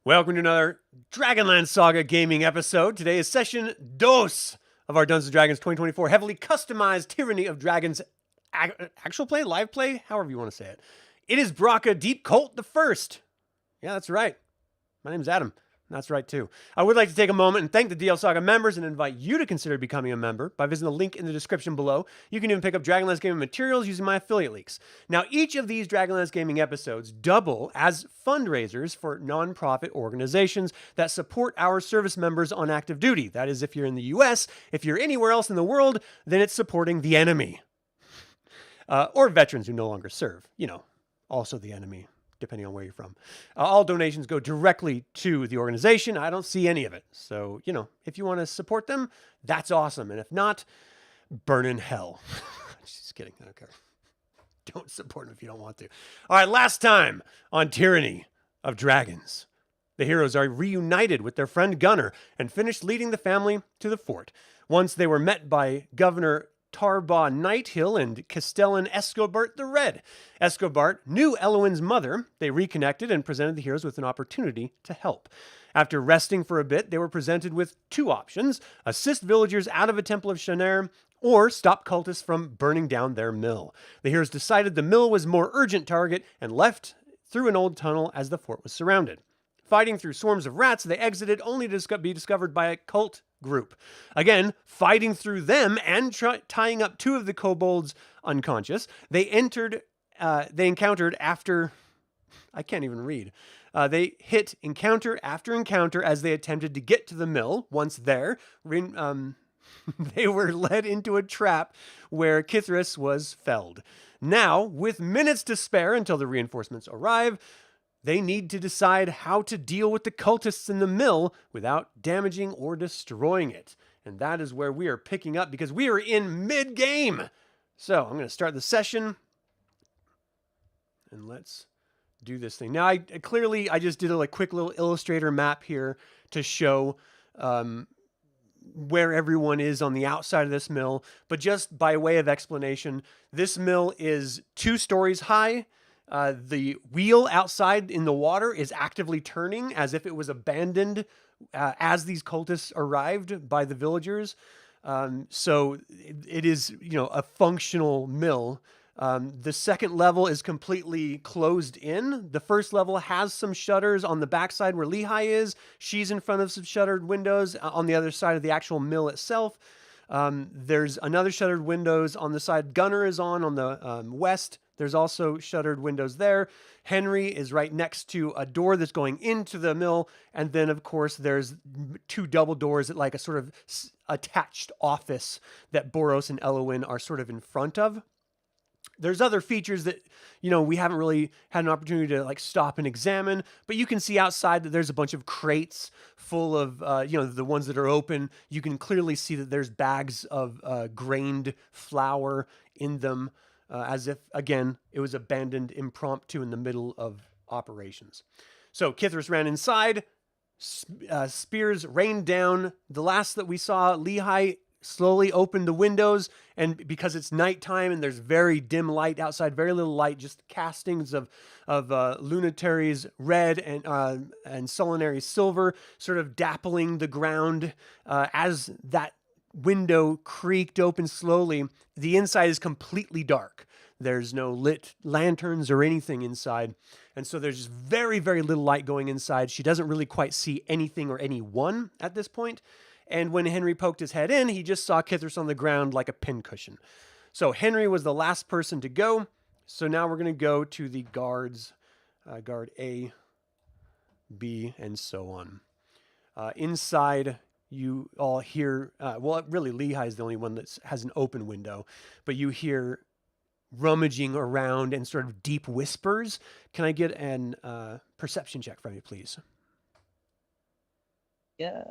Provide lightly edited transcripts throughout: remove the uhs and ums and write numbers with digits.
Welcome to another DragonLance Saga gaming episode. Today is session dos of our Dungeons & Dragons 2024 heavily customized Tyranny of Dragons actual play, live play, however you want to say it. It is Braka Deep Cult the First. Yeah, that's right. My name's Adam. That's right, too. I would like to take a moment and thank the DL Saga members and invite you to consider becoming a member by visiting the link in the description below. You can even pick up DragonLance Gaming materials using my affiliate links. Now, each of these DragonLance Gaming episodes double as fundraisers for nonprofit organizations that support our service members on active duty. That is, if you're in the US, if you're anywhere else in the world, then it's supporting the enemy. Or veterans who no longer serve. You know, also the enemy, depending on where you're from. All donations go directly to the organization. I don't see any of it. So, you know, if you want to support them, that's awesome. And if not, burn in hell. Just kidding. Okay. Don't support them if you don't want to. All right, last time on Tyranny of Dragons. The heroes are reunited with their friend Gunnar and finished leading the family to the fort. Once they were met by Governor Tarba Nighthill and Castellan Escobart the Red. Escobart knew Elowyn's mother. They reconnected and presented the heroes with an opportunity to help. After resting for a bit, they were presented with two options: assist villagers out of a temple of Shaner, or stop cultists from burning down their mill. The heroes decided the mill was a more urgent target and left through an old tunnel as the fort was surrounded. Fighting through swarms of rats, they exited only to be discovered by a cult group. Again, fighting through them and tying up two of the kobolds unconscious, they encountered after... I can't even read. They hit encounter after encounter as they attempted to get to the mill. Once there, they were led into a trap where Kithris was felled. Now, with minutes to spare until the reinforcements arrive, they need to decide how to deal with the cultists in the mill without damaging or destroying it. And that is where we are picking up because we are in mid-game. So I'm going to start the session. And let's do this thing. Now, I just did a quick little illustrator map here to show where everyone is on the outside of this mill. But just by way of explanation, this mill is 2 stories high. The wheel outside in the water is actively turning as if it was abandoned as these cultists arrived by the villagers. So it is, a functional mill. The second level is completely closed in. The first level has some shutters on the backside where Lehigh is. She's in front of some shuttered windows on the other side of the actual mill itself. There's another shuttered windows on the side Gunnar is on the west. There's also shuttered windows there. Henry is right next to a door that's going into the mill. And then, of course, there's 2 double doors at like a sort of attached office that Boros and Elowyn are sort of in front of. There's other features that, we haven't really had an opportunity to stop and examine, but you can see outside that there's a bunch of crates full of, the ones that are open. You can clearly see that there's bags of grained flour in them. As if, again, it was abandoned impromptu in the middle of operations. So Kithris ran inside. Spears rained down. The last that we saw, Lehigh slowly opened the windows. And because it's nighttime and there's very dim light outside, very little light, just castings of Lunatary's red and Solinary's silver sort of dappling the ground as that window creaked open slowly. The inside is completely dark. There's no lit lanterns or anything inside. And so there's just very, very little light going inside. She doesn't really quite see anything or anyone at this point. And when Henry poked his head in, he just saw Kithris on the ground like a pincushion. So Henry was the last person to go. So now we're going to go to the guards, guard A, B, and so on. Inside, you all hear, really Lehigh is the only one that has an open window, but you hear rummaging around and sort of deep whispers. Can I get an perception check from you, please? Yeah.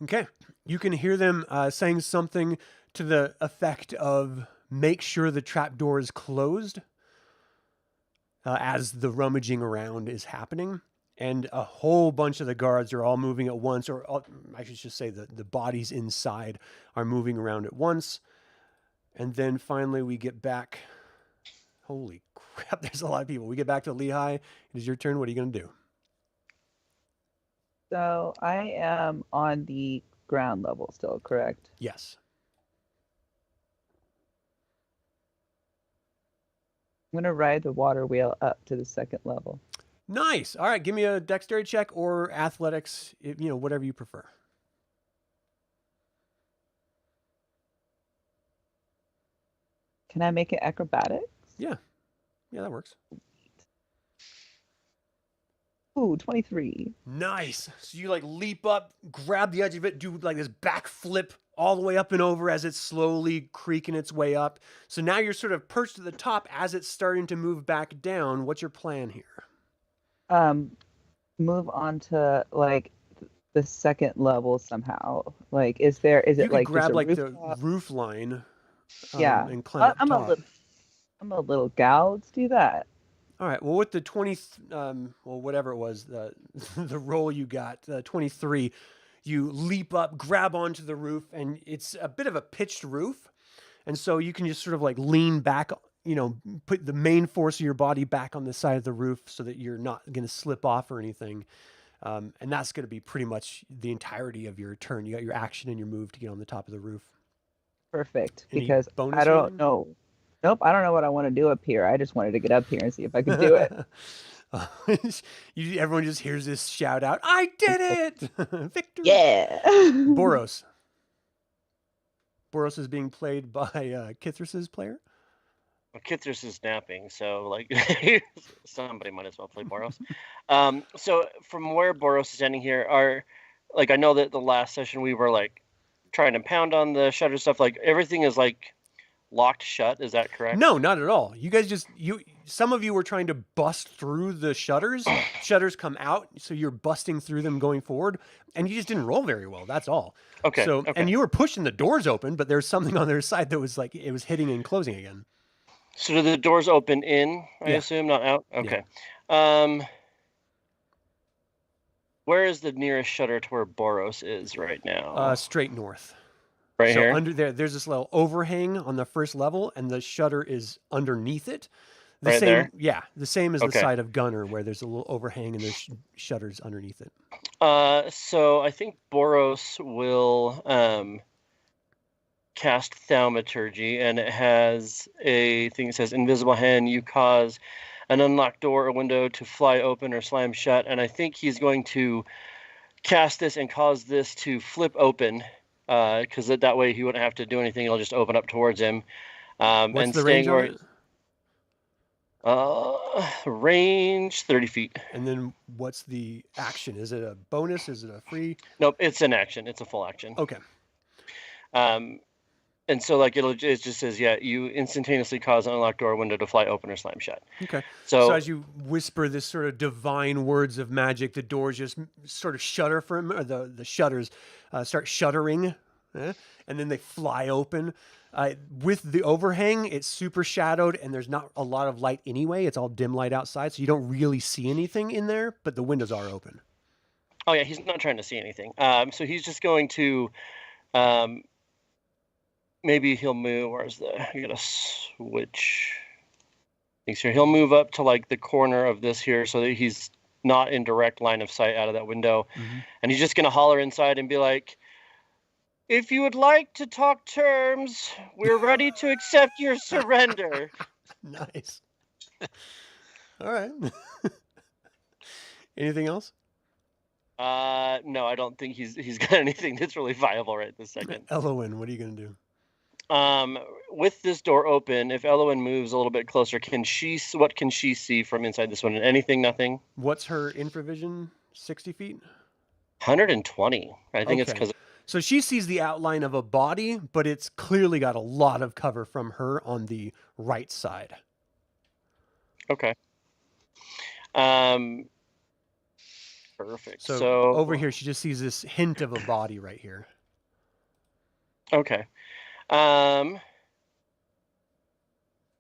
Okay. You can hear them saying something to the effect of, make sure the trapdoor is closed as the rummaging around is happening. and a whole bunch of the guards are all moving at once, or I should just say the bodies inside are moving around at once. And then finally we get back. Holy crap, there's a lot of people. We get back to Lehigh. It is your turn. What are you going to do? So I am on the ground level still, correct? Yes. I'm going to ride the water wheel up to the second level. Nice. All right, give me a dexterity check or athletics, whatever you prefer. Can I make it acrobatics? Yeah. Yeah, that works. Ooh, 23. Nice. So you like leap up, grab the edge of it, do like this backflip all the way up and over as it's slowly creaking its way up. So now you're sort of perched at the top as it's starting to move back down. What's your plan here? Move on to like the second level somehow. Like, is it like grab just a like rooftop? the roof line? Yeah, and climb up top. I'm a little gal. Let's do that. All right. Well, with the 20, whatever it was, the roll you got, 23, you leap up, grab onto the roof, and it's a bit of a pitched roof, and so you can just sort of like lean back, put the main force of your body back on the side of the roof so that you're not going to slip off or anything. And that's going to be pretty much the entirety of your turn. You got your action and your move to get on the top of the roof. Perfect. Any Because bonus I don't rating? know. Nope, I don't know what I want to do up here. I just wanted to get up here and see if I could do it. Everyone just hears this shout out, "I did it!" Victory! Yeah. Boros. Boros is being played by Kithris's player. Well, Kithris is napping, so like somebody might as well play Boros. So from where Boros is standing here, I know that the last session we were like trying to pound on the shutter stuff. Like everything is like locked shut. Is that correct? No, not at all. You guys some of you were trying to bust through the shutters. Shutters come out, so you're busting through them going forward, and you just didn't roll very well. That's all. Okay. So, okay. and you were pushing the doors open, but there's something on their side that was like it was hitting and closing again. So do the doors open in? I assume, not out. Okay. Yeah. Where is the nearest shutter to where Boros is right now? Straight north. Right here? Under there's this little overhang on the first level, and the shutter is underneath it. The same, there? Yeah, the same as the side of Gunnar, where there's a little overhang and there's shutters underneath it. So I think Boros will cast Thaumaturgy, and it has a thing that says Invisible Hand. You cause an unlocked door or window to fly open or slam shut, and I think he's going to cast this and cause this to flip open. Because that way he wouldn't have to do anything. It'll just open up towards him. What's the range on it? Range 30 feet. And then what's the action? Is it a bonus? Is it a free? Nope, it's an action. It's a full action. Okay. And so like it just says, you instantaneously cause an unlocked door or window to fly open or slam shut. Okay. So as you whisper this sort of divine words of magic, the doors just sort of shudder for him, or the shutters start shuddering, and then they fly open. With the overhang, it's super shadowed, and there's not a lot of light anyway. It's all dim light outside, so you don't really see anything in there, but the windows are open. Oh yeah, he's not trying to see anything. So he's just going to... maybe he'll move. I gotta switch things here. He'll move up to like the corner of this here so that he's not in direct line of sight out of that window. Mm-hmm. And he's just gonna holler inside and be like, "If you would like to talk terms, we're ready to accept your surrender." Nice. All right. Anything else? No, I don't think he's got anything that's really viable right this second. Elowyn, what are you gonna do? With this door open, if Elowyn moves a little bit closer, what can she see from inside this one? Anything, nothing? What's her infravision? 60 feet? 120. I think it's because... So she sees the outline of a body, but it's clearly got a lot of cover from her on the right side. Okay. Perfect. So over here, she just sees this hint of a body right here. Okay.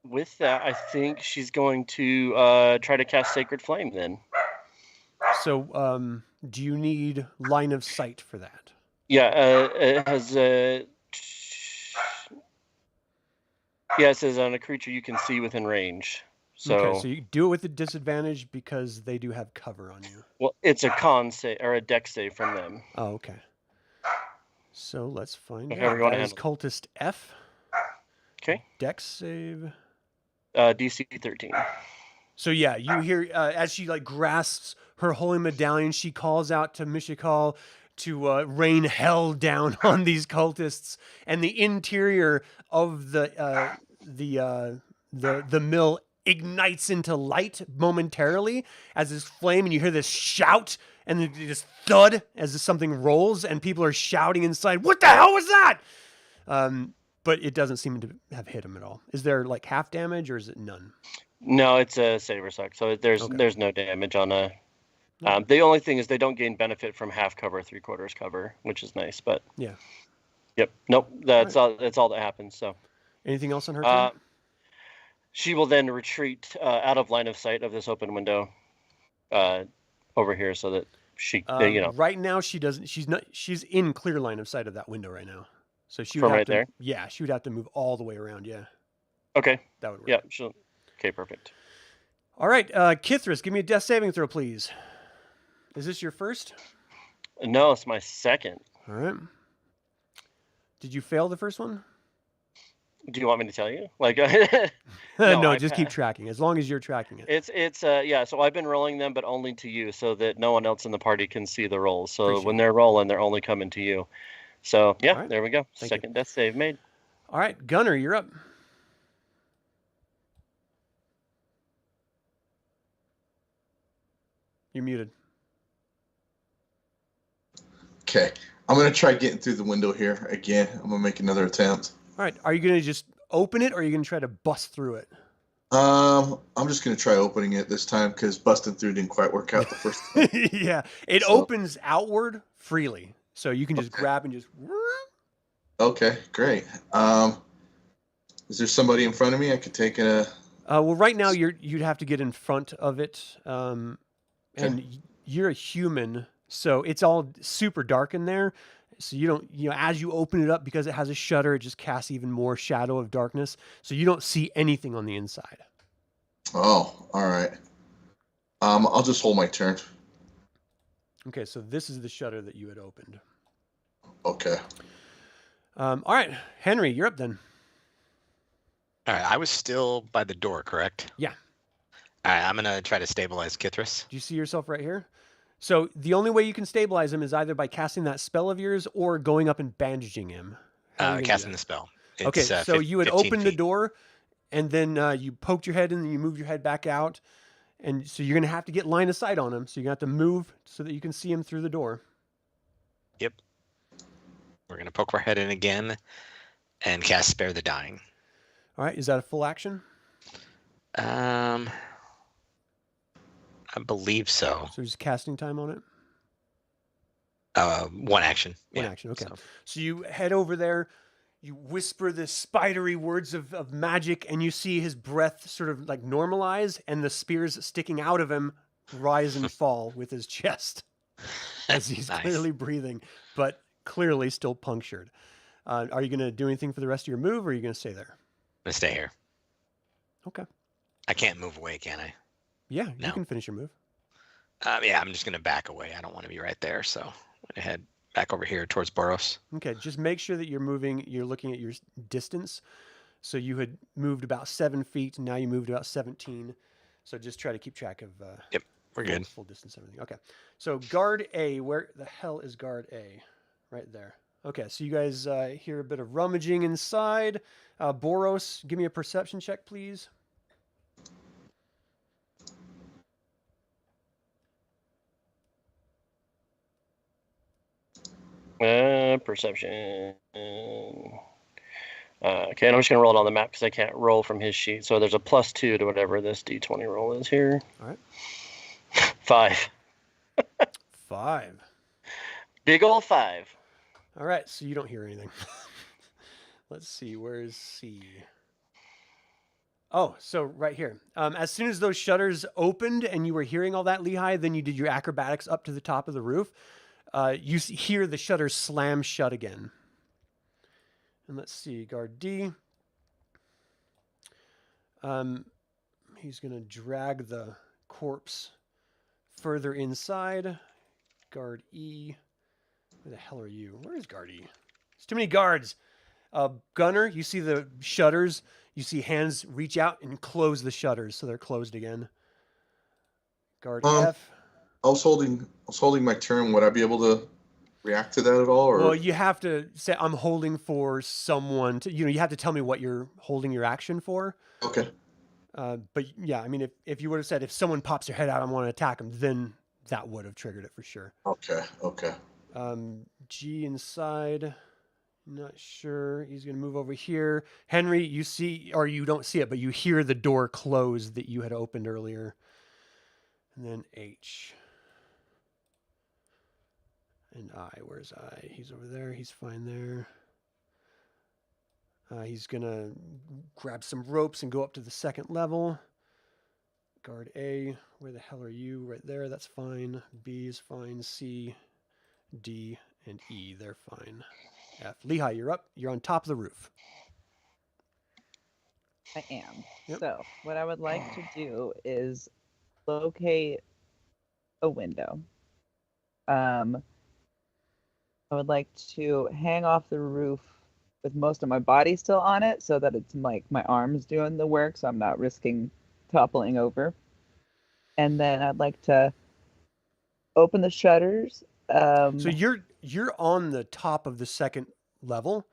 With that, I think she's going to try to cast Sacred Flame then. So, do you need line of sight for that? Yeah, it has it says on a creature you can see within range. So, Okay, so you do it with a disadvantage because they do have cover on you. well, it's a con save or a dex save from them. Oh, okay. So let's find However out. you wanna That is handle cultist F. Okay. Dex save. DC 13. So yeah, you hear as she like grasps her holy medallion, she calls out to Mishakal to rain hell down on these cultists, and the interior of the mill ignites into light momentarily as this flame, and you hear this shout, and then just thud as something rolls, and people are shouting inside, "What the hell was that?" But it doesn't seem to have hit him at all. Is there like half damage, or is it none? No, it's a saber suck, so there's no damage on a. The only thing is they don't gain benefit from half cover, 3/4 cover, which is nice. But yeah, yep, nope, that's all. That's all that happens. So anything else on her turn? She will then retreat out of line of sight of this open window, over here, so that she, right now she doesn't. She's in clear line of sight of that window right now. So she would from have right to, there. Yeah, she would have to move all the way around. Yeah. Okay. That would work. Yeah. Okay. Perfect. All right, Kithris, give me a death saving throw, please. Is this your first? No, it's my second. All right. Did you fail the first one? Do you want me to tell you? Like, no, just keep tracking. As long as you're tracking it. It's yeah. So I've been rolling them, but only to you, so that no one else in the party can see the rolls. So Appreciate when they're rolling, they're only coming to you. So yeah, right. There we go. Thank Second death save made. All right, Gunnar, you're up. You're muted. Okay, I'm gonna try getting through the window here again. I'm gonna make another attempt. All right, are you gonna just open it, or are you gonna try to bust through it? I'm just gonna try opening it this time because busting through didn't quite work out the first time. Yeah, it opens outward freely, so you can just grab and just. Okay, great. Is there somebody in front of me I could take a? Well, right now you'd have to get in front of it, and you're a human, so it's all super dark in there. So you don't, as you open it up, because it has a shutter, it just casts even more shadow of darkness. So you don't see anything on the inside. Oh, all right. I'll just hold my turn. Okay, so this is the shutter that you had opened. Okay. All right, Henry, you're up then. All right, I was still by the door, correct? Yeah. All right, I'm gonna try to stabilize Kithris. Do you see yourself right here? So the only way you can stabilize him is either by casting that spell of yours or going up and bandaging him. Casting the spell. It's, okay, so you had opened the feet. door, and then you poked your head in, and you moved your head back out, and so you're gonna have to get line of sight on him. So you're gonna have to move so that you can see him through the door. Yep. We're gonna poke our head in again, and cast Spare the Dying. All right, is that a full action? I believe so. So just casting time on it? One action. One action, okay. So you head over there, you whisper the spidery words of magic, and you see his breath sort of like normalize, and the spears sticking out of him rise and fall with his chest as he's Nice. clearly breathing, but clearly still punctured. Are you going to do anything for the rest of your move, or are you going to stay there? I'm gonna stay here. Okay. I can't move away, can I? Yeah, No. you can finish your move. Yeah, I'm just gonna back away. I don't want to be right there, so I'm gonna head back over here towards Boros. Okay, just make sure that you're looking at your distance. So you had moved about 7 feet, and now you moved about 17. So just try to keep track of Yep, we're good. full distance and everything. Okay, so guard A, where the hell is guard A? Right there. Okay, so you guys hear a bit of rummaging inside. Boros, give me a perception check, please. Perception. Okay, and I'm just gonna roll it on the map because I can't roll from his sheet. So there's a +2 to whatever this D20 roll is here. All right. 5. 5. Big ol' 5. All right, so you don't hear anything. Let's see, where is C? Oh, so right here. As soon as those shutters opened and you were hearing all that, Lehigh, then you did your acrobatics up to the top of the roof. You hear the shutters slam shut again. And let's see, guard D. He's going to drag the corpse further inside. Guard E. Where the hell are you? Where is guard E? There's too many guards. Gunnar, you see the shutters. You see hands reach out and close the shutters, so they're closed again. Guard F. I was holding my turn. Would I be able to react to that at all? Or? Well, you have to say, I'm holding for someone to, you have to tell me what you're holding your action for. Okay. But yeah, I mean, if you would have said, if someone pops their head out, I want to attack them, then that would have triggered it for sure. Okay. G inside. Not sure. He's going to move over here. Henry, you see, or you don't see it, but you hear the door close that you had opened earlier. And then H. And I. Where's I? He's over there. He's fine there. He's going to grab some ropes and go up to the second level. Guard A. Where the hell are you? Right there. That's fine. B is fine. C, D, and E. They're fine. F. Lehigh, you're up. You're on top of the roof. I am. Yep. So what I would like to do is locate a window. I would like to hang off the roof with most of my body still on it so that it's like my arms doing the work, so I'm not risking toppling over. And then I'd like to open the shutters. So you're on the top of the second level.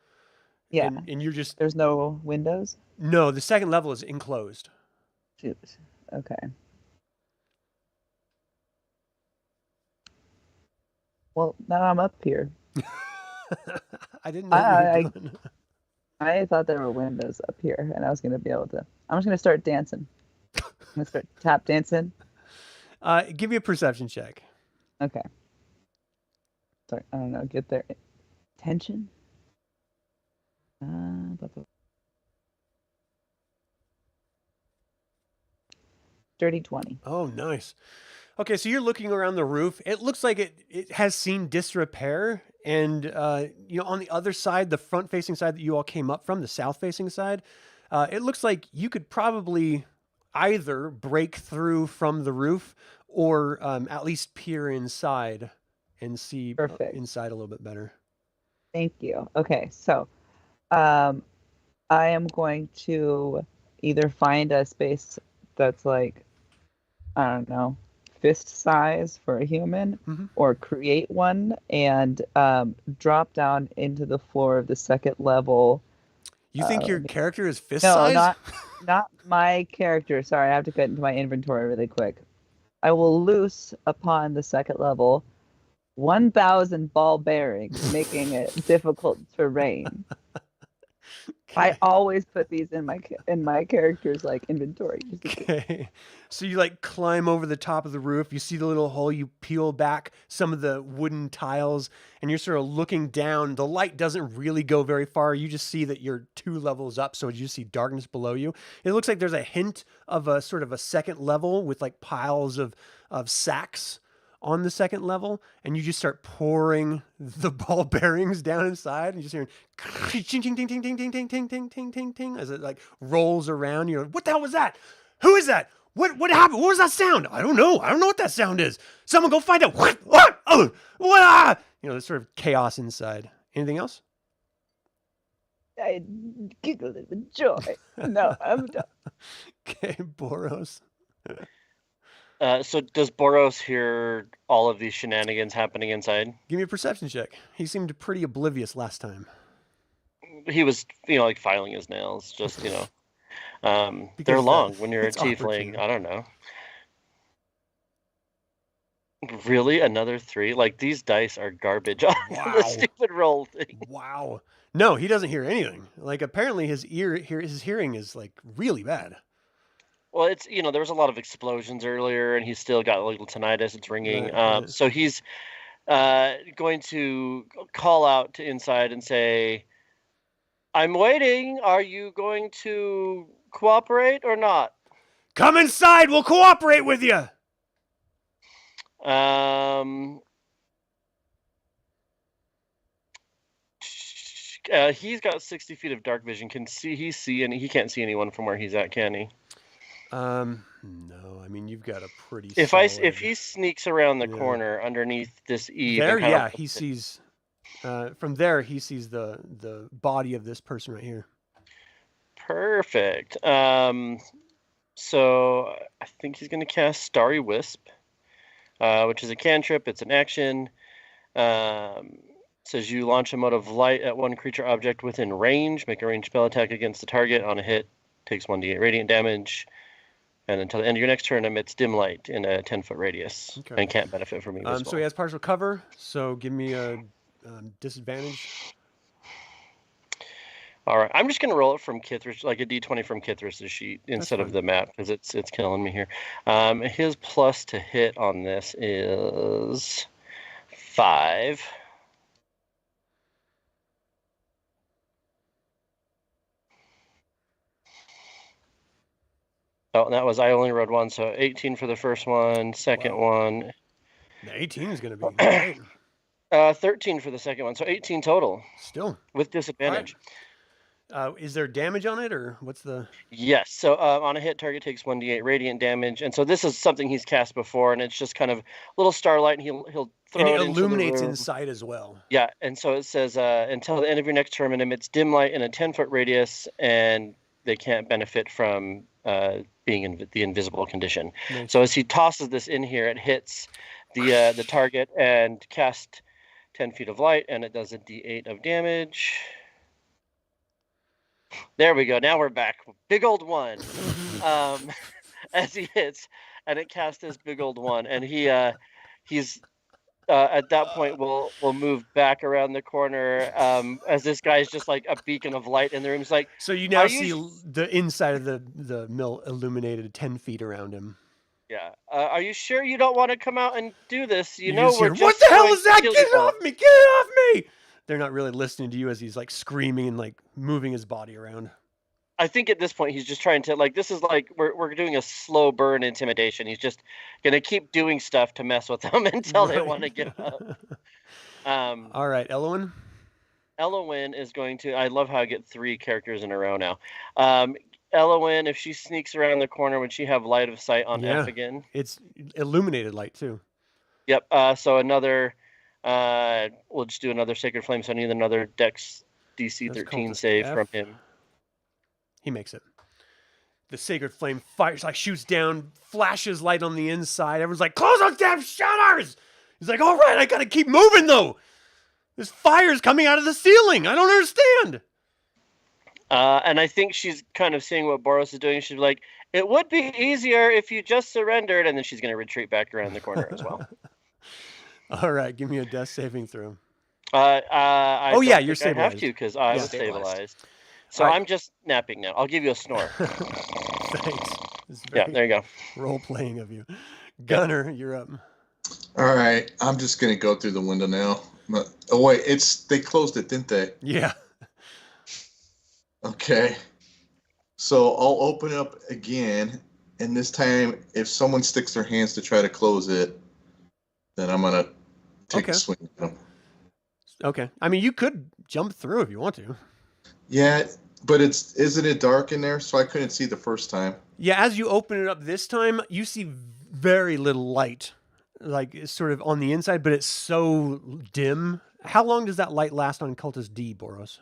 Yeah. And you're just... There's no windows? No, the second level is enclosed. Shoot. Okay. Well, now I'm up here. I didn't know what you were doing. I thought there were windows up here, and I was going to be able to... I'm just going to start dancing. I'm going to start tap dancing. Give me a perception check. Okay. Sorry, I don't know. Get their attention. Dirty 20. Oh, nice. Okay, so you're looking around the roof. It looks like it has seen disrepair. And, on the other side, the front-facing side that you all came up from, the south-facing side, it looks like you could probably either break through from the roof or at least peer inside and see inside a little bit better. Thank you. Okay, so I am going to either find a space that's like, I don't know, fist size for a human, or create one and drop down into the floor of the second level. You think your character is fist size? No, not my character. Sorry, I have to get into my inventory really quick. I will loose upon the second level 1,000 ball bearings, making it difficult terrain. I always put these in my character's inventory. Okay. So you climb over the top of the roof. You see the little hole. You peel back some of the wooden tiles, and you're sort of looking down. The light doesn't really go very far. You just see that you're 2 levels up, so you see darkness below you. It looks like there's a hint of a sort of a second level with piles of sacks on the second level, and you just start pouring the ball bearings down inside, and just hearing ting ting ting ting ting ting ting ting ting ting ting ting as it rolls around. You're like, what the hell was that? Who is that? What happened? What was that sound? I don't know. I don't know what that sound is. Someone go find out. What? Oh, what? There's sort of chaos inside. Anything else? I giggled with joy. No, I'm done. Okay, Boros. So does Boros hear all of these shenanigans happening inside? Give me a perception check. He seemed pretty oblivious last time. He was, filing his nails. Just, they're long when you're a tiefling. I don't know. Really? Another 3? These dice are garbage on the stupid roll thing. Wow. No, he doesn't hear anything. Apparently his hearing is really bad. Well, it's, there was a lot of explosions earlier, and he's still got a little tinnitus. It's ringing. Right. So he's going to call out to inside and say, I'm waiting. Are you going to cooperate or not? Come inside. We'll cooperate with you. He's got 60 feet of dark vision. He can't see anyone from where he's at, can he? No. I mean, you've got a pretty. If he sneaks around the corner underneath this eave, there, he sees. From there, he sees the body of this person right here. Perfect. So I think he's going to cast Starry Wisp, which is a cantrip. It's an action. Says you launch a mode of light at one creature object within range. Make a ranged spell attack against the target. On a hit, takes 1d8 radiant damage. And until the end of your next turn, emits dim light in a 10-foot radius. Okay. And can't benefit from evil. So he has partial cover. So give me a disadvantage. All right, I'm just going to roll it from Kithris, like a d20 from Kithris' sheet instead of the map, because it's killing me here. His plus to hit on this is 5. Oh, and that was, I only rolled 1, so 18 for the first one, second one. The 18 is going to be great. 13 for the second one, so 18 total. Still. With disadvantage. Right. Is there damage on it, or what's the... Yes, so on a hit, target takes 1d8 radiant damage, and so this is something he's cast before, and it's just kind of a little starlight, and he'll throw it into the room. And it illuminates inside as well. Yeah, and so it says, until the end of your next turn, it emits dim light in a 10-foot radius, and they can't benefit from being in the invisible condition. Nice. So as he tosses this in here, it hits the target and casts 10 feet of light, and it does a d8 of damage. There we go. Now we're back. Big old 1. As he hits, and it casts his big old 1, and he's at that point we'll move back around the corner as this guy is just like a beacon of light in the room. He's like, so you now see the inside of the mill illuminated 10 feet around him. Yeah. Are you sure you don't want to come out and do this? You know we're just what the hell is that? Get it off me! Get it off me! They're not really listening to you as he's like screaming and like moving his body around. I think at this point he's just trying to, like, this is like we're doing a slow burn intimidation. He's just gonna keep doing stuff to mess with them until they want to get up. All right, Elowyn. Elowyn is going to. I love how I get 3 characters in a row now. Elowyn, if she sneaks around the corner, would she have light of sight on F again? It's illuminated light too. Yep. So another. We'll just do another Sacred Flame. So I need another Dex DC 13 save from him. He makes it. The Sacred Flame fires, like shoots down, flashes light on the inside. Everyone's like, close those damn shutters! He's like, all right, I gotta keep moving though. This fire's coming out of the ceiling. I don't understand. And I think she's kind of seeing what Boros is doing. She's like, it would be easier if you just surrendered. And then she's going to retreat back around the corner as well. All right, give me a death saving throw. You're stabilized. I have to because I was stabilized. So I'm just napping now. I'll give you a snore. Thanks. There you go. Role playing of you. Gunnar, you're up. All right, I'm just going to go through the window now. Oh, wait, they closed it, didn't they? Yeah. Okay. So I'll open it up again, and this time, if someone sticks their hands to try to close it, then I'm going to take a swing at them. Okay. I mean, you could jump through if you want to. Yeah, but isn't it dark in there? So I couldn't see the first time. Yeah, as you open it up this time, you see very little light. Like, it's sort of on the inside, but it's so dim. How long does that light last on Cultist D, Boros?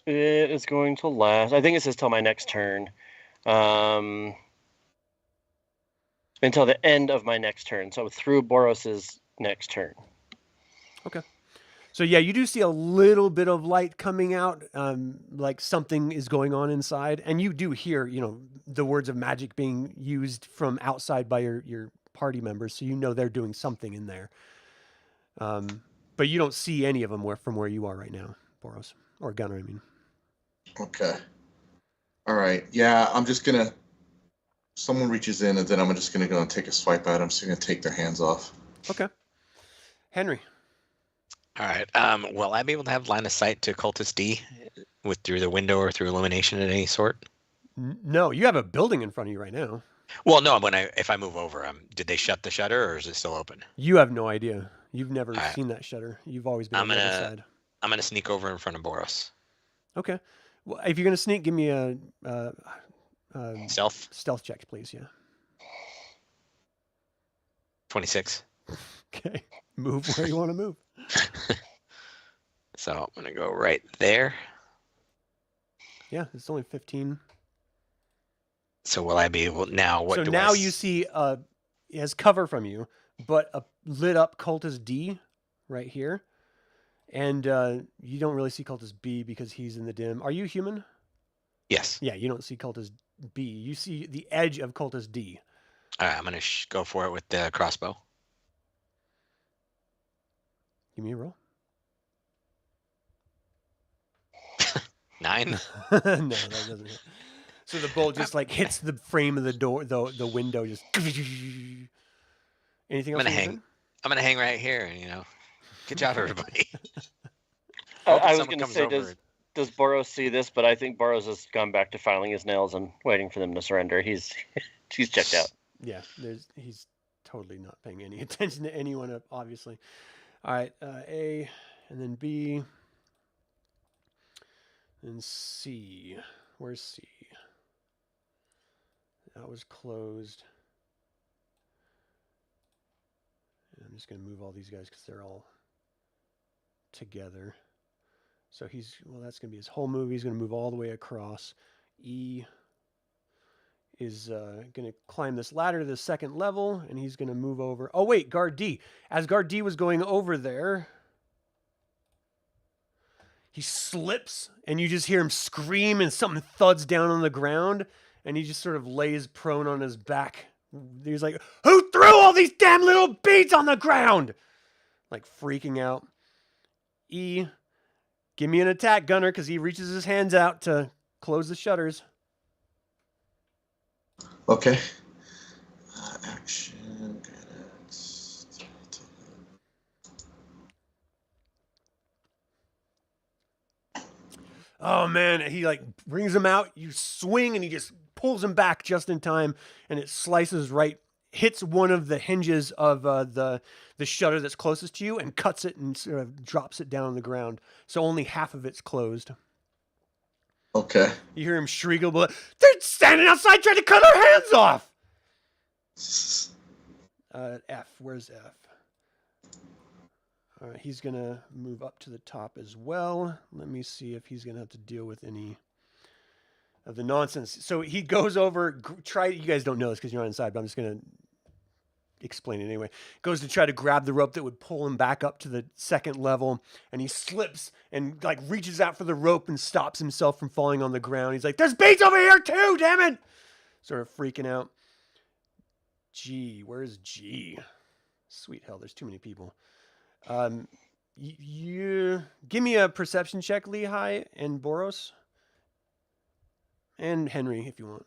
It is going to last. I think it says till my next turn. Until the end of my next turn. So through Boros' next turn. Okay. So yeah, you do see a little bit of light coming out, like something is going on inside, and you do hear, the words of magic being used from outside by your party members, so you know they're doing something in there. But you don't see any of them from where you are right now, Boros, or Gunnar, I mean. Okay. All right. Yeah, I'm just gonna. Someone reaches in, and then I'm just gonna go and take a swipe at them. So I'm gonna take their hands off. Okay. Henry. All right. Will I be able to have line of sight to Cultist D through the window or through illumination of any sort? No, you have a building in front of you right now. Well, no. If I move over, did they shut the shutter or is it still open? You have no idea. You've never All right. seen that shutter. You've always been I'm on the other gonna side. I'm gonna sneak over in front of Boros. Okay. Well, if you're gonna sneak, give me a Stealth. check, please. Yeah. 26. Okay. Move where you want to move. So I'm gonna go right there. Yeah, it's only 15. So will I be able now? What? So do now I you see it has cover from you, but a lit up cultist D right here, and you don't really see cultist B because he's in the dim. Are you human? Yes. Yeah, you don't see cultist B. You see the edge of cultist D. All right. I'm gonna go for it with the crossbow. Give me a roll. 9. No, that doesn't hit. So the bolt just like hits the frame of the door, the window. Just anything else? I'm gonna hang right here. And good job, everybody. I was going to say, does Boros see this? But I think Boros has gone back to filing his nails and waiting for them to surrender. He's checked out. Yeah, he's totally not paying any attention to anyone, obviously. All right, A, and then B, and C. Where's C? That was closed. And I'm just going to move all these guys because they're all together. So that's going to be his whole move. He's going to move all the way across. E is going to climb this ladder to the second level, and he's going to move over. Oh, wait, Guard D. As Guard D was going over there, he slips, and you just hear him scream, and something thuds down on the ground, and he just sort of lays prone on his back. He's like, who threw all these damn little beads on the ground? Like freaking out. E, give me an attack, Gunnar, because he reaches his hands out to close the shutters. Okay. Action. Oh man, he like brings him out. You swing, and he just pulls him back just in time, and it slices right, hits one of the hinges of the shutter that's closest to you, and cuts it and sort of drops it down on the ground. So only half of it's closed. Okay. You hear him shriek, but they're standing outside trying to cut our hands off. F, where's F? All right, he's going to move up to the top as well. Let me see if he's going to have to deal with any of the nonsense. So he goes over, you guys don't know this because you're not inside, but I'm just going to explain it anyway. Goes to try to grab the rope that would pull him back up to the second level, and he slips and like reaches out for the rope and stops himself from falling on the ground. He's like, there's beats over here too, damn it! Sort of freaking out. G, where's G? Sweet hell, there's too many people. You give me a perception check, Lehigh and Boros. And Henry, if you want.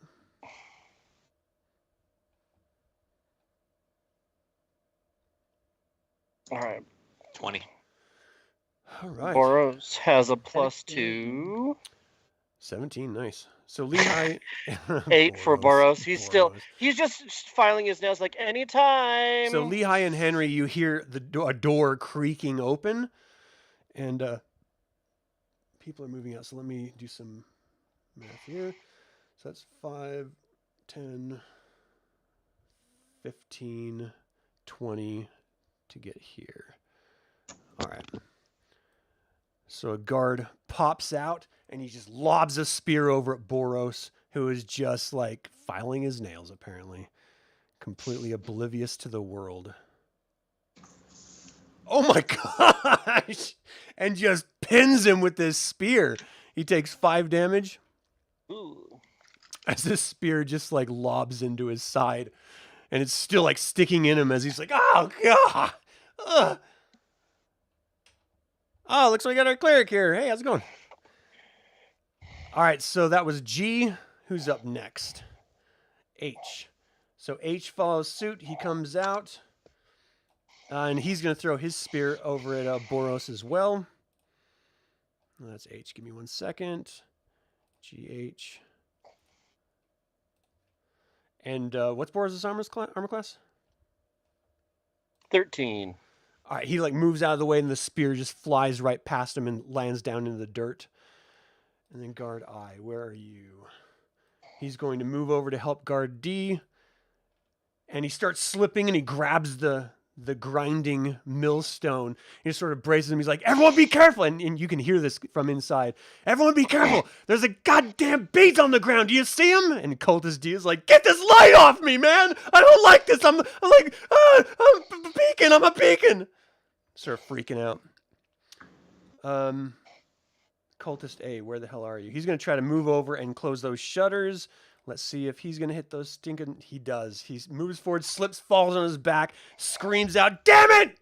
All right. 20. All right. Boros has a +2. 17, nice. So Lehigh 8 for Boros. He's just filing his nails like anytime. So Lehigh and Henry, you hear a door creaking open, and people are moving out. So let me do some math here. So that's 5, 10, 15, 20 to get here. All right. So a guard pops out, and he just lobs a spear over at Boros, who is just like filing his nails, apparently. Completely oblivious to the world. Oh my gosh! And just pins him with this spear. He takes 5 damage. Ooh. As this spear just like lobs into his side. And it's still like sticking in him as he's like, oh God! Ugh. Oh, looks like we got our cleric here. Hey, how's it going? All right, so that was G. Who's up next? H. So H follows suit. He comes out. And he's going to throw his spear over at Boros as well. That's H. Give me 1 second. GH. And what's Boros' armor class? 13. All right, he like moves out of the way, and the spear just flies right past him and lands down into the dirt. And then guard I, where are you? He's going to move over to help guard D. And he starts slipping, and he grabs the grinding millstone. He just sort of braces him. He's like, everyone be careful. And you can hear this from inside. Everyone be careful. There's a goddamn bead on the ground. Do you see him? And Cultist D is like, get this light off me, man. I don't like this. I'm like, I'm a beacon. I'm a beacon. Sort of freaking out. Cultist A, where the hell are you? He's going to try to move over and close those shutters. Let's see if he's going to hit those stinking... He does. He moves forward, slips, falls on his back, screams out, damn it!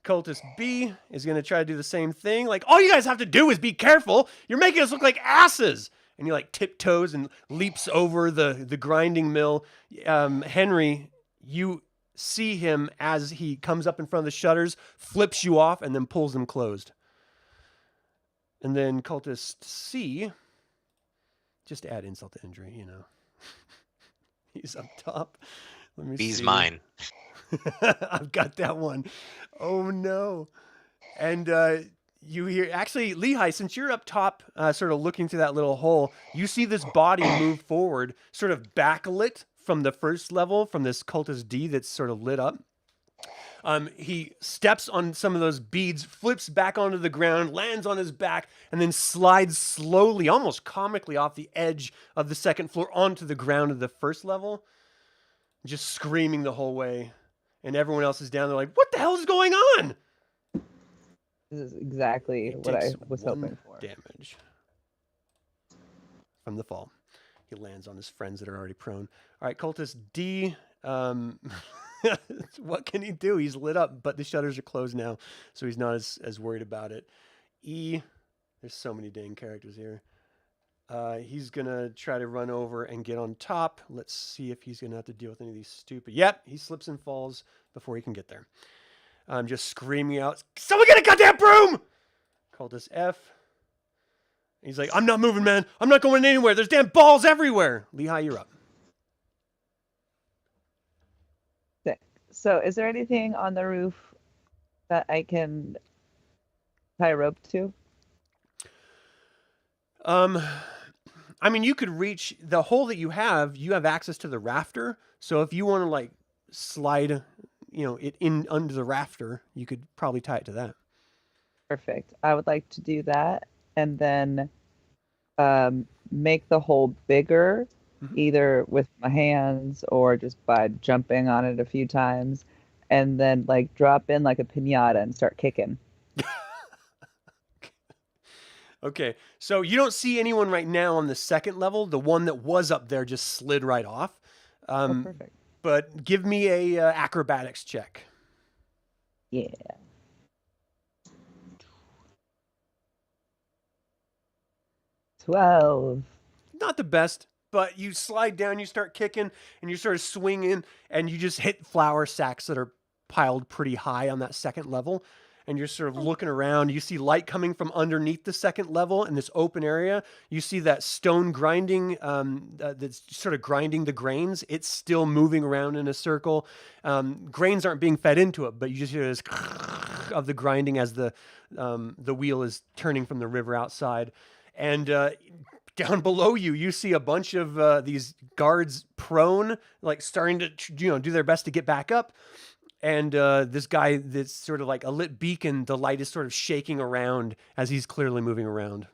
Cultist B is going to try to do the same thing. Like, all you guys have to do is be careful. You're making us look like asses. And he, like, tiptoes and leaps over the grinding mill. Henry, you see him as he comes up in front of the shutters, flips you off, and then pulls them closed. And then Cultist C... Just to add insult to injury, you know. He's up top. Let me B's see. mine. I've got that one. Oh, no. And you hear... Actually, Lehi, since you're up top, sort of looking through that little hole, you see this body move forward, sort of backlit from the first level, from this Cultist D that's sort of lit up. He steps on some of those beads, flips back onto the ground, lands on his back, and then slides slowly, almost comically, off the edge of the second floor onto the ground of the first level, just screaming the whole way. And everyone else is down there like, what the hell is going on? This is exactly what I was hoping for. Damage from the fall. He lands on his friends that are already prone. All right, Cultist D... what can he do? He's lit up, but the shutters are closed now, so he's not as worried about it. E, there's so many dang characters here. He's gonna try to run over and get on top. Let's see if he's gonna have to deal with any of these stupid... Yep, he slips and falls before he can get there. I'm just screaming out, someone get a goddamn broom! Cultist F. He's like, I'm not moving, man. I'm not going anywhere. There's damn balls everywhere. Lehi, you're up. So is there anything on the roof that I can tie a rope to? I mean, you could reach the hole that you have access to the rafter. So if you want to like slide, it in under the rafter, you could probably tie it to that. Perfect. I would like to do that and then make the hole bigger. Either with my hands or just by jumping on it a few times, and then like drop in like a piñata and start kicking. Okay, so you don't see anyone right now on the second level. The one that was up there just slid right off. Perfect. But give me a acrobatics check. Yeah. $12. Not the best. But you slide down, you start kicking, and you sort of swinging, and you just hit flour sacks that are piled pretty high on that second level. And you're sort of looking around. You see light coming from underneath the second level in this open area. You see that stone grinding that's sort of grinding the grains. It's still moving around in a circle. Grains aren't being fed into it, but you just hear this of the grinding as the wheel is turning from the river outside. And down below you, you see a bunch of these guards prone, like starting to, do their best to get back up. And this guy that's sort of like a lit beacon, the light is sort of shaking around as he's clearly moving around.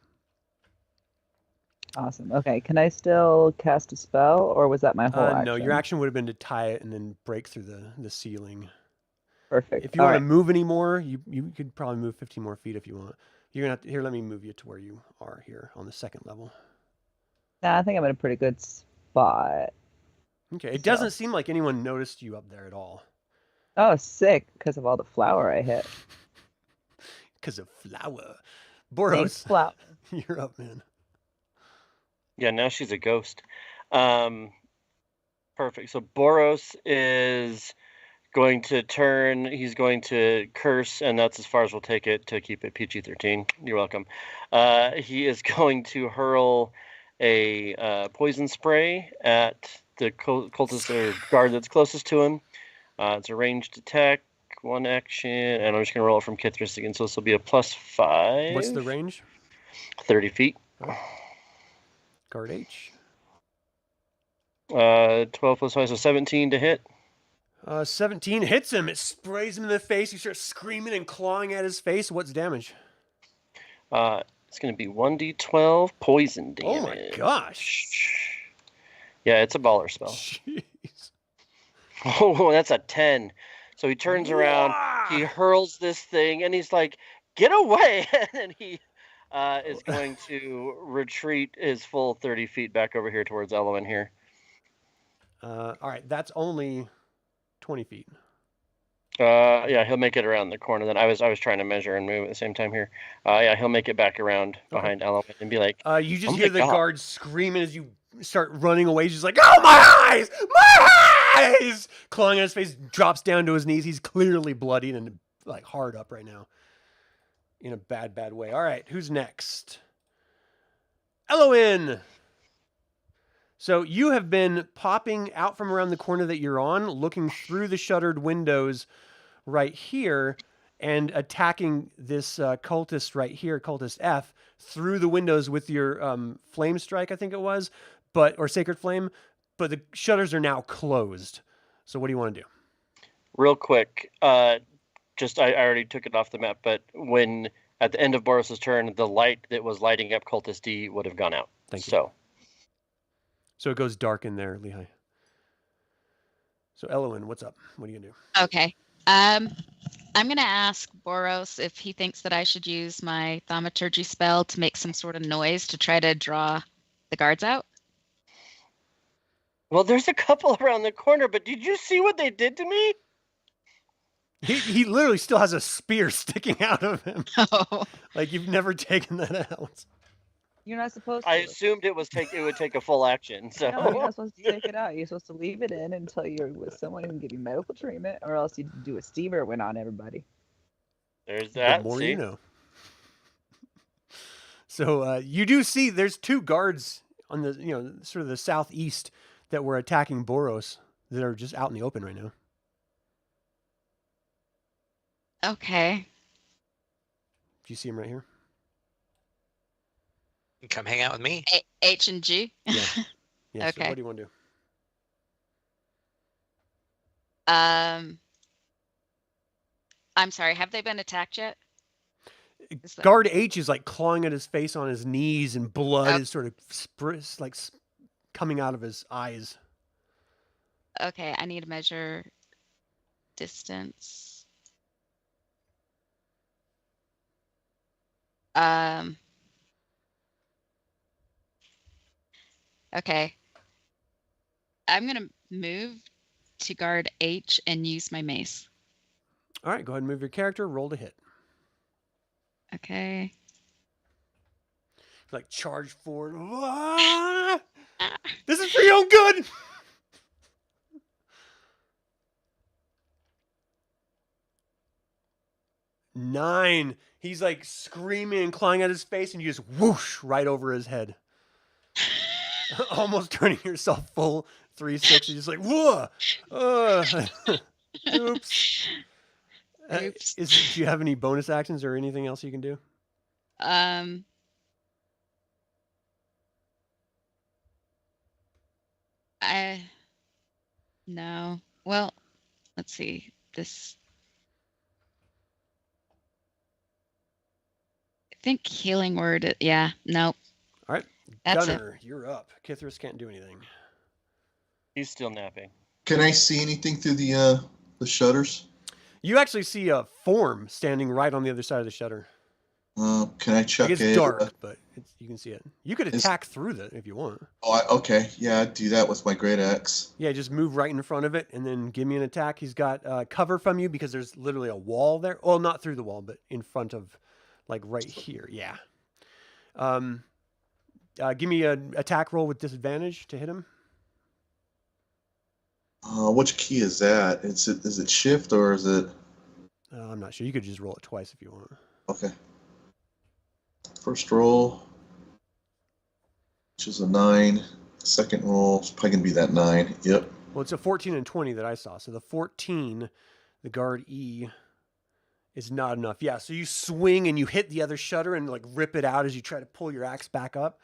Awesome. Okay, can I still cast a spell, or was that my whole action? No, your action would have been to tie it and then break through the ceiling. Perfect. If you want to move any more, you could probably move 15 more feet if you want. You're gonna have to, here, let me move you to where you are here on the second level. Nah, I think I'm in a pretty good spot. Okay, it doesn't seem like anyone noticed you up there at all. Oh, sick, because of all the flour I hit. Because of flour. Boros, Thanks, flour. You're up, man. Yeah, now she's a ghost. Perfect. So Boros is going to turn. He's going to curse, and that's as far as we'll take it to keep it PG-13. You're welcome. He is going to hurl a poison spray at the cultist or guard that's closest to him. It's a ranged attack, 1 action, and I'm just going to roll it from Kithris again, so this will be a +5. What's the range? 30 feet. Guard H. 12 plus 5, so 17 to hit. 17 hits him. It sprays him in the face. He starts screaming and clawing at his face. What's damage? It's going to be 1d12 poison damage. Oh my gosh. Yeah, it's a baller spell. Jeez. Oh, that's a 10. So he turns around, he hurls this thing, and he's like, get away! And then he is going to retreat his full 30 feet back over here towards Elowyn here. All right, that's only 20 feet. Yeah, he'll make it around the corner. Then I was trying to measure and move at the same time here. Yeah, he'll make it back around behind Elowyn and be like, you just "Oh hear my the God." guard screaming as you start running away. He's just like, oh, my eyes! My eyes! Clawing at his face, drops down to his knees. He's clearly bloodied and like hard up right now. In a bad, bad way. All right, who's next? Elowyn! So you have been popping out from around the corner that you're on, looking through the shuttered windows right here, and attacking this cultist right here, cultist F, through the windows with your flame strike, I think it was, or sacred flame. But the shutters are now closed. So what do you want to do? Real quick, I already took it off the map, but when at the end of Boros' turn, the light that was lighting up cultist D would have gone out. Thank you. So it goes dark in there, Lehigh. So Elowyn, what's up? What are you gonna do? Okay. I'm gonna ask Boros if he thinks that I should use my thaumaturgy spell to make some sort of noise to try to draw the guards out. Well, there's a couple around the corner, but did you see what they did to me? He literally still has a spear sticking out of him. Oh. Like you've never taken that out. You're not supposed to. I assumed it would take a full action. So No, you're not supposed to take it out. You're supposed to leave it in until you're with someone who can give you medical treatment, or else you do a Stever win on everybody. there's that. The more see? you know. So you do see there's 2 guards on the sort of the southeast that were attacking Boros that are just out in the open right now. Okay. Do you see him right here? Come hang out with me. H and G. Yeah. Yeah. So Okay. what do you want to do? I'm sorry. Have they been attacked yet? Is that- Guard H is like clawing at his face on his knees, and blood Oh. is sort of coming out of his eyes. Okay, I need to measure distance. Okay. I'm gonna move to guard H and use my mace. All right, go ahead and move your character. Roll to hit. Okay. Like charge forward. Ah! This is for your own good. Nine. He's like screaming and clawing at his face, and you just whoosh right over his head. Almost turning yourself full 360. Just like, whoa. Oops. Oops. Do you have any bonus actions or anything else you can do? No. Well, let's see. This. I think healing word. Yeah. Nope. All right. That's it. Gunnar, you're up. Kithris can't do anything. He's still napping. Can I see anything through the shutters? You actually see a form standing right on the other side of the shutter. Can I check Like, it's it? dark, but you can see it. You could Is- attack through that if you want. Okay. Yeah, I'd do that with my great axe. Yeah, just move right in front of it and then give me an attack. He's got cover from you because there's literally a wall there. Well, not through the wall, but in front of, like, right here. Yeah. Give me an attack roll with disadvantage to hit him. Which key is that? Is it shift or is it? I'm not sure. You could just roll it twice if you want. Okay. First roll, which is a 9. Second roll is probably gonna be that 9. Yep. Well, it's a 14 and 20 that I saw. So the 14, the guard E, is not enough. Yeah, so you swing and you hit the other shutter and like rip it out as you try to pull your axe back up.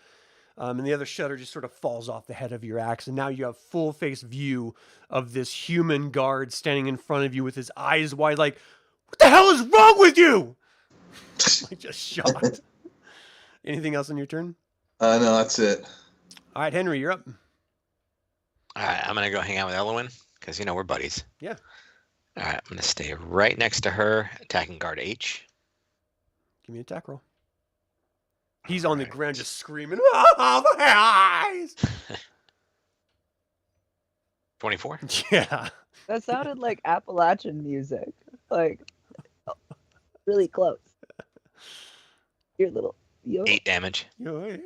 And the other shutter just sort of falls off the head of your axe. And now you have full face view of this human guard standing in front of you with his eyes wide like, what the hell is wrong with you? Like just shocked. Anything else on your turn? No, that's it. All right, Henry, you're up. All right, I'm gonna go hang out with Elowyn because we're buddies. Yeah. All right, I'm gonna stay right next to her, attacking guard H. Give me an attack roll. He's on the ground just screaming, oh, my eyes! 24. Yeah. That sounded like Appalachian music. Like, really close. Your little... 8 damage. What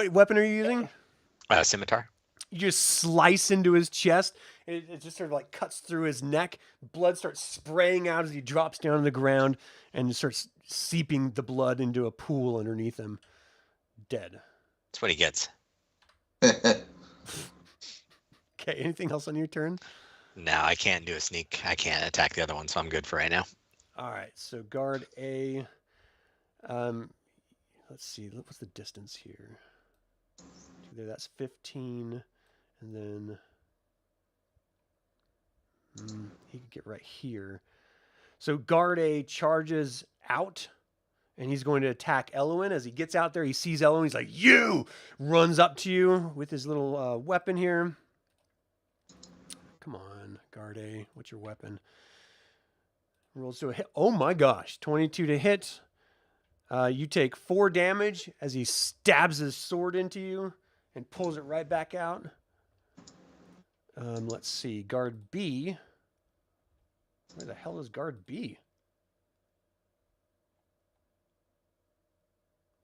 weapon are you using? Scimitar. You just slice into his chest. It just sort of like cuts through his neck. Blood starts spraying out as he drops down on the ground and starts seeping the blood into a pool underneath him. Dead. That's what he gets. Okay, anything else on your turn? No, I can't do a sneak. I can't attack the other one, so I'm good for right now. All right, so guard A. Let's see, what's the distance here? There, that's 15, and then he could get right here. So guard A charges out, and he's going to attack Elowyn. As he gets out there, he sees Elowyn. He's like, "You!" Runs up to you with his little weapon here. Come on, guard A. What's your weapon? Rolls to a hit. Oh my gosh, 22 to hit. You take 4 damage as he stabs his sword into you and pulls it right back out. Let's see. Guard B. Where the hell is guard B?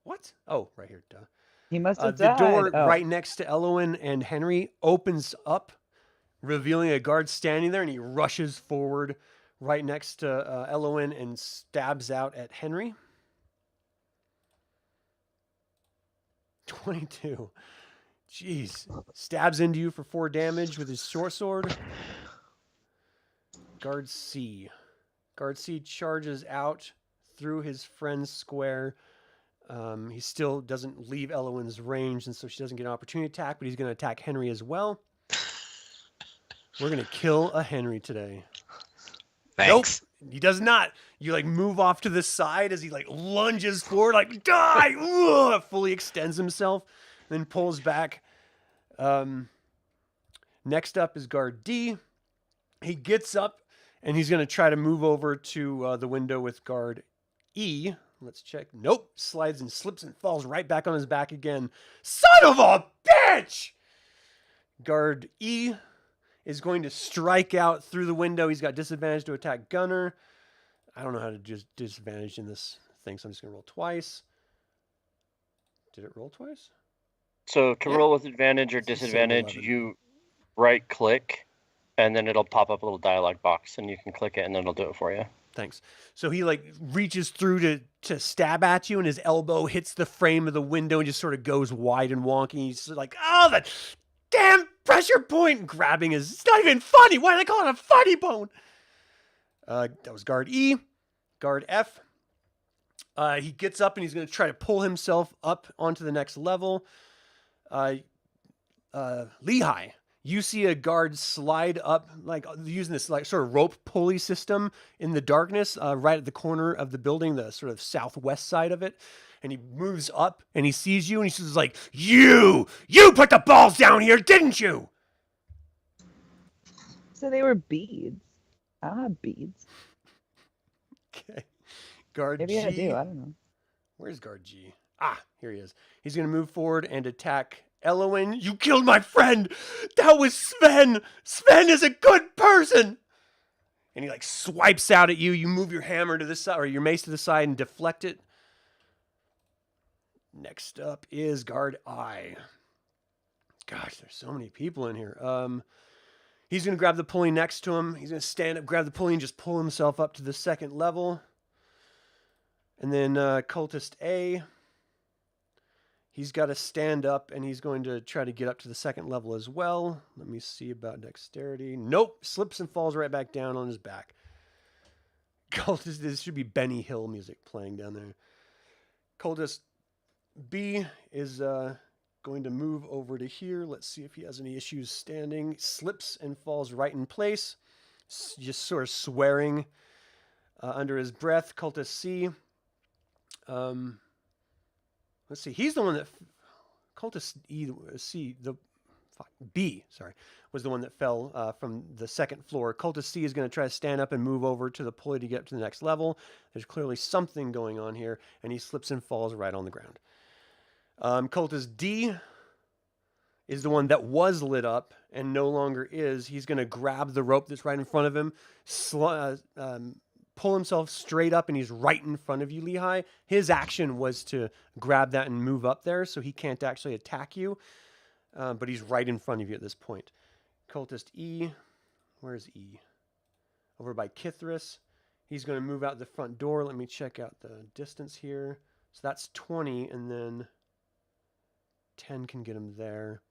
What? Oh, right here. Duh. He must have The died. door Oh. right next to Elowyn and Henry opens up, revealing a guard standing there, and he rushes forward right next to Elowyn and stabs out at Henry. 22. Jeez. Stabs into you for 4 damage with his short sword. Guard C. Guard C charges out through his friend's square. He still doesn't leave Elowyn's range, and so she doesn't get an opportunity attack, but he's going to attack Henry as well. We're going to kill a Henry today. Thanks. Nope, he does not. You like move off to the side as he like lunges forward, like die. Ugh, fully extends himself, then pulls back. Next up is guard D. He gets up and he's going to try to move over to the window with guard E. Let's check. Nope. Slides and slips and falls right back on his back again. Son of a bitch! Guard E is going to strike out through the window. He's got disadvantage to attack Gunnar. I don't know how to just disadvantage in this thing, so I'm just going to roll twice. Did it roll twice? So to roll with advantage or It's the same disadvantage, 11. you right click, and then it'll pop up a little dialog box, and you can click it, and then it'll do it for you. Thanks. So he like reaches through to stab at you, and his elbow hits the frame of the window and just sort of goes wide and wonky. He's like, "Oh, that damn pressure point!" And grabbing his. It's not even funny. Why do they call it a funny bone? That was guard E. Guard F. He gets up and he's going to try to pull himself up onto the next level. Lehigh, you see a guard slide up, like using this like sort of rope pulley system in the darkness, right at the corner of the building, the sort of southwest side of it. And he moves up and he sees you and he says like, you put the balls down here, didn't you? So they were beads. I don't have beads. Okay. Guard Maybe G. I do. I don't know. Where's guard G? Ah, here he is. He's going to move forward and attack Elowyn. You killed my friend. That was Sven. Sven is a good person. And he like swipes out at you. You move your hammer to the side or your mace to the side and deflect it. Next up is guard I. Gosh, there's so many people in here. He's going to grab the pulley next to him. He's going to stand up, grab the pulley, and just pull himself up to the second level. And then Cultist A, he's got to stand up, and he's going to try to get up to the second level as well. Let me see about dexterity. Nope, slips and falls right back down on his back. Cultist, this should be Benny Hill music playing down there. Cultist B is going to move over to here. Let's see if he has any issues standing. Slips and falls right in place, just sort of swearing under his breath. Cultist C. Let's see. He's the one that Cultist B, sorry, was the one that fell from the second floor. Cultist C is going to try to stand up and move over to the pulley to get up to the next level. There's clearly something going on here, and he slips and falls right on the ground. Cultist D is the one that was lit up and no longer is. He's going to grab the rope that's right in front of him, pull himself straight up, and he's right in front of you, Lehigh. His action was to grab that and move up there, so he can't actually attack you, but he's right in front of you at this point. Cultist E, where's E? Over by Kithris. He's going to move out the front door. Let me check out the distance here. So that's 20, and then 10 can get him there.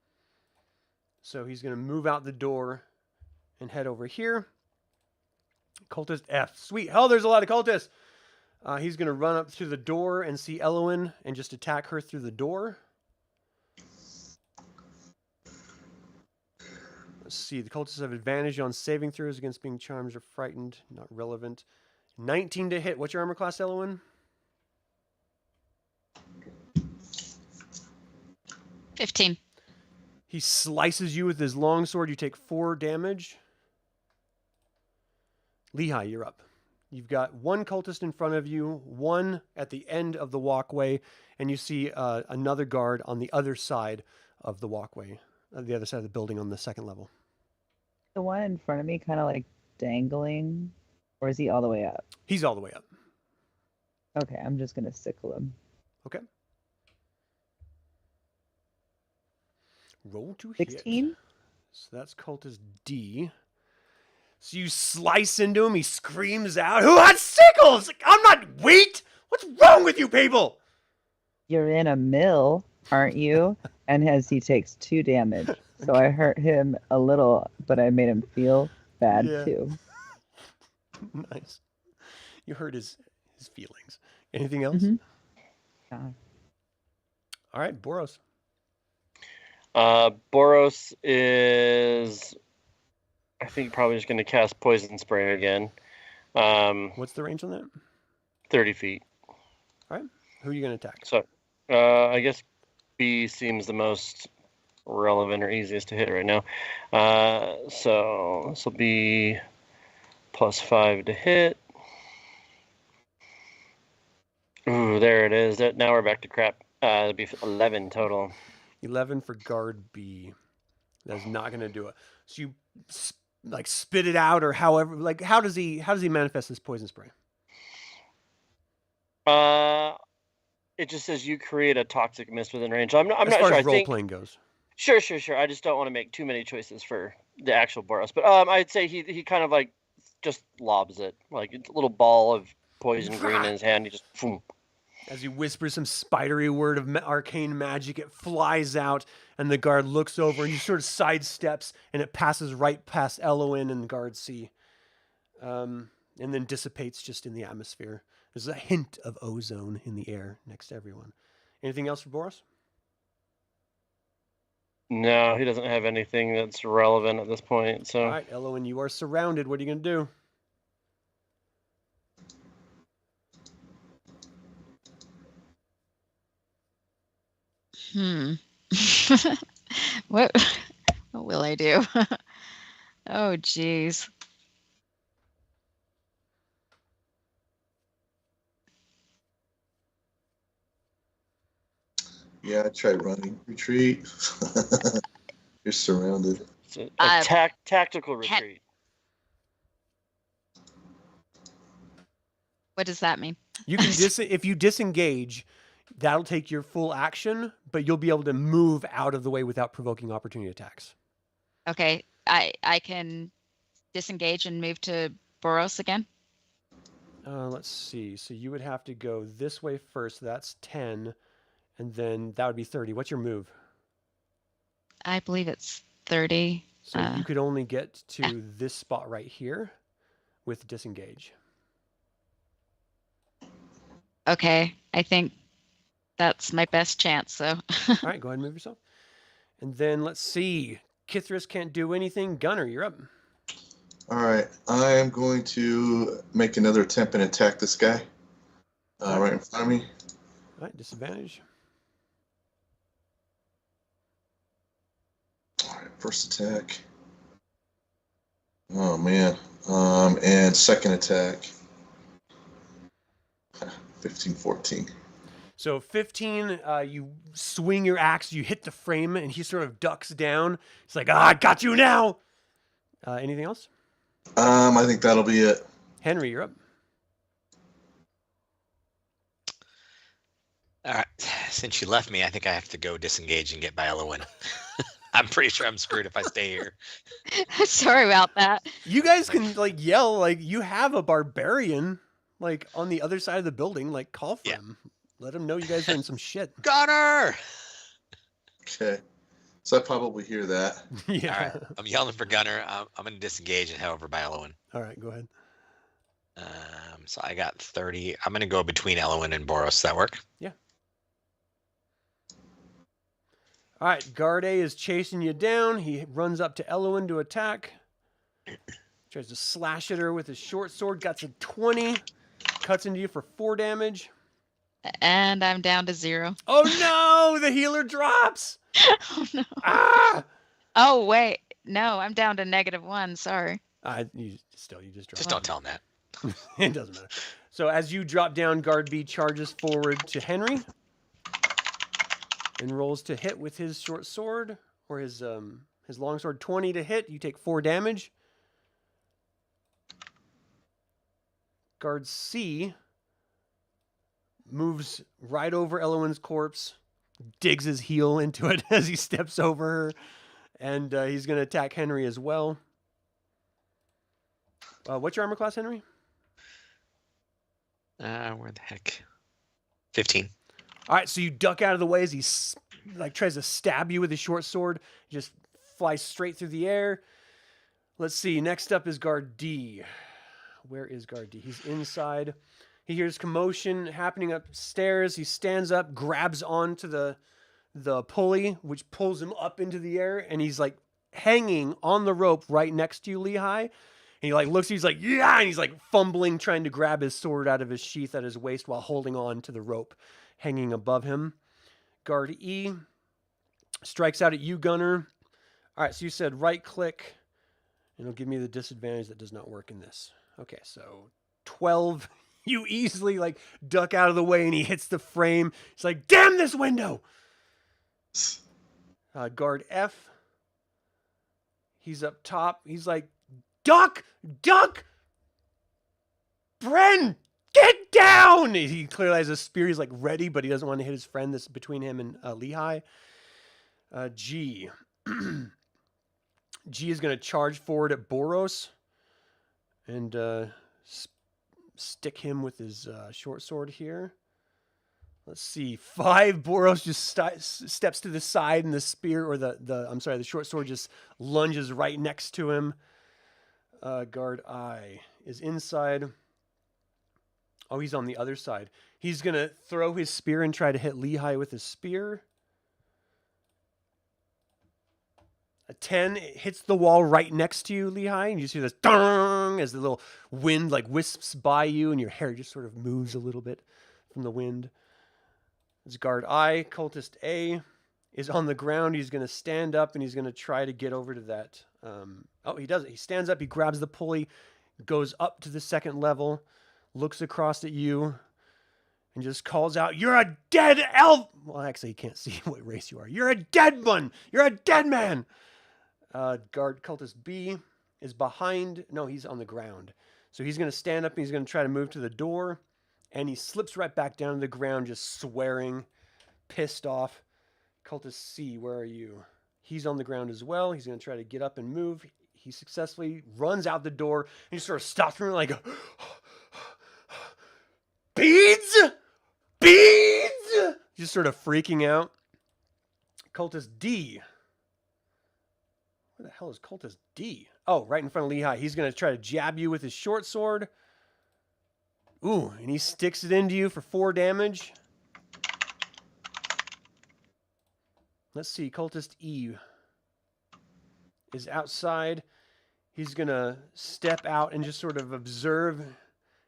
So he's going to move out the door and head over here. Cultist F. Sweet hell, there's a lot of cultists. He's going to run up through the door and see Elowyn and just attack her through the door. Let's see. The cultists have advantage on saving throws against being charmed or frightened. Not relevant. 19 to hit. What's your armor class, Elowyn? 15. He slices you with his longsword. You take 4 damage. Lehigh, you're up. You've got one cultist in front of you, one at the end of the walkway, and you see another guard on the other side of the walkway, the other side of the building on the second level. The one in front of me kind of like dangling, or is he all the way up? He's all the way up. Okay, I'm just going to sickle him. Okay. Roll to 16? hit. So that's cultist D. So you slice into him. He screams out, "Who has sickles? I'm not wheat. What's wrong with you people?" You're in a mill, aren't you? And as he takes 2 damage. So I hurt him a little, but I made him feel bad too. Nice. You hurt his feelings. Anything else? Mm-hmm. All right, Boros. Boros is, I think, probably just going to cast Poison Spray again. What's the range on that? 30 feet. All right. Who are you going to attack? So, I guess B seems the most relevant or easiest to hit right now. So this will be +5 to hit. Ooh, there it is. Now we're back to crap. It'll be 11 total. 11 for guard B. That's not going to do it. So you spit it out, or however. Like, how does he manifest this poison spray? It just says you create a toxic mist within range. I'm not as far sure. as role playing goes. Sure. I just don't want to make too many choices for the actual Boros. But I'd say he kind of like just lobs it, like a little ball of poison green in his hand. He just boom. As he whispers some spidery word of arcane magic, it flies out, and the guard looks over, and he sort of sidesteps, and it passes right past Elowyn and the guard see, and then dissipates just in the atmosphere. There's a hint of ozone in the air next to everyone. Anything else for Boros? No, he doesn't have anything that's relevant at this point. So, all right, Elowyn, you are surrounded. What are you going to do? What will I do? Oh, geez. Yeah, I tried running. Retreat. You're surrounded. It's a tactical retreat. What does that mean? You can if you disengage, That'll take your full action, but you'll be able to move out of the way without provoking opportunity attacks. Okay, I can disengage and move to Boros again. Let's see. So you would have to go this way first. So that's 10. And then that would be 30. What's your move? I believe it's 30. So you could only get to this spot right here with disengage. Okay, I think that's my best chance. So. All right, go ahead and move yourself. And then let's see. Kithris can't do anything. Gunnar, you're up. All right, I am going to make another attempt and attack this guy right in front of me. All right, disadvantage. All right, first attack. Oh man, and second attack. 15, 14. So 15, you swing your axe, you hit the frame, and he sort of ducks down. He's like, I got you now. Anything else? I think that'll be it. Henry, you're up. All right. Since you left me, I think I have to go disengage and get by Elowyn. I'm pretty sure I'm screwed if I stay here. Sorry about that. You guys can like yell, like you have a barbarian like on the other side of the building, like call for him. Let him know you guys are in some shit. Gunnar! Okay. So I probably hear that. Yeah. All right. I'm yelling for Gunnar. I'm going to disengage and head over by Elowyn. All right, go ahead. So I got 30. I'm going to go between Elowyn and Boros. Does that work? Yeah. All right, Garde is chasing you down. He runs up to Elowyn to attack. Tries to slash at her with his short sword. Got a 20. Cuts into you for 4 damage. And I'm down to 0. Oh no! The healer drops! Oh no. Ah! Oh wait. No, I'm down to -1. Sorry. You just dropped. Just don't tell him that. It doesn't matter. So as you drop down, Guard B charges forward to Henry and rolls to hit with his short sword or his long sword. 20 to hit. You take 4 damage. Guard C moves right over Elowyn's corpse, digs his heel into it as he steps over her, and he's going to attack Henry as well. What's your armor class, Henry? Where the heck? 15. All right, so you duck out of the way as he tries to stab you with his short sword. He just flies straight through the air. Let's see. Next up is Guard D. Where is Guard D? He's inside. He hears commotion happening upstairs. He stands up, grabs onto the pulley, which pulls him up into the air, and he's like hanging on the rope right next to you, Lehigh. And he like looks, he's like, yeah, and he's like fumbling, trying to grab his sword out of his sheath at his waist while holding on to the rope hanging above him. Guard E strikes out at you, Gunnar. All right, so you said right click, and it'll give me the disadvantage that does not work in this. Okay, so 12. You easily like duck out of the way and he hits the frame. He's like, damn this window. Guard F. He's up top. He's like, duck. Bren, get down. He clearly has a spear. He's like ready, but he doesn't want to hit his friend. That's between him and Lehigh. G. G is going to charge forward at Boros and stick him with his short sword here. Let's see. 5. Boros just steps to the side, and the spear, or the short sword just lunges right next to him. Guard I is inside. Oh, he's on the other side. He's going to throw his spear and try to hit Lehigh with his spear. A 10 hits the wall right next to you, Lehigh, and you see this dong as the little wind like wisps by you, and your hair just sort of moves a little bit from the wind. It's Guard I. Cultist A is on the ground. He's going to stand up, and he's going to try to get over to that. He does it. He stands up. He grabs the pulley, goes up to the second level, looks across at you, and just calls out, "You're a dead elf!" Well, actually, he can't see what race you are. "You're a dead one! You're a dead man!" Guard Cultist B is behind. No, he's on the ground. So he's going to stand up and he's going to try to move to the door. And he slips right back down to the ground, just swearing, pissed off. Cultist C, where are you? He's on the ground as well. He's going to try to get up and move. He successfully runs out the door and just sort of stops for like, beads? Beads? Just sort of freaking out. Cultist D. Where the hell is Cultist D? Oh, right in front of Lehigh. He's going to try to jab you with his short sword. Ooh, and he sticks it into you for 4 damage. Let's see. Cultist E is outside. He's going to step out and just sort of observe.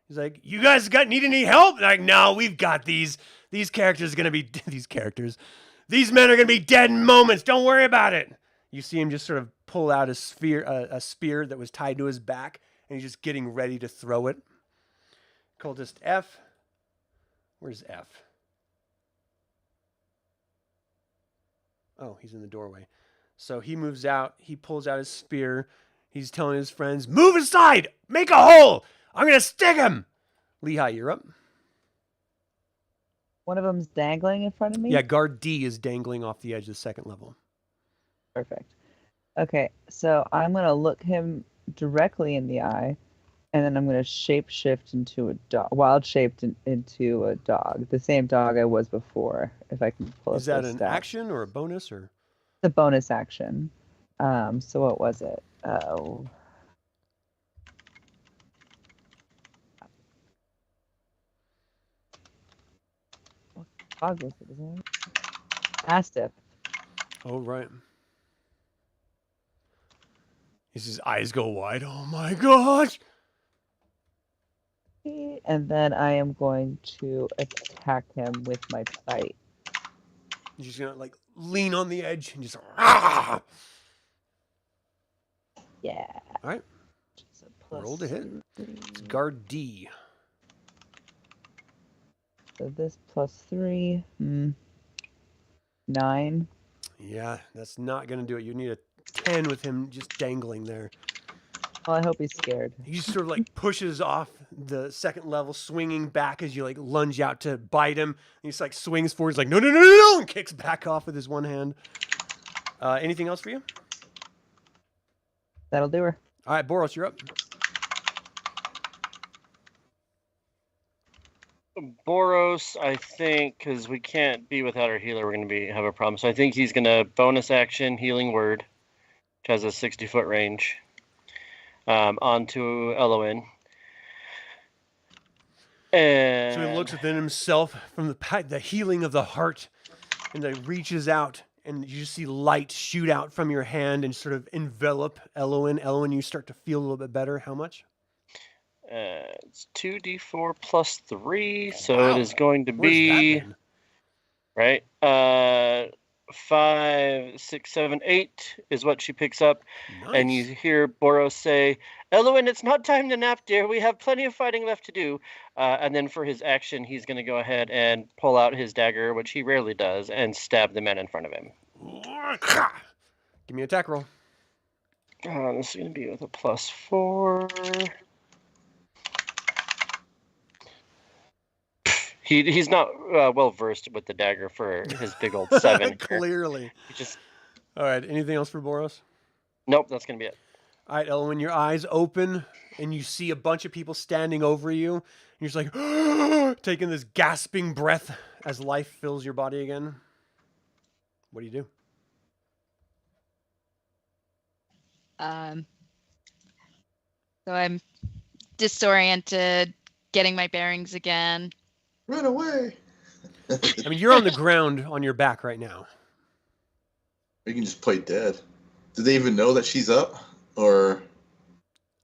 He's like, you guys need any help? Like, no, we've got these. These characters are going to be... These men are going to be dead in moments. Don't worry about it. You see him just sort of pull out a spear that was tied to his back, and he's just getting ready to throw it. Cultist F. Where's F? Oh, he's in the doorway. So he moves out. He pulls out his spear. He's telling his friends, move aside! Make a hole! I'm going to stick him! Lehigh, you're up. One of them's dangling in front of me? Yeah, guard D is dangling off the edge of the 2nd level. Perfect. Okay, so I'm going to look him directly in the eye, and then I'm going to shapeshift into a dog, wild shaped into a dog, the same dog I was before, if I can pull up Is that those an stats. action or a bonus? Or The bonus action. So what was it? What dog was it? Isn't it? Mastiff. Oh, right. His eyes go wide. Oh my gosh! And then I am going to attack him with my bite. You're just gonna like lean on the edge and just. Ah! Yeah. All right. Just a Roll to hit. +3. It's guard D. So this +3. 9. Yeah, that's not gonna do it. You need a 10 with him just dangling there. Well, I hope he's scared. He just sort of like pushes off the 2nd level, swinging back as you like lunge out to bite him. And he just like swings forward. He's like, no, no, no, no, no, and kicks back off with his one hand. Anything else for you? That'll do her. All right, Boros, you're up. Boros, I think, because we can't be without our healer, we're going to have a problem. So I think he's going to bonus action Healing Word, which has a 60-foot range, onto Elowyn. And So he looks within himself from the healing of the heart, and then reaches out, and you just see light shoot out from your hand and sort of envelop Elowyn. Elowyn, you start to feel a little bit better. How much? It's 2d4 plus 3, so Wow. it is going to Where's be that right. 5, 6, 7, 8 is what she picks up, been? and you Nice. hear Boros say, "Elowyn, it's not time to nap, dear. We have plenty of fighting left to do." And then for his action, he's going to go ahead and pull out his dagger, which he rarely does, and stab the man in front of him. Give me an attack roll. This is going to be with a +4. He's not well versed with the dagger for his big old 7. here. Clearly. He just All right. Anything else for Boros? nope. That's going to be it. All right, Elowyn, your eyes open, and you see a bunch of people standing over you. And you're just like, taking this gasping breath as life fills your body again. What do you do? So I'm disoriented, getting my bearings again. Run away. I mean, you're on the ground on your back right now. We can just play dead. Do they even know that she's up? Or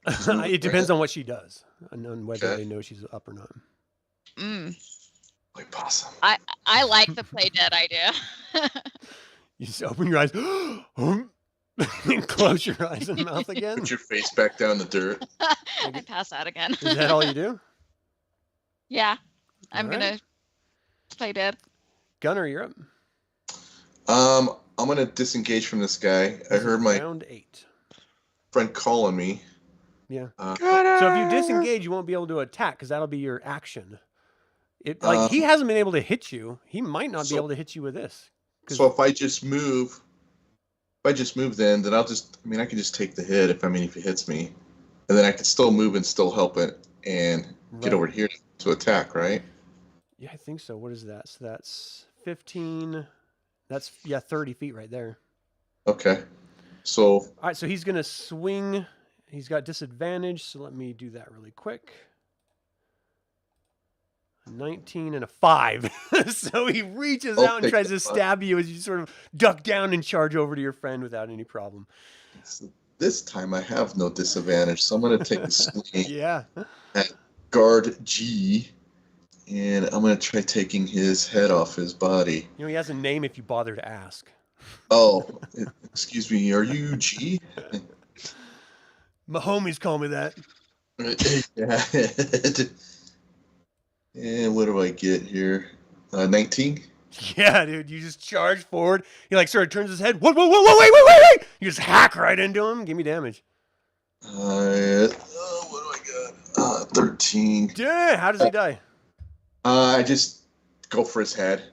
It depends on what she does and on whether Okay. they know she's up or not. like possum? I like the play dead idea. You just open your eyes and close your eyes and mouth again. Put your face back down in the dirt. I pass out again. Is that all you do? Yeah, I'm All right. gonna play dead. Gunnar, you're up. I'm gonna disengage from this guy. I heard my Round 8. friend calling me. Yeah. Uh, So if you disengage, you won't be able to attack because that'll be your action. Like he hasn't been able to hit you. He might not be so- able to hit you with this. 'Cause- So if I just move, then I'll just. I mean, I can just take the hit if he hits me, and then I can still move and still help it and get Right. over here to attack, right? Yeah, I think so. What is that? So that's 15. That's 30 feet right there. Okay. So All right, so he's gonna swing. He's got disadvantage, so let me do that really quick. A 19 and a 5. So he reaches I'll out and take tries the to 5. stab you as you sort of duck down and charge over to your friend without any problem. this time I have no disadvantage, so I'm going to take the swing Yeah. at guard G, and I'm going to try taking his head off his body. You know, he has a name if you bother to ask. Oh, excuse me, are you G? My homies call me that. Yeah. And what do I get here? 19? Yeah, dude, you just charge forward. He like sort of turns his head. Whoa, whoa, whoa, whoa, wait. You just hack right into him. Give me damage. What do I got? 13. Yeah, how does he die? I just go for his head.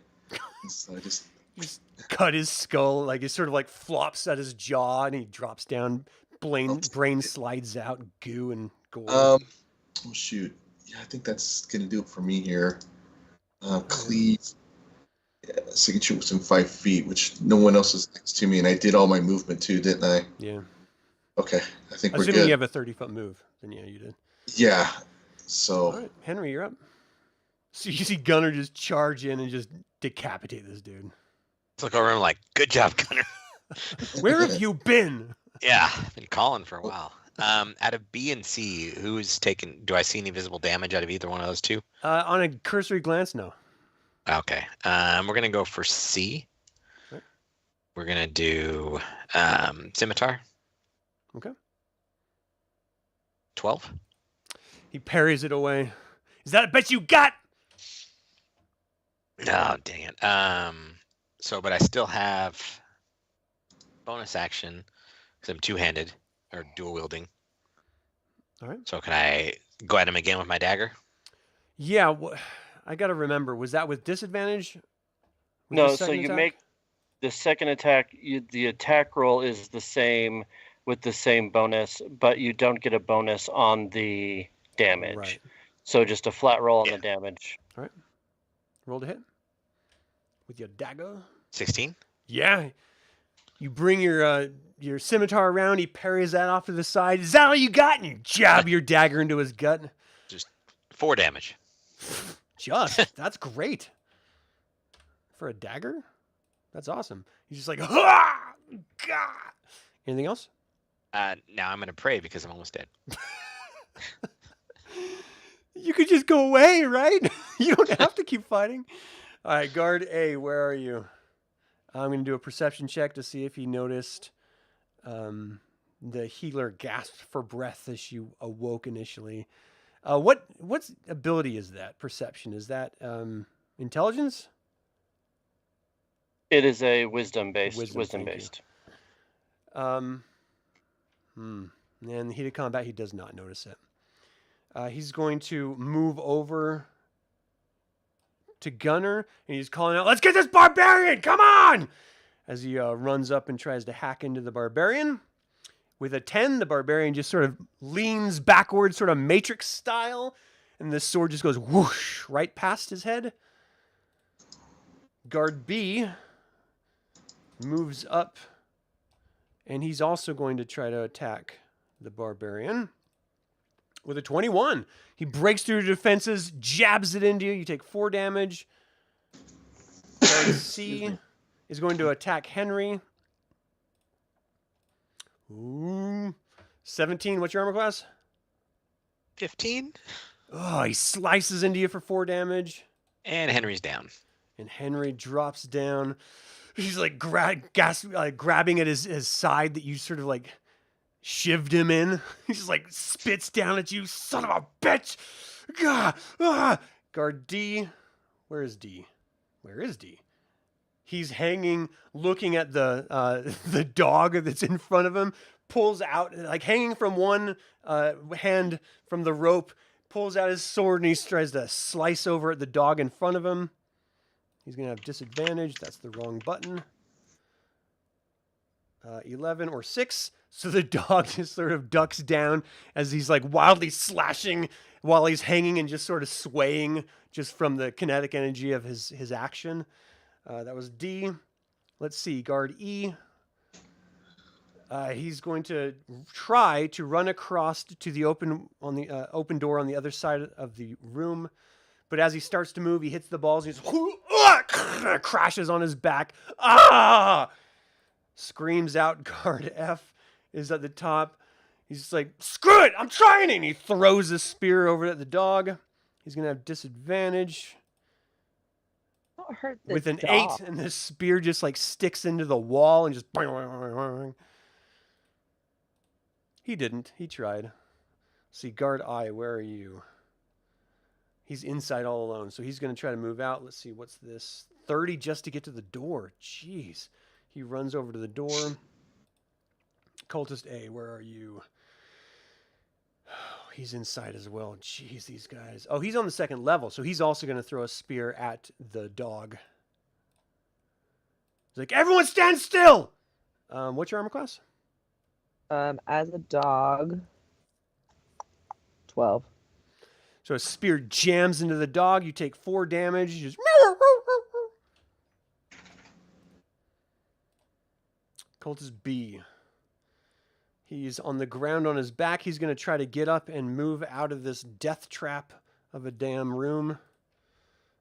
So I just Just cut his skull. Like it sort of like flops at his jaw and he drops down. Brain slides out, goo and gore. oh shoot. Yeah, I think that's gonna do it for me here. Cleave. Yeah, so I can shoot within 5 feet, which no one else is next to me, and I did all my movement too, didn't I? Yeah. Okay, I think we're Assuming good. you have a 30-foot move, then yeah, you did. Yeah. So All right, Henry, you're up. So you see Gunnar just charge in and just decapitate this dude. Let's look over and I'm like, good job, Gunnar. Where have you been? Yeah, I've been calling for a while. Out of B and C, who's taken? Do I see any visible damage out of either one of those two? On a cursory glance, no. Okay. We're gonna go for C. Right. We're gonna do scimitar. Okay. 12. He parries it away. Is that a bet you got? Oh, dang it. But I still have bonus action because I'm two-handed or dual wielding. All right. So can I go at him again with my dagger? Yeah, I got to remember. Was that with disadvantage? With No, the so second you attack? make the second attack. The attack roll is the same with the same bonus, but you don't get a bonus on the damage. Right. So just a flat roll on the damage. Roll to hit with your dagger. 16. Yeah. You bring your scimitar around. He parries that off to the side. Is that all you got? And you jab your dagger into his gut. 4 damage. That's great. For a dagger? That's awesome. He's just like, ah! God. Anything else? Now I'm gonna pray because I'm almost dead. You could just go away, right? You don't have to keep fighting. All right, guard A, where are you? I'm going to do a perception check to see if he noticed the healer gasped for breath as she awoke initially. What ability is that? Perception? Is that intelligence? It is a wisdom based. Wisdom, Wisdom thank you. based. In the heat of combat, he does not notice it. He's going to move over to Gunnar, and he's calling out, "Let's get this barbarian! Come on!" As he runs up and tries to hack into the barbarian. With a 10, the barbarian just sort of leans backwards, sort of Matrix style, and the sword just goes whoosh right past his head. Guard B moves up, and he's also going to try to attack the barbarian. With a 21, he breaks through the defenses, jabs it into you. You take 4 damage. Guard C is going to attack Henry. Ooh. 17, what's your armor class? 15. Oh, he slices into you for 4 damage. And Henry's down. And Henry drops down. He's like grabbing at his side that you sort of like shivved him in. He just like spits down at you, son of a bitch. Gah, ah. Guard D. Where is D? Where is D? He's hanging, looking at the dog that's in front of him, pulls out, like hanging from one hand from the rope, pulls out his sword and he tries to slice over at the dog in front of him. He's going to have disadvantage. That's the wrong button. 11 or 6. So the dog just sort of ducks down as he's like wildly slashing while he's hanging and just sort of swaying just from the kinetic energy of his action. That was D. Let's see, guard E. He's going to try to run across to the open door on the other side of the room. But as he starts to move, he hits the balls and he crashes on his back. Ah! Screams out. Guard F is at the top. He's just like, screw it, I'm trying it. And he throws a spear over at the dog. He's going to have disadvantage. Don't hurt this With an dog. 8, and this spear just like sticks into the wall and just. He didn't. He tried. See, guard I, where are you? He's inside all alone, so he's going to try to move out. Let's see, what's this? 30 just to get to the door. Jeez. He runs over to the door. Cultist A, where are you? Oh, he's inside as well. Jeez, these guys. Oh, he's on the 2nd level, so he's also going to throw a spear at the dog. He's like, everyone stand still! What's your armor class? As a dog, 12. So a spear jams into the dog. You take 4 damage. You just. Cultist B. He's on the ground on his back. He's going to try to get up and move out of this death trap of a damn room.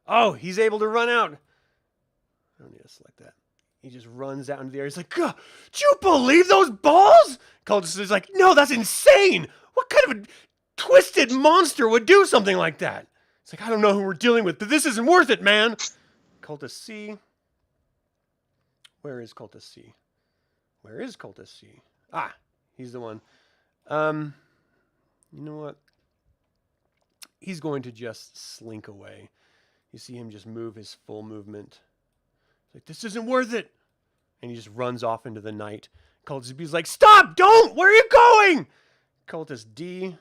Oh, he's able to run out. I don't need to select that. He just runs out into the air. He's like, do you believe those balls? Cultist is like, no, that's insane. What kind of a twisted monster would do something like that? It's like, I don't know who we're dealing with, but this isn't worth it, man. Cultist C. Where is Cultist C? Where is Cultist C? Ah, he's the one. You know what? He's going to just slink away. You see him just move his full movement. It's like, this isn't worth it. And he just runs off into the night. Cultist B's like, stop! Don't! Where are you going? Cultist D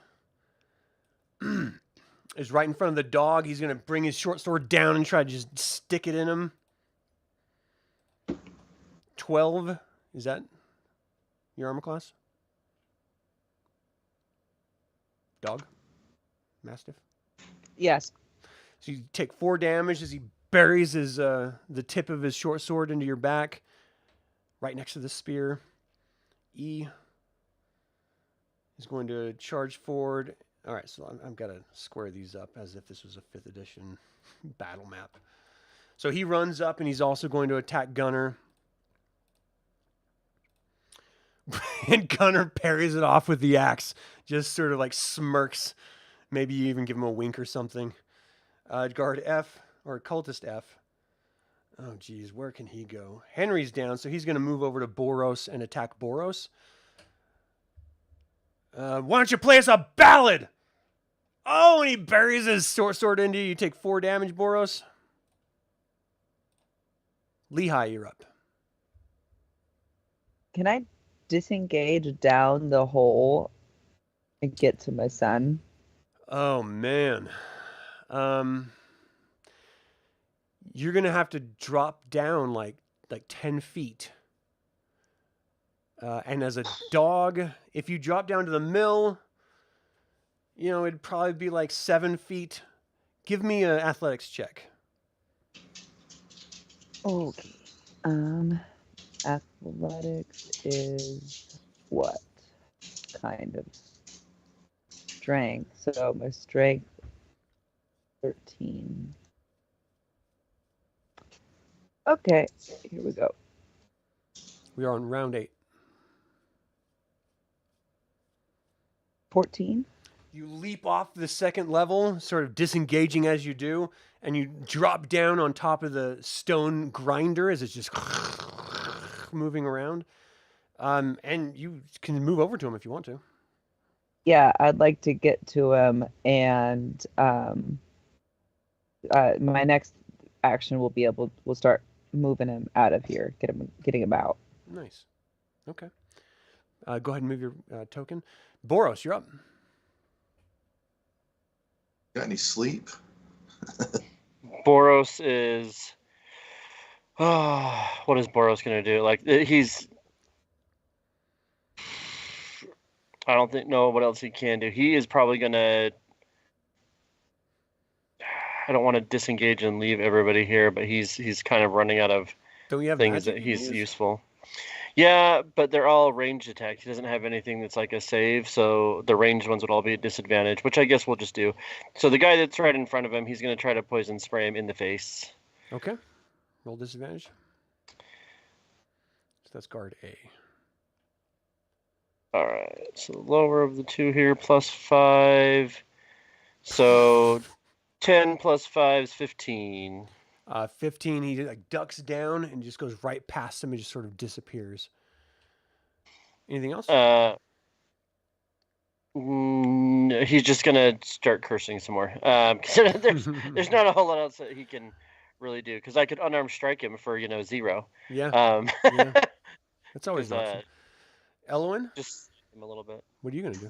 is right in front of the dog. He's going to bring his short sword down and try to just stick it in him. 12. Is that your armor class? Dog? Mastiff? Yes. So you take 4 damage as he buries his the tip of his short sword into your back, right next to the spear. E is going to charge forward. All right, so I've got to square these up as if this was a 5th edition battle map. So he runs up and he's also going to attack Gunnar. And Gunnar parries it off with the axe. Just sort of like smirks. Maybe you even give him a wink or something. Guard F, or Cultist F. Oh, geez, where can he go? Henry's down, so he's going to move over to Boros and attack Boros. Why don't you play us a ballad? Oh, and he buries his short sword into you. You take 4 damage, Boros. Lehigh, you're up. Can I disengage down the hole and get to my son? Oh, man. You're going to have to drop down like 10 feet. And as a dog, if you drop down to the mill, you know, it'd probably be like 7 feet. Give me an athletics check. Okay. Athletics is what kind of strength? So my strength 13. Okay, here we go. We are on round 8. 14. You leap off the 2nd level, sort of disengaging as you do, and you drop down on top of the stone grinder as it's just moving around. And you can move over to him if you want to. Yeah, I'd like to get to him, and my next action will be we'll start moving him out of here, getting him out. Nice. Okay. Go ahead and move your token. Boros, you're up. Got any sleep? Boros is. What is Boros gonna do? Like he's. I don't know what else he can do. He is probably gonna. I don't want to disengage and leave everybody here, but he's kind of running out of Don't you have things magic that you can he's use? useful. Yeah, but they're all ranged attacks. He doesn't have anything that's like a save, so the ranged ones would all be at disadvantage, which I guess we'll just do. So the guy that's right in front of him, he's going to try to poison spray him in the face. Okay. Roll disadvantage. So that's guard A. All right, so the lower of the two here, +5. So 10 + 5 is 15. 15, he like ducks down and just goes right past him and just sort of disappears. Anything else? He's just gonna start cursing some more. There's not a whole lot else that he can really do, because I could unarmed strike him for 0. Yeah. Yeah. That's always an 'cause, option. Elowyn, just him a little bit. what are you gonna do?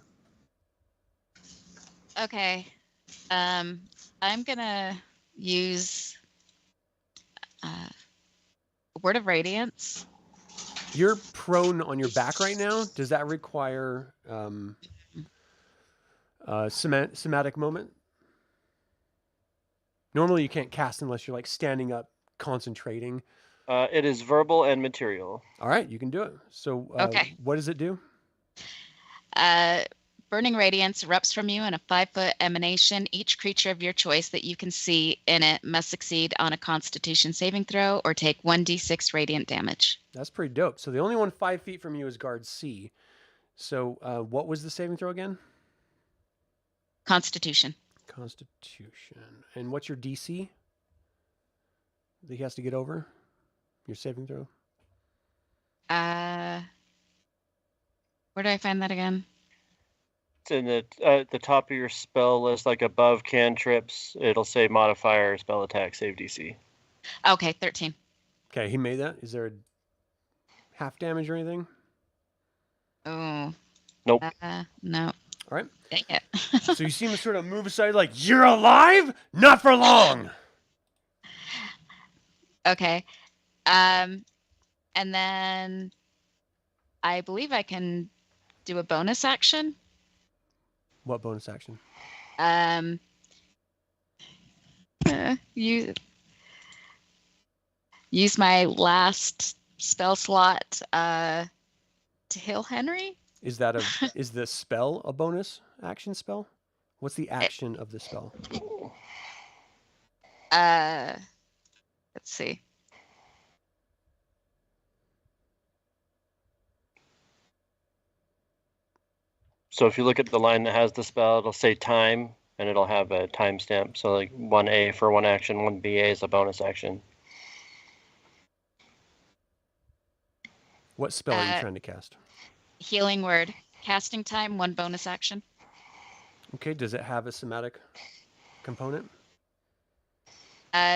Okay. I'm gonna use Word of Radiance. You're prone on your back right now. Does that require somatic moment? Normally you can't cast unless you're like standing up, concentrating. It is verbal and material. All right, you can do it. So Okay. what does it do? Burning Radiance erupts from you in a 5-foot emanation. Each creature of your choice that you can see in it must succeed on a Constitution saving throw or take 1d6 radiant damage. That's pretty dope. So the only one 5 feet from you is guard C. So what was the saving throw again? Constitution. Constitution. And what's your DC that he has to get over? Your saving throw? Where do I find that again? It's in the top of your spell list, like above cantrips. It'll say modifier, spell attack, save DC. Okay, 13. Okay, he made that. Is there a half damage or anything? Oh. Nope. No. All right. Dang it. So you see him sort of move aside like, you're alive? Not for long. Okay. And then I believe I can do a bonus action. What bonus action? Use my last spell slot to heal Henry. Is the spell a bonus action spell? What's the action of the spell? Let's see. So if you look at the line that has the spell, it'll say time, and it'll have a timestamp. So like 1A for one action, 1BA is a bonus action. What spell are you trying to cast? Healing Word. Casting time, 1 bonus action. Okay, does it have a somatic component?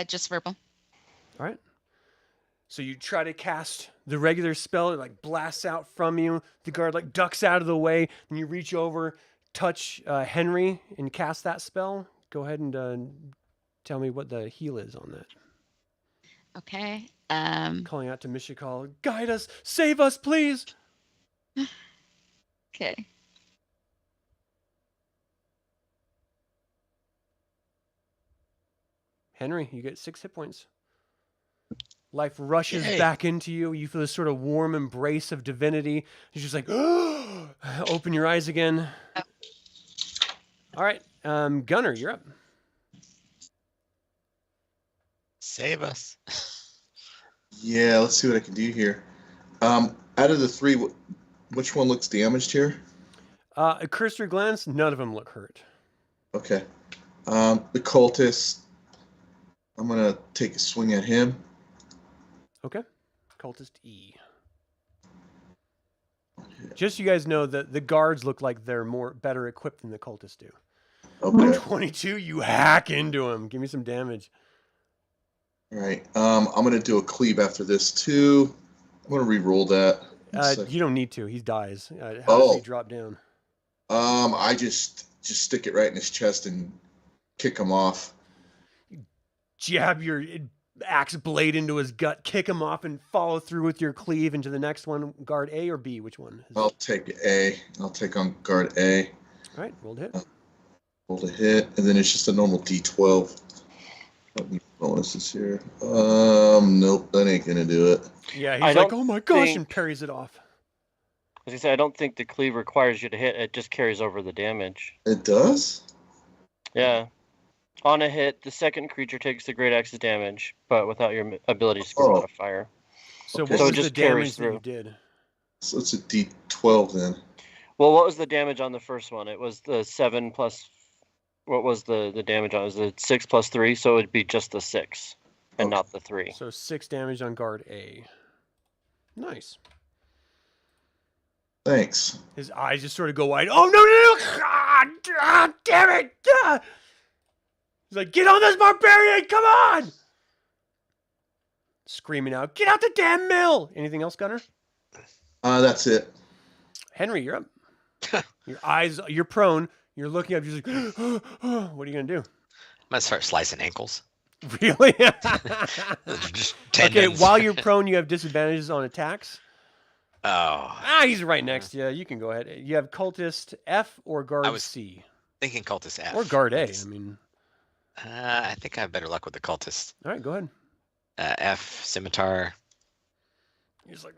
Just verbal. All right. So you try to cast the regular spell, it like blasts out from you. The guard like ducks out of the way, and you reach over, touch Henry, and cast that spell. Go ahead and tell me what the heal is on that. Okay. Calling out to Mishakal, guide us, save us, please. Okay. Henry, you get 6 hit points. Life rushes Yay. back into you. You feel this sort of warm embrace of divinity. You're just like, open your eyes again. Oh. All right, Gunnar, you're up. Save us. Yeah, let's see what I can do here. Out of the 3, which one looks damaged here? A cursory glance, none of them look hurt. Okay. The cultist, I'm going to take a swing at him. Okay. Cultist E. Just so you guys know that the guards look like they're better equipped than the cultists do. Okay. 22, you hack into him. Give me some damage. All right. I'm going to do a cleave after this, too. I'm going to re-roll that. You don't need to. He dies. How does he drop down? I just stick it right in his chest and kick him off. Jab your axe blade into his gut, kick him off, and follow through with your cleave into the next one. Guard A or B? Which one? I'll take A. I'll take on guard A. All right, roll to hit. Roll to hit, and then it's just a normal D12. Bonuses here. Nope, that ain't gonna do it. Yeah, I he's don't like, oh my gosh, think- and parries it off. As I said, I don't think the cleave requires you to hit. It just carries over the damage. It does? Yeah. On a hit, the second creature takes the great axe's damage, but without your ability to score Oh. modifier. So Okay. what So it was the just carries damage that you through. did? So it's a D12 then. Well, what was the damage on the first one? It was the 7 plus. What was the damage on it? Was it 6 plus 3? So it would be just the 6 and Okay. not the 3. So 6 damage on guard A. Nice. Thanks. His eyes just sort of go wide. Oh, no. Ah, damn it. Ah. He's like, get on this barbarian. Come on. Screaming out, get out the damn mill. Anything else, Gunnar? That's it. Henry, you're up. Your eyes, you're prone. You're looking up. You're like, what are you going to do? I'm gonna start slicing ankles. Really? Just Okay, tendons. while you're prone, you have disadvantages on attacks. Oh, He's right next to you. You can go ahead. You have cultist F or guard was- C. thinking cultist F. Or guard A. I Because, mean, I think I have better luck with the cultist. all right, go ahead. F, scimitar, He's like,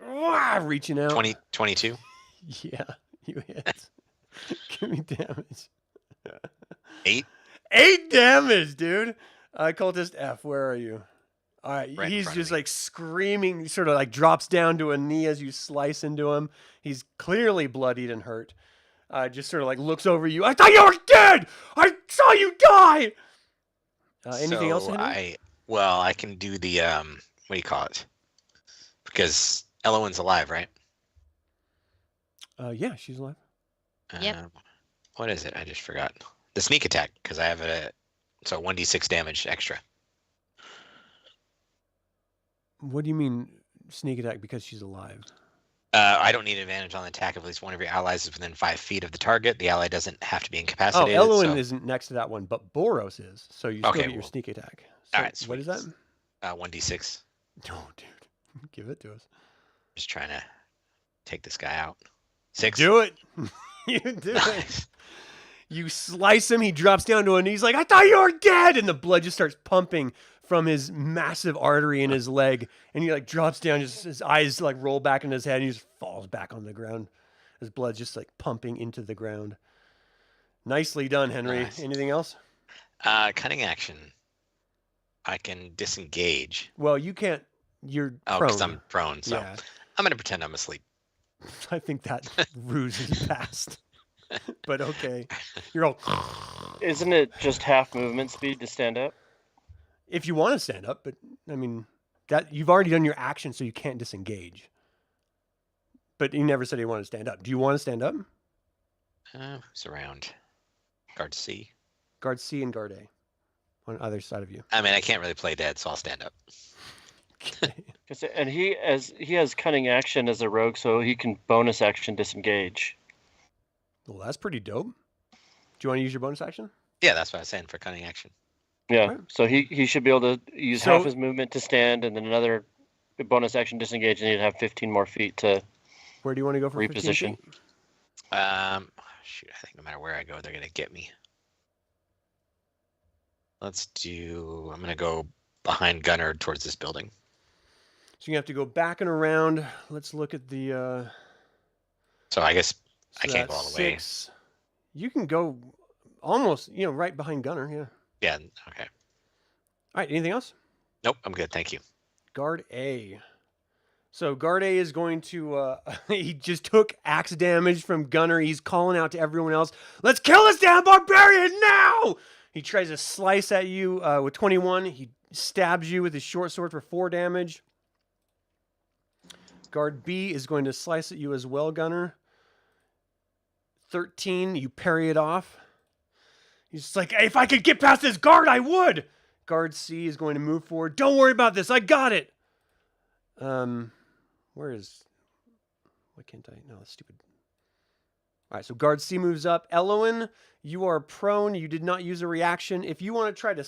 reaching out. 22. Yeah, you hit. Give me damage. 8. 8 damage, dude. Cultist F, where are you? All right, Right in he's front of just me. like screaming, sort of like drops down to a knee as you slice into him. He's clearly bloodied and hurt. Just sort of like looks over you. I thought you were dead. I saw you die. Anything else? So Henry? I can do the what do you call it? Because Elowyn's alive, right? Yeah, she's alive. Yep. What is it? I just forgot. The sneak attack, because I have it. So 1d6 damage extra. What do you mean sneak attack because she's alive? I don't need advantage on the attack if at least one of your allies is within 5 feet of the target. The ally doesn't have to be Oh, incapacitated. Elowyn so, isn't next to that one, but Boros is. So you still Okay, get your well, sneak attack. So all right, what is that? sweet. 1d6. Oh, dude. Give it to us. Just trying to take this guy out. 6. Do it. You do it. Nice. You slice him. He drops down to a knee. He's like, I thought you were dead. And the blood just starts pumping from his massive artery in his leg. And he like drops down. Just his eyes like roll back in his head. And he just falls back on the ground. His blood's just like pumping into the ground. Nicely done, Henry. Nice. Anything else? Cunning action. I can disengage. Well, you can't. You're Oh, prone. because I'm prone. So Yeah. I'm going to pretend I'm asleep. I think that ruse is past. But okay. You're all. Isn't it just half movement speed to stand up? If you want to stand up, but I mean, that you've already done your action, so you can't disengage. But you never said you want to stand up. Do you want to stand up? Who's around? Guard C. Guard C and guard A on either side of you. I mean, I can't really play dead, so I'll stand up. Okay. And he has cunning action as a rogue, so he can bonus action disengage. Well, that's pretty dope. Do you want to use your bonus action? Yeah, that's what I was saying for cunning action. Yeah, Right. so he should be able to use So- half his movement to stand, and then another bonus action disengage, and he'd have 15 more feet to. Where do you want to go for 15 Reposition. feet? Shoot, I think no matter where I go, they're gonna get me. Let's do. I'm gonna go behind Gunnar towards this building. So you have to go back and around. Let's look at the. So I guess I So can't go that's all the way. 6. You can go almost, right behind Gunnar. Yeah. Yeah. Okay. All right. Anything else? Nope. I'm good. Thank you. Guard A. So guard A is going to, he just took axe damage from Gunnar. He's calling out to everyone else, let's kill this damn barbarian now! He tries to slice at you with 21. He stabs you with his short sword for 4 damage. Guard B is going to slice at you as well, Gunnar. 13, you parry it off. He's just like, hey, if I could get past this guard, I would! Guard C is going to move forward. Don't worry about this, I got it! Where is... Why can't I... No, that's stupid. All right, so guard C moves up. Elowyn, you are prone. You did not use a reaction. If you want to try to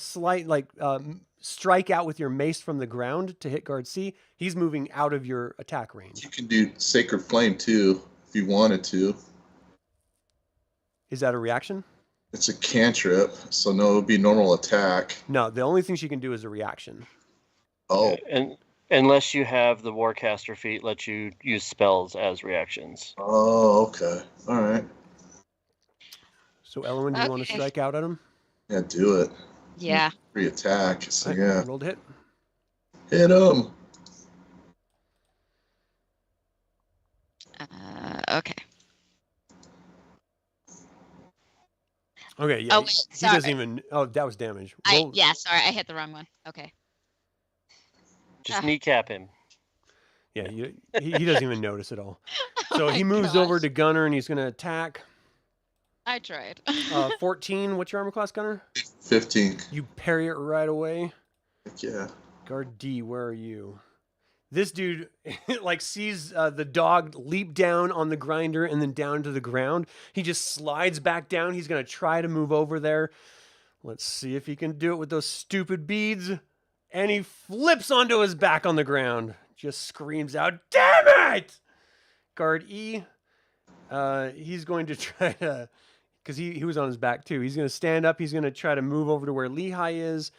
strike out with your mace from the ground to hit guard C, he's moving out of your attack range. You can do Sacred Flame too, if you wanted to. Is that a reaction? It's a cantrip, so no, it would be normal attack. No, the only thing she can do is a reaction. Oh, And unless you have the Warcaster feat, lets you use spells as reactions. oh, okay. All right. So Elowyn, do you want to Okay. strike out at him? Yeah, do it. Yeah. Free attack. So, All right, yeah. roll to hit. Hit him. Okay. Okay, yeah. Oh, wait, he sorry. doesn't even. Oh, that was damage. Roll- Yeah, sorry, I hit the wrong one. Okay. Just Ah. kneecap him. Yeah, he doesn't even notice at all. So Oh he my moves over gosh. to Gunnar and he's going to attack. I tried. 14. What's your armor class, Gunnar? 15. You parry it right away. Heck yeah. Guard D, where are you? This dude sees the dog leap down on the grinder and then down to the ground. He just slides back down. He's going to try to move over there. Let's see if he can do it with those stupid beads. And he flips onto his back on the ground. Just screams out, "Damn it!" Guard E, he's going to try to, because he was on his back too. He's going to stand up. He's going to try to move over to where Lehigh is.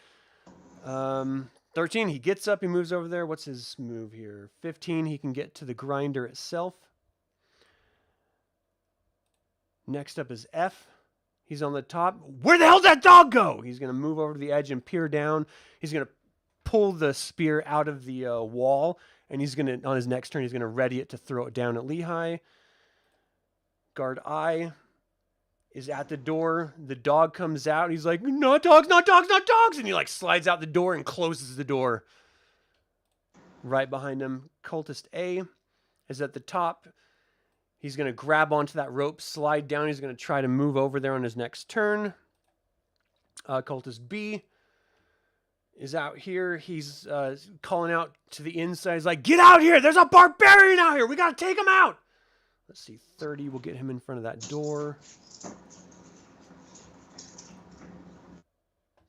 13, he gets up, he moves over there. What's his move here? 15, he can get to the grinder itself. Next up is F. He's on the top. Where the hell did that dog go? He's going to move over to the edge and peer down. He's going to pull the spear out of the wall, and he's going to, on his next turn, he's going to ready it to throw it down at Lehigh. Guard I is at the door. The dog comes out. And he's like, "Not dogs, not dogs, not dogs!" And he slides out the door and closes the door. Right behind him, Cultist A is at the top. He's going to grab onto that rope, slide down. He's going to try to move over there on his next turn. Cultist B is out here. He's calling out to the inside. He's like, "Get out here! There's a barbarian out here! We got to take him out!" Let's see, 30 will get him in front of that door.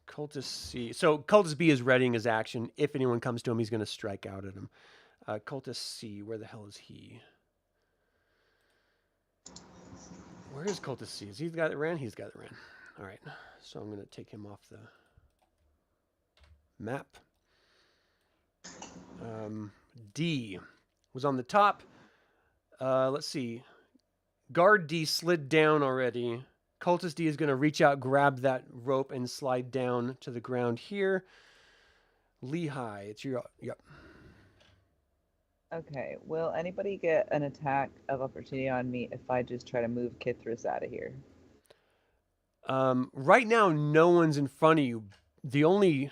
Cultist C. So Cultist B is readying his action. If anyone comes to him, he's going to strike out at him. Cultist C, where the hell is he? Where is Cultist C? Is he the guy that ran? He's the guy that ran. All right, so I'm going to take him off the map. D was on the top. Let's see. Guard D slid down already. Cultist D is going to reach out, grab that rope, and slide down to the ground here. Lehigh, it's your... Yep. Okay, will anybody get an attack of opportunity on me if I just try to move Kithris out of here? Right now, no one's in front of you. The only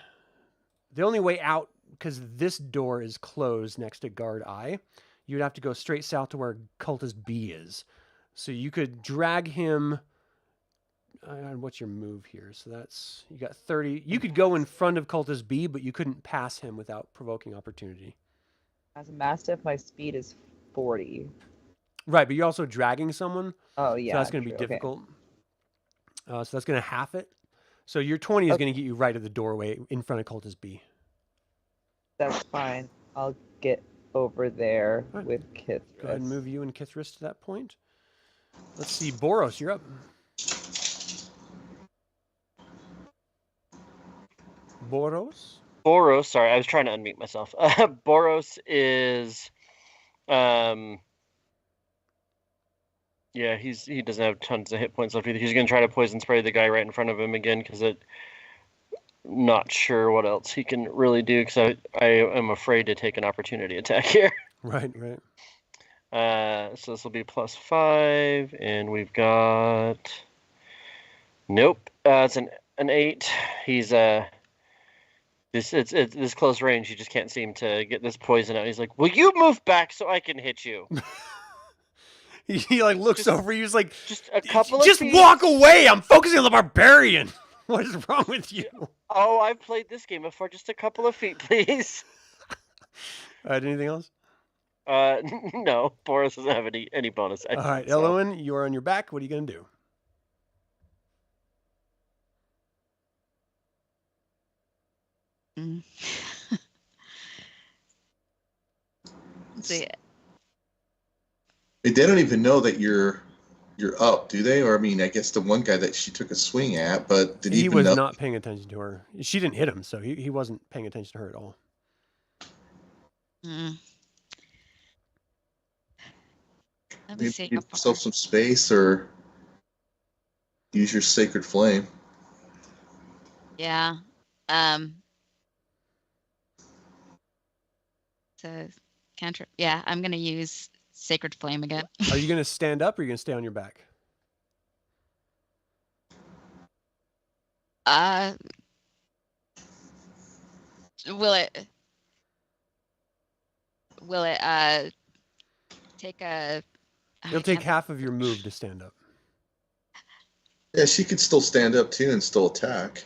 way out, because this door is closed next to Guard I, you'd have to go straight south to where Cultist B is. So you could drag him... what's your move here? So that's... You got 30. You could go in front of Cultist B, but you couldn't pass him without provoking opportunity. As a Mastiff, my speed is 40. Right, but you're also dragging someone. Oh, yeah. So that's going to be true, okay. difficult. So that's going to half it. So your 20 is going to get you right at the doorway in front of Cultist B. That's fine. I'll get over there Alright. with Kithris. Go ahead and move you and Kithris to that point. Let's see. Boros, you're up. Boros? Boros, sorry, I was trying to unmute myself. Boros is, yeah, he doesn't have tons of hit points left either. He's going to try to poison spray the guy right in front of him again because not sure what else he can really do because I am afraid to take an opportunity attack here. Right, right. So this will be +5, and we've got, nope, it's an 8. He's This close range, you just can't seem to get this poison out. He's like, "Will you move back so I can hit you?" He looks over you. He's like, Just a couple of just feet. walk away. I'm focusing on the barbarian. What is wrong with you? Oh, I've played this game before. Just a couple of feet, please. All right, anything else? No, Boros doesn't have any bonus All action. right, so- Elowyn, you are on your back. What are you going to do? Mm. See, They don't even know that you're up, do they? Or I mean, I guess the one guy that she took a swing at, but did he He even was know? not paying attention to her. She didn't hit him, so he wasn't paying attention to her at all. mm. Let me Maybe see give how far. yourself some space or use your sacred flame. Yeah. So cantrip. Yeah, I'm gonna use Sacred Flame again. Are you going to stand up or are you going to stay on your back? Will it take a It'll take half of your move to stand up. Yeah, she could still stand up too and still attack.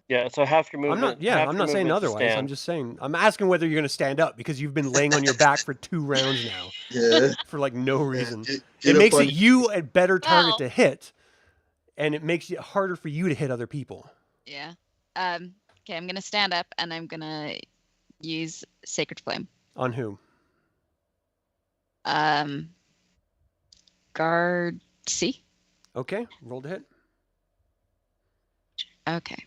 Yeah, so half your movement. I'm not saying otherwise. I'm just saying, I'm asking whether you're going to stand up because you've been laying on your back for 2 rounds now Yeah. for like no reason. Get It up makes on- it you a better target Well- to hit, and it makes it harder for you to hit other people. Yeah. Okay, I'm gonna stand up and I'm gonna use Sacred Flame. On who? Guard C. Okay, roll to hit. Okay.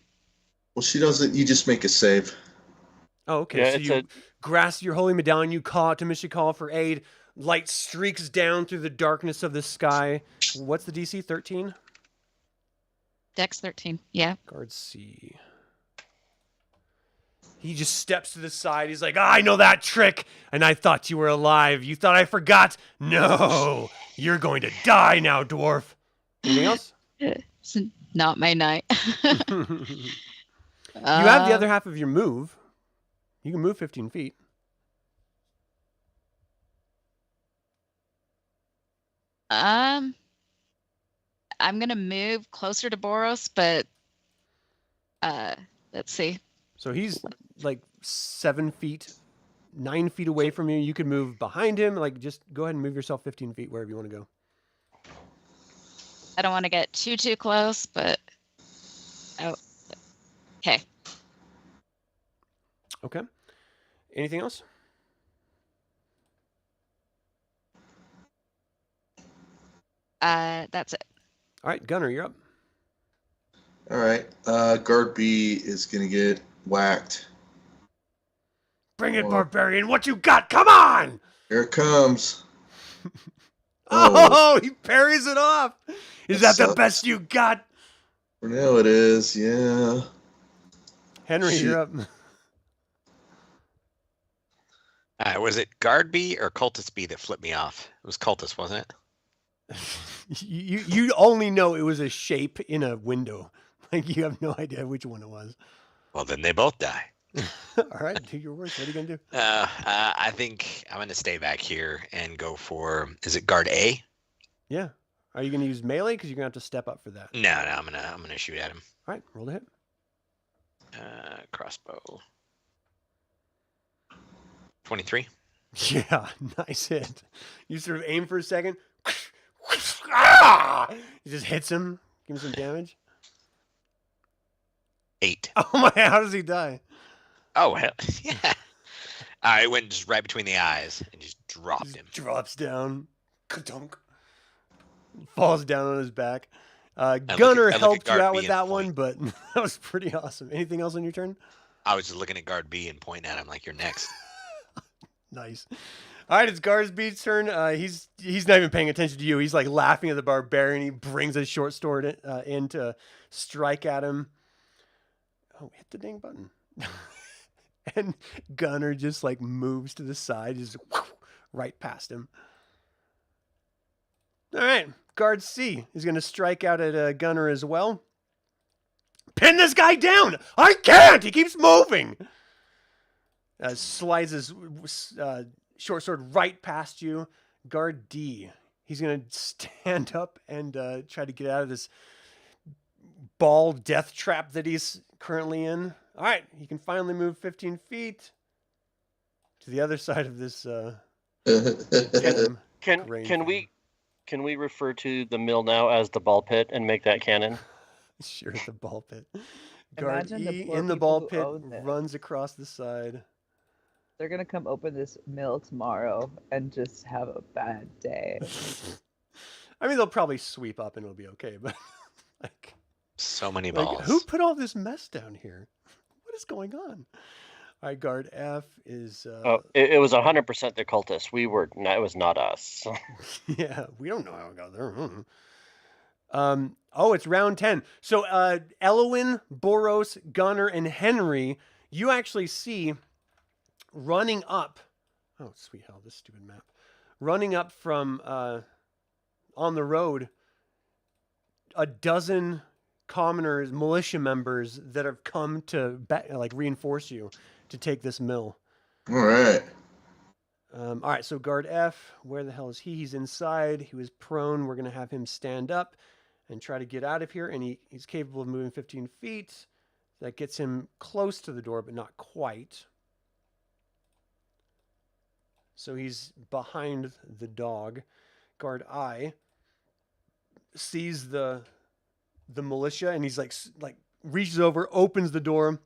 Well, she doesn't. You just make a save. Oh, okay. Yeah, So it's you a- grasp your holy medallion, you call out to Mishakal for aid. Light streaks down through the darkness of the sky. What's the DC? 13? Dex 13. Yeah. Guard C. He just steps to the side. He's like, I know that trick, and I thought you were alive. You thought I forgot? No, you're going to die now, dwarf. Anything else? It's not my night. You have the other half of your move. You can move 15 feet. I'm gonna move closer to Boros, but let's see. So he's like 7 feet, 9 feet away from you. You could move behind him. Like, just go ahead and move yourself 15 feet wherever you want to go. I don't want to get too close, but okay. Okay. Anything else? That's it. All right, Gunnar, you're up. All right. Guard B is gonna get whacked. Bring it, Oh. Barbarian. What you got? Come on! Here it comes. Oh, he parries it off. Is that That the sucks. best you got? For now, it is. Yeah. Henry, Shoot. you're up. Was it Guard B or Cultist B that flipped me off? It was Cultist, wasn't it? You only know it was a shape in a window. Like, you have no idea which one it was. Well, then they both die. All right, do your worst. What are you going to do? I think I'm going to stay back here and go for, is it Guard A? Yeah. Are you going to use melee? Because you're going to have to step up for that. No, I'm gonna shoot at him. All right, roll to hit. Crossbow. 23. Yeah, nice hit. You sort of aim for a second. Ah! He just hits him. Give him some damage. 8. Oh my, how does he die? Oh, hell, yeah. I went just right between the eyes and just dropped Just him. drops down. Ka-dunk. Falls down on his back. look at- Gunnar I look at helped you Guard out B with and that one, point. but that was pretty awesome. Anything else on your turn? I was just looking at Guard B and pointing at him like, you're next. Nice. All right, it's Garsbeat's turn. He's not even paying attention to you. He's like laughing at the barbarian. He brings his short sword in to strike at him. Oh, hit the dang button. And Gunnar just like moves to the side, just right past him. All right, Guard C is going to strike out at Gunnar as well. Pin this guy down! I can't! He keeps moving! Slides his short sword right past you. Guard D. He's going to stand up and try to get out of this ball death trap that he's currently in. All right, he can finally move 15 feet to the other side of this Get him. Can Grain can fan. we refer to the mill now as the ball pit and make that canon? Sure, the ball pit. Guard Imagine the E poor in the people ball who pit own this. runs across the side. They're gonna come open this mill tomorrow and just have a bad day. I mean, they'll probably sweep up and it'll be okay, but like, So many like balls. who put all this mess down here? What is going on? All right, guard F is. Oh, it was 100% the cultists. It was not us. Yeah, we don't know how it got there. Oh, it's round 10. So Elowyn, Boros, Gunnar, and Henry, you actually see running up. Oh, sweet hell, this stupid map. Running up from on the road, a dozen commoners, militia members that have come to reinforce you to take this mill. All right. All right, so guard F, where the hell is he? He's inside. He was prone. We're going to have him stand up and try to get out of here. And he's capable of moving 15 feet. That gets him close to the door, but not quite. So he's behind the dog. Guard I sees the militia, and he's like reaches over, opens the door,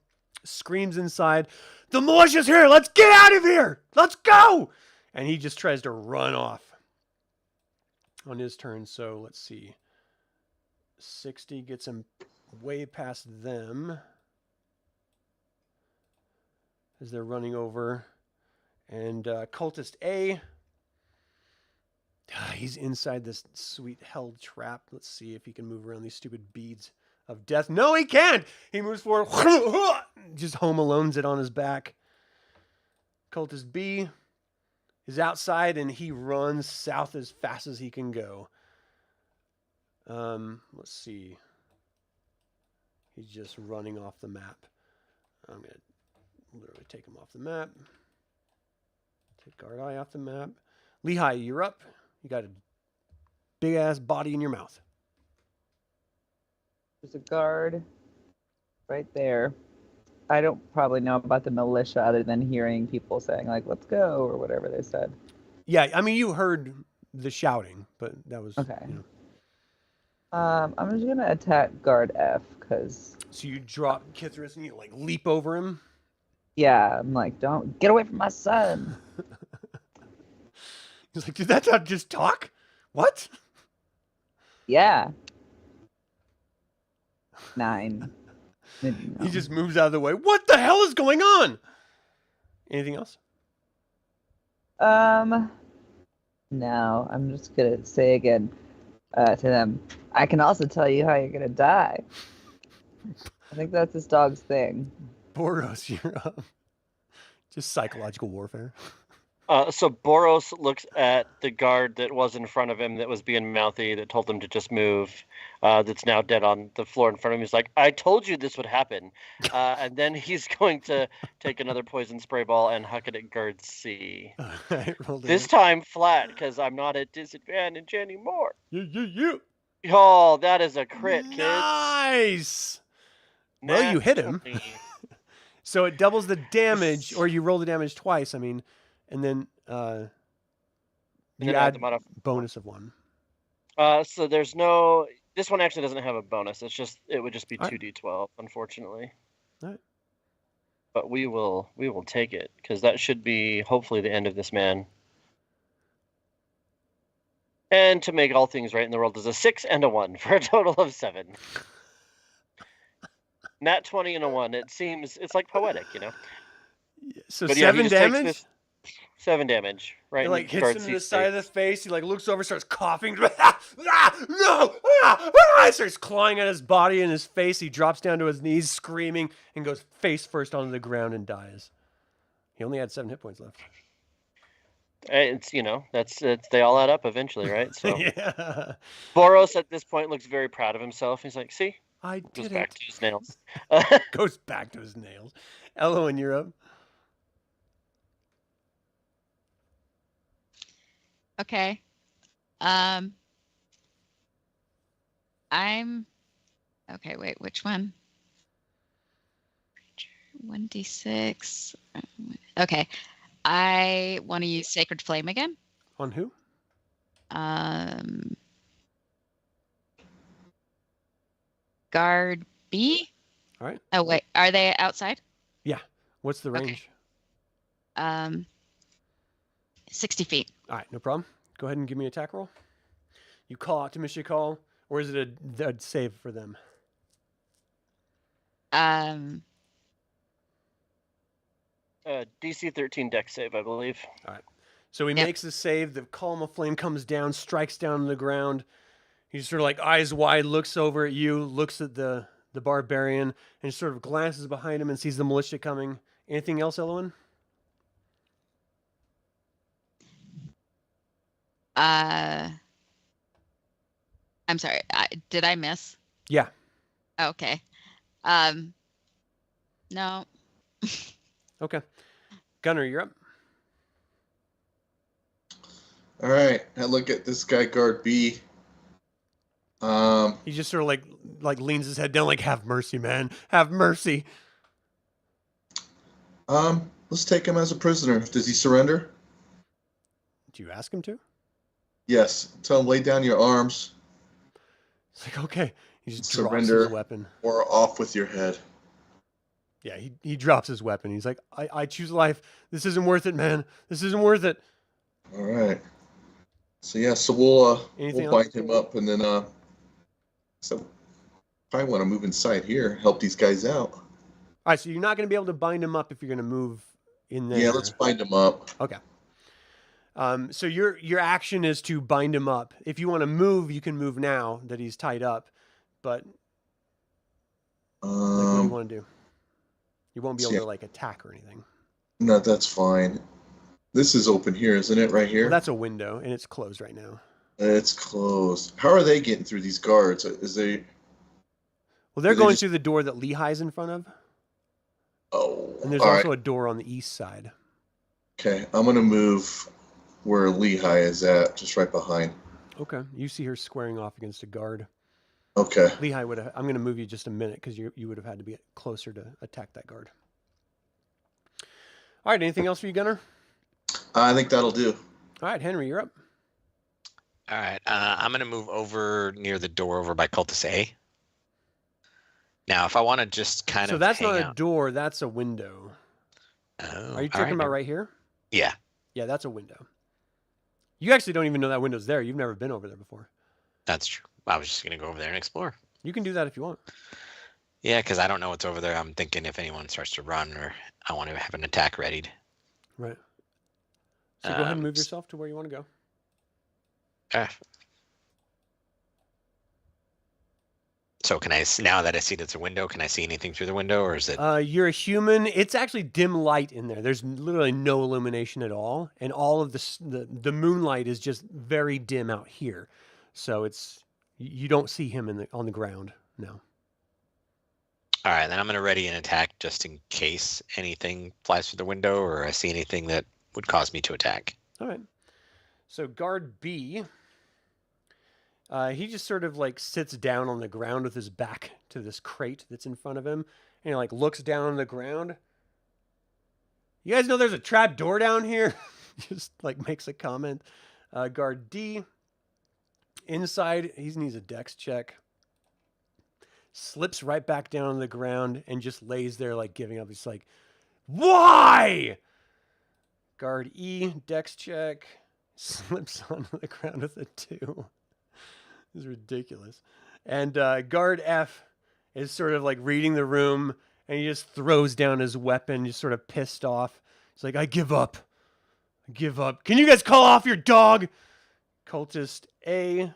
screams inside, "The militia's here! Let's get out of here! Let's go!" And he just tries to run off on his turn. So let's see. 60 gets him way past them as they're running over. And cultist A, he's inside this sweet held trap. Let's see if he can move around these stupid beads of death. No, he can't. He moves forward, just Home Alones it on his back. Cultist B is outside, and he runs south as fast as he can go. Let's see. He's just running off the map. I'm going to literally take him off the map. Take guard eye off the map. Lehigh, you're up. You got a big ass body in your mouth. There's a guard right there. I don't probably know about the militia other than hearing people saying like "let's go" or whatever they said. Yeah, I mean you heard the shouting, but that was Okay. You know. I'm just gonna attack guard F because. So you drop Kithris and you like leap over him. Yeah, I'm like, don't get away from my son. He's like, did that not just talk? What? Yeah. 9. He No. just moves out of the way. What the hell is going on? Anything else? No, I'm just gonna say again to them. I can also tell you how you're gonna die. I think that's this dog's thing. Boros, you're up. Just psychological warfare. So Boros looks at the guard that was in front of him that was being mouthy, that told him to just move, that's now dead on the floor in front of him. He's like, I told you this would happen. And then he's going to take another poison spray ball and huck it at guard C. Right, This time flat, because I'm not at disadvantage anymore. You. Oh, that is a crit, kids. Nice. Well, you hit him. 20. So it doubles the damage, or you roll the damage twice, I mean, and then you then add the bonus of 1. So there's no. This one actually doesn't have a bonus. It would just be All right. 2d12, unfortunately. All right. But we will take it, because that should be hopefully the end of this man. And to make all things right in the world is a 6 and a 1 for a total of 7. Nat 20 and a 1. It's like poetic, you know. So But yeah, he 7 just takes damage? this 7 damage, right? It in like hits guard him in the C's side of the face. face. He like looks over, starts coughing. No! He starts clawing at his body and his face. He drops down to his knees, screaming, and goes face first onto the ground and dies. He only had 7 hit points left. It's that's they all add up eventually, right? So Yeah. Boros at this point looks very proud of himself. He's like, "See, I goes did back it. to his nails." Goes back to his nails. Elowyn, you're up. Okay. Okay, wait, which one? 1d6. Okay. I want to use Sacred Flame again. On who? Guard B. All right. Oh wait, are they outside? Yeah. What's the Okay. range? 60 feet. All right, no problem. Go ahead and give me an attack roll. You call out to Mishakal, or is it a save for them? DC 13 deck save, I believe. All right. So he Yep. makes a save. The column of flame comes down, strikes down on the ground. He's sort of like eyes wide, looks over at you, looks at the barbarian, and sort of glances behind him and sees the militia coming. Anything else, Elowyn? I'm sorry. Did I miss? Yeah. Okay. No. Okay. Gunnar, you're up. All right, I look at this guy, guard B. He just sort of like leans his head down, like, have mercy, man. Have mercy. Let's take him as a prisoner. Does he surrender? Do you ask him to? Yes. Tell him lay down your arms It's like, okay. He just drops Surrender. his weapon. or off with your head. Yeah, he drops his weapon. He's like, I choose life. This isn't worth it, man. This isn't worth it. All right. So yeah, so we'll Anything we'll else? bind him up, and then so probably want to move inside here, help these guys out. All right, so you're not going to be able to bind him up if you're going to move in there. Yeah, let's bind him up. Okay. So your action is to bind him up. If you want to move, you can move now that he's tied up. But like, what do you want to do? You won't be able Yeah. to like attack or anything. No, that's fine. This is open here, isn't it? Right here. Well, that's a window, and it's closed right now. It's closed. How are they getting through these guards? Is they? Well, they're Do they going just- through the door that Lehi's in front of, Oh. and there's all also right. a door on the east side. Okay, I'm gonna move where Lehi is at, just right behind. Okay. You see her squaring off against a guard. Okay. Lehi would have. I'm going to move you just a minute because you would have had to be closer to attack that guard. All right. Anything else for you, Gunnar? I think that'll do. All right, Henry, you're up. All right. I'm going to move over near the door over by Cultus A. Now, if I want to just kind So of that's hang not a out. door. That's a window. Oh, Are you all talking about never- right here? Yeah, Yeah, that's a window. You actually don't even know that window's there. You've never been over there before. that's true. I was just going to go over there and explore. You can do that if you want. Yeah, because I don't know what's over there. I'm thinking if anyone starts to run or I want to have an attack readied. Right. So go ahead and move s- yourself to where you want to go. So can I, now that I see that's a window, can I see anything through the window or is it? You're a human. It's actually dim light in there. There's literally no illumination at all, and all of the moonlight is just very dim out here. So you don't see him on the ground. No. All right, then I'm going to ready an attack just in case anything flies through the window or I see anything that would cause me to attack. All right. So guard B, he just sort of like sits down on the ground with his back to this crate that's in front of him, and he like looks down on the ground. You guys know there's a trap door down here? Just like makes a comment. Guard D, inside, he needs a dex check. Slips right back down on the ground and just lays there like giving up. He's like, why? Guard E, dex check. Slips onto the ground with a 2. This is ridiculous. And guard F is sort of like reading the room, and he just throws down his weapon, just sort of pissed off. He's like, I give up. I give up. Can you guys call off your dog? Cultist A.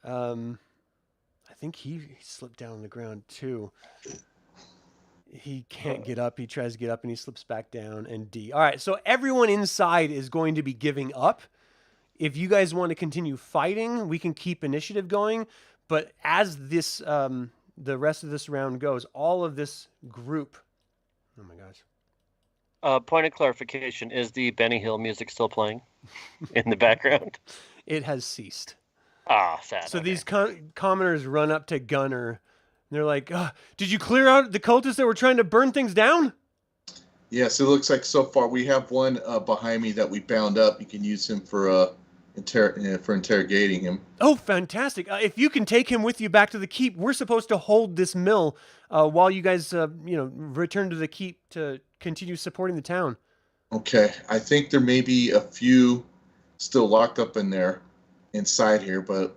I think he slipped down on the ground too. He can't get up. He tries to get up and he slips back down. And D. All right. So everyone inside is going to be giving up. If you guys want to continue fighting, we can keep initiative going. But as this, the rest of this round goes, all of this group. Oh my gosh. Point of clarification: is the Benny Hill music still playing in the background? It has ceased. Ah, sad. So okay. these commoners run up to Gunnar. And they're like, did you clear out the cultists that were trying to burn things down? Yes, it looks like so far we have one behind me that we bound up. You can use him for interrogating him. Oh, fantastic! If you can take him with you back to the keep, we're supposed to hold this mill while you guys, return to the keep to continue supporting the town. Okay, I think there may be a few still locked up in there, inside here, but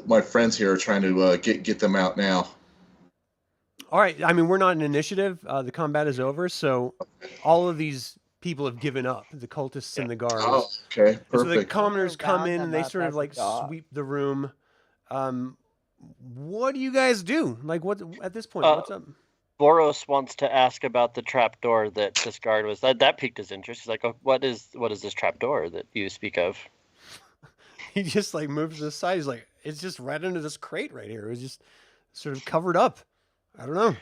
my friends here are trying to get them out now. All right. I mean, we're not an initiative. The combat is over, so all of these people have given up. The cultists and the guards. Oh, okay, And so the perfect. commoners come Round in them and they up sort of as a like dog. sweep the room. What do you guys do? Like, what at this point? What's up? Boros wants to ask about the trapdoor that this guard was. That piqued his interest. He's like, oh, what is this trapdoor that you speak of? He just like moves to the side. He's like, it's just right under this crate right here. It was just sort of covered up. I don't know.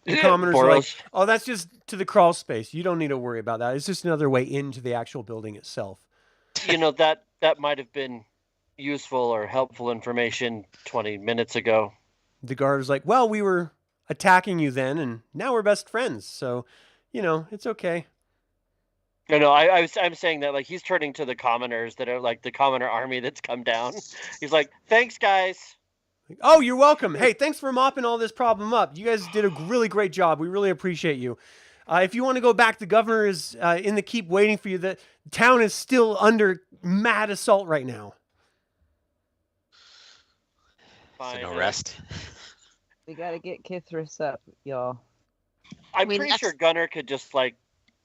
The commoners are like, Boros, oh, that's just to the crawl space. You don't need to worry about that. It's just another way into the actual building itself. that might have been useful or helpful information 20 minutes ago. The guard was like, well, we were attacking you then, and now we're best friends. So, it's okay. No, I'm saying that like he's turning to the commoners that are like the commoner army that's come down. He's like, thanks, guys. Like, oh, you're welcome. Hey, thanks for mopping all this problem up. You guys did a really great job. We really appreciate you. If you want to go back, the governor is in the keep waiting for you. The town is still under mad assault right now. So Fine. no rest. We gotta get Kithris up, y'all. I'm We pretty left- sure Gunnar could just like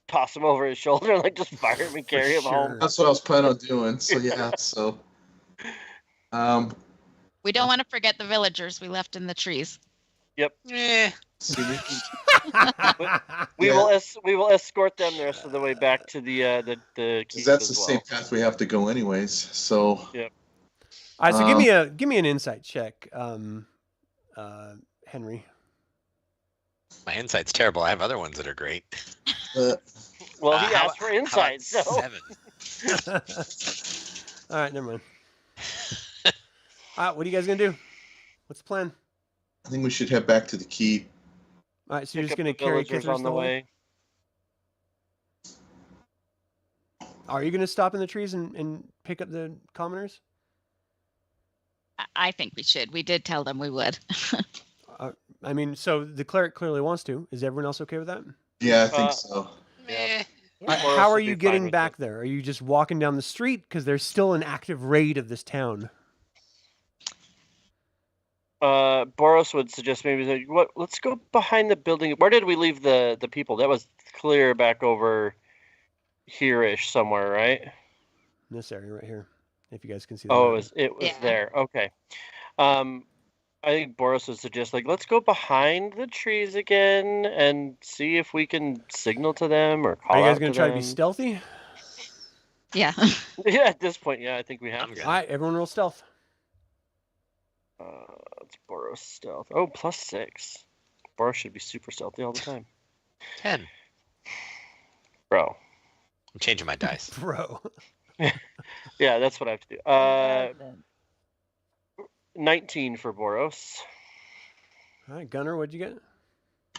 toss him over his shoulder and like just fire him and carry him sure. home. That's what I was planning on doing. So yeah, so We don't want to forget the villagers we left in the trees. Eh. see, We Yeah. will escort them the rest of the way back to the keep that's as the well. same path we have to go anyways. So All right, so give me an insight check, Henry. My insight's terrible. I have other ones that are great. Well, he How asked for about insight, so 7? All right, never mind. All right, what are you guys gonna do? What's the plan? I think we should head back to the keep. All right, so you're pick just up gonna the carry villagers Kithris on the way. Are you gonna stop in the trees and pick up the commoners? I think we should. We did tell them we would. I mean, so the cleric clearly wants to. Is everyone else okay with that? Yeah, I think Uh, so. Eh. Boros How are would you be fine getting with back it. there? Are you just walking down the street? Because there's still an active raid of this town. Boros would suggest maybe like, let's go behind the building. Where did we leave the people? That was clear back over here-ish somewhere, right? In this area right here, if you guys can see that. Oh, map. it was Yeah. there. Okay. I think Boros would suggest like let's go behind the trees again and see if we can signal to them or call Are you guys out gonna to try to be them. stealthy? Yeah. Yeah, at this point, yeah, I think we have I'm to. good. All right, everyone roll stealth. It's Boros stealth. Oh, +6. Boros should be super stealthy all the time. 10. Bro. I'm changing my dice. Bro. Yeah, that's what I have to do. 11. 19 for Boros. All right, Gunnar, what'd you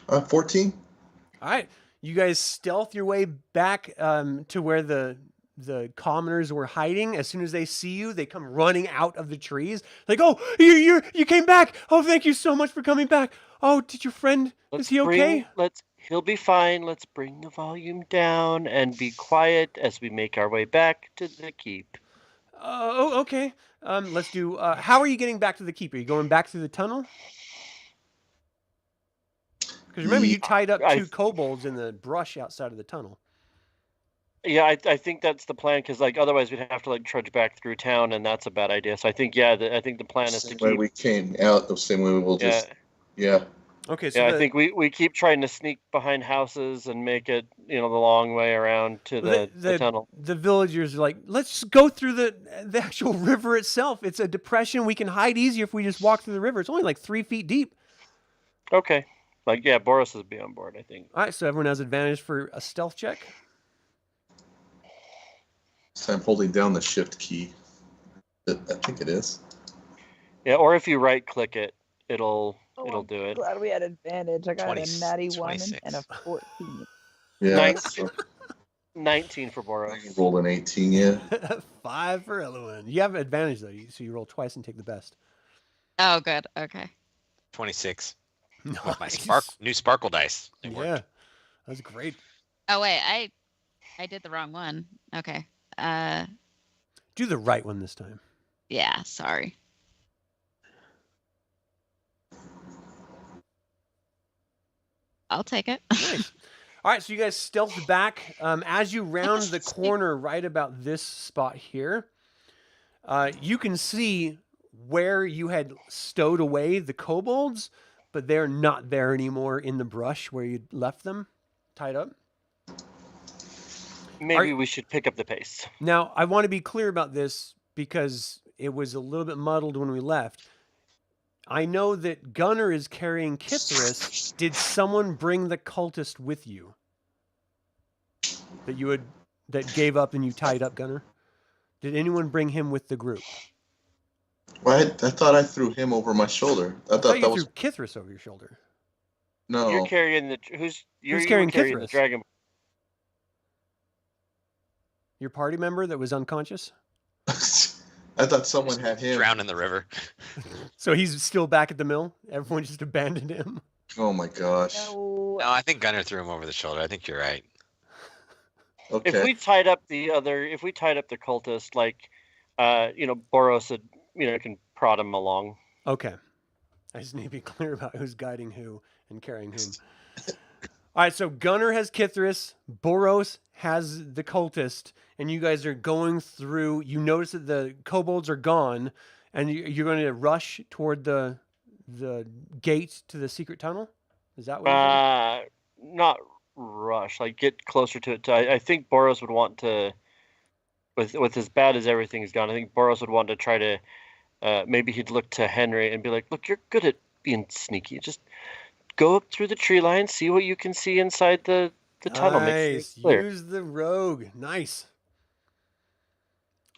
get? 14. All right, you guys stealth your way back to where the commoners were hiding. As soon as they see you, they come running out of the trees. Like, oh, you came back. Oh, thank you so much for coming back. Oh, did your friend? Is he okay? He'll be fine. Let's bring the volume down and be quiet as we make our way back to the keep. Oh, okay. Let's do. How are you getting back to the keep? Are you going back through the tunnel? Because remember, you tied up I- two kobolds in the brush outside of the tunnel. Yeah, I think that's the plan because like otherwise we'd have to like trudge back through town and that's a bad idea. So I think I think the plan is to Same way keep. we came out, the same way we will Yeah, just. Yeah. Okay, so yeah. I think we keep trying to sneak behind houses and make it the long way around to the tunnel. the villagers are like, let's go through the actual river itself. It's a depression. We can hide easier if we just walk through the river. It's only like 3 feet deep. Okay, like yeah, Boros will be on board. I think. All right, so everyone has advantage for a stealth check. So I'm holding down the shift key. I think it is. Yeah, or if you right click it, it'll Oh, I'm do it. glad we had advantage. I got 20 a natty 1 26. and a 14. Yeah. Nice. So 19 for I Boros. rolled an 18. Yeah. 5 for Elowyn. You have advantage though, so you roll twice and take the best. Oh, good. Okay. 26 Nice. with my new sparkle dice. It Yeah, worked. that's great. Oh wait, I did the wrong one. Okay. Do the right one this time. Yeah. Sorry. I'll take it. Nice. All right, so you guys stealth back. As you round the corner right about this spot here, you can see where you had stowed away the kobolds, but they're not there anymore in the brush where you left them tied up. Maybe we should pick up the pace. Now, I want to be clear about this because it was a little bit muddled when we left. I know that Gunnar is carrying Kithris. Did someone bring the cultist with you? That gave up and you tied up, Gunnar? Did anyone bring him with the group? Well, I thought I threw him over my shoulder. I thought you that was threw Kithris over your shoulder. no. You're carrying the Who's carrying the Kithris? dragon. Your party member that was unconscious? I thought someone had him. Drown in the river. So he's still back at the mill? Everyone just abandoned him? Oh my gosh. No. No, I think Gunnar threw him over the shoulder. I think you're right. Okay. If we tied up the cultist, like, Boros would, can prod him along. Okay. I just need to be clear about who's guiding who and carrying whom. All right, so Gunnar has Kithris, Boros has the cultist, and you guys are going through. You notice that the kobolds are gone, and you're going to rush toward the gate to the secret tunnel? Is that what you're saying? Not rush, like get closer to it. I think Boros would want to, with as bad as everything's gone, I think Boros would want to try to, maybe he'd look to Henry and be like, look, you're good at being sneaky. Just go up through the tree line, see what you can see inside the tunnel. Nice. Clear. Use the rogue. Nice.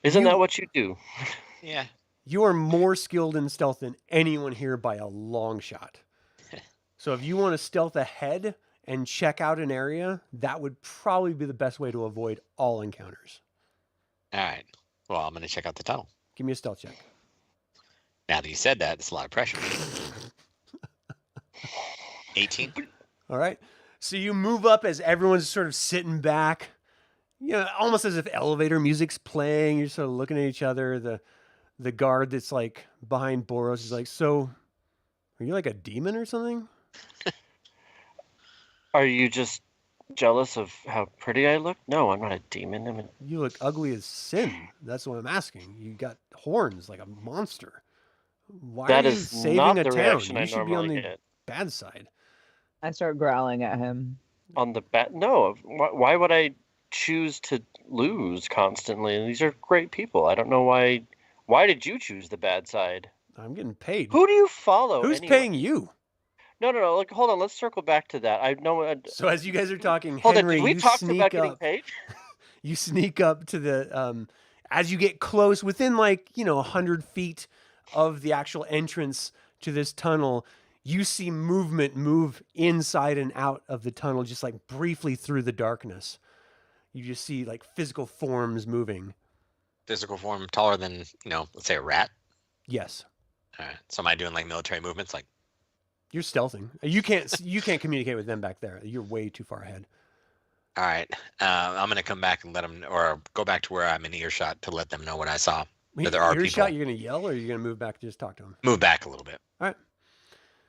Isn't that what you do? Yeah. You are more skilled in stealth than anyone here by a long shot. So if you want to stealth ahead and check out an area, that would probably be the best way to avoid all encounters. All right. Well, I'm going to check out the tunnel. Give me a stealth check. Now that you said that, it's a lot of pressure. 18. All right. So you move up as everyone's sort of sitting back, almost as if elevator music's playing. You're sort of looking at each other. The guard that's like behind Boros is like, so are you like a demon or something? Are you just jealous of how pretty I look? No, I'm not a demon. You look ugly as sin. That's what I'm asking. You got horns like a monster. Why That are you is saving not a the town? reaction You I should be on normally the get. bad side. I start growling at him. On the bat? No. Why would I choose to lose constantly? These are great people. I don't know why. Why did you choose the bad side? I'm getting paid. Who do you follow? Who's anyway? paying you? No. Look, hold on. Let's circle back to that. I know. So as you guys are talking, Hold Henry, on. Did we you talk sneak about getting up. paid? You sneak up to the as you get close, within 100 feet of the actual entrance to this tunnel, you see movement move inside and out of the tunnel, just like briefly through the darkness. You just see like physical forms moving. Physical form taller than, let's say a rat. Yes. All right. So am I doing like military movements? Like, You're stealthing. You can't communicate with them back there. You're way too far ahead. all right. I'm going to come back and let them, or go back to where I'm in earshot to let them know what I saw. That there are Earshot, people. you're gonna yell, or you're gonna move back to just talk to them. Move back a little bit. All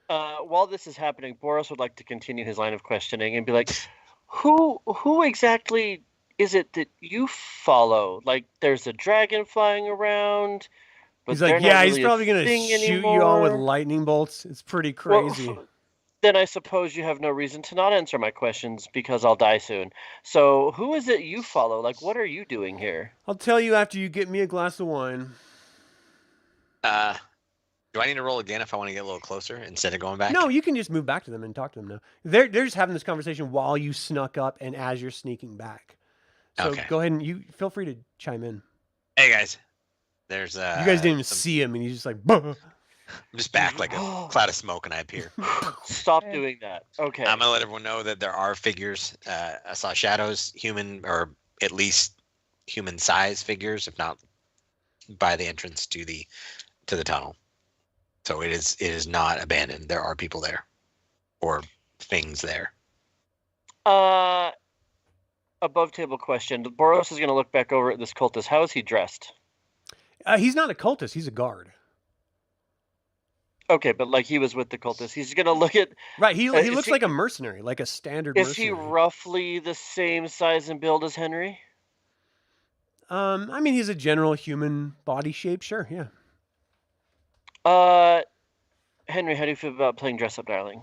right. While this is happening, Boros would like to continue his line of questioning and be like, "Who exactly is it that you follow? Like, there's a dragon flying around." But He's like, they're not yeah, he's really a probably gonna thing shoot you all with anymore." lightning bolts. It's pretty Well, crazy. then I suppose you have no reason to not answer my questions because I'll die soon. So, who is it you follow? Like, what are you doing here? I'll tell you after you get me a glass of wine. Do I need to roll again if I want to get a little closer instead of going back? No, you can just move back to them and talk to them now. They're just having this conversation while you snuck up and as you're sneaking back. So Okay. go ahead and you feel free to chime in. Hey guys, there's You guys didn't even see him, and he's just like, "Bah." I'm just back like a cloud of smoke, and I appear. Stop doing that. Okay. I'm gonna let everyone know that there are figures. I saw shadows, human, or at least human-sized figures, if not by the entrance to the tunnel. So it is not abandoned. There are people there, or things there. Above table question. Boros is going to look back over at this cultist. How is he dressed? He's not a cultist. He's a guard. Okay, but like he was with the cultists. He's going to look at... Right, he looks like a mercenary, like a standard mercenary. Is he roughly the same size and build as Henry? I mean, he's a general human body shape, sure, yeah. Henry, how do you feel about playing dress up, darling?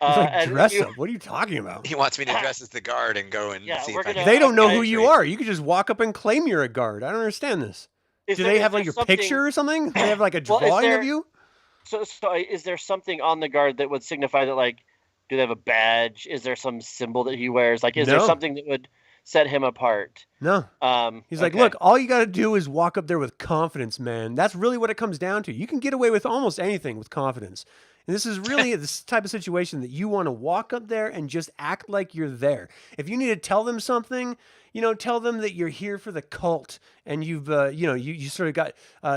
He's like, dress up? What are you talking about? He wants me to dress as the guard and go and see if I can... They don't know who you are. You could just walk up and claim you're a guard. I don't understand this. Do they have like your picture or something? Do they have like a drawing of you? So is there something on the guard that would signify that, like, do they have a badge? Is there some symbol that he wears? Like, is there something that would set him apart? No. He's like, look, all you got to do is walk up there with confidence, man. That's really what it comes down to. You can get away with almost anything with confidence. And this is really this type of situation that you want to walk up there and just act like you're there. If you need to tell them something, tell them that you're here for the cult and you've, you sort of got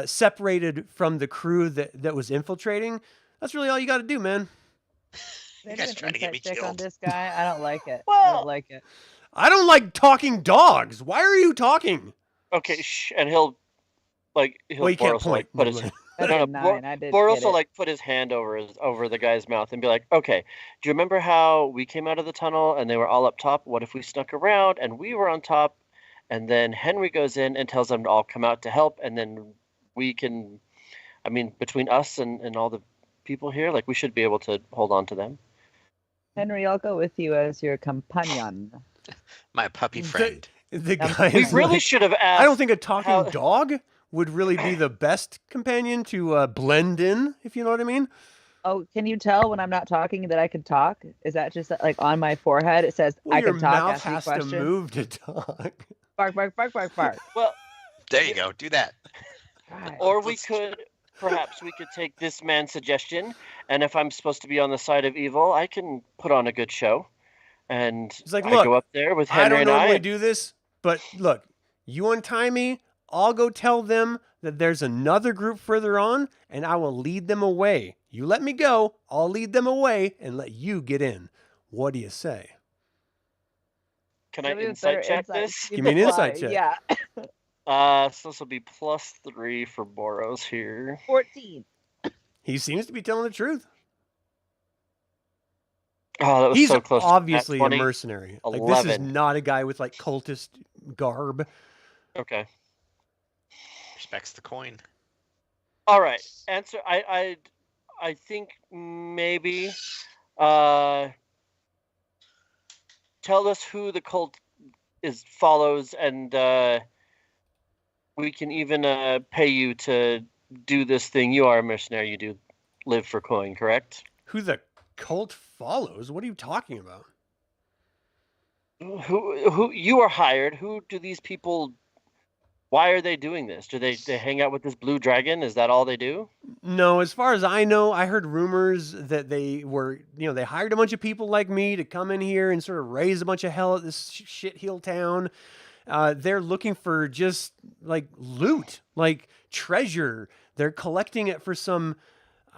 separated from the crew that was infiltrating. That's really all you got to do, man. You guys trying to get me killed. On this guy, I don't like it. Well, I don't like it. I don't like talking dogs. Why are you talking? Okay, and he'll well, you can't point. Put his Boros will put his hand over the guy's mouth and be like, okay, do you remember how we came out of the tunnel and they were all up top? What if we snuck around and we were on top, and then Henry goes in and tells them to all come out to help, and then we can, I mean, between us and all the people here, like, we should be able to hold on to them. Henry, I'll go with you as your companion. My puppy friend. The guy we really should have asked. I don't think a talking dog would really be the best companion to blend in, if you know what I mean. Oh, can you tell when I'm not talking that I can talk? Is that just like on my forehead? It says I can talk. Your mouth has to move to talk. Bark, bark, bark, bark, bark. Well, there you go. Do that. Or perhaps we could take this man's suggestion, and if I'm supposed to be on the side of evil, I can put on a good show. And he's like, I look, go up there with Henry I and don't normally do this, but look, you untie me, I'll go tell them that there's another group further on, and I will lead them away. You let me go, I'll lead them away and let you get in. What do you say? Can I insight check this? Give me an insight check. Yeah. So this will be +3 for Boros here. 14. He seems to be telling the truth. Oh, that was He's so close. Obviously a 20, mercenary. 11. Like, this is not a guy with like cultist garb. Okay. Respects the coin. All right. Answer. I think maybe. Tell us who the cult follows, and we can even pay you to do this thing. You are a mercenary. You do live for coin, correct? Who the cult follows? What are you talking about? Who you are hired? Who do these people? Why are they doing this? Do they hang out with this blue dragon? Is that all they do? No, as far as I know, I heard rumors that they were, they hired a bunch of people like me to come in here and sort of raise a bunch of hell at this shitheel town. They're looking for just like loot, like treasure. They're collecting it for some,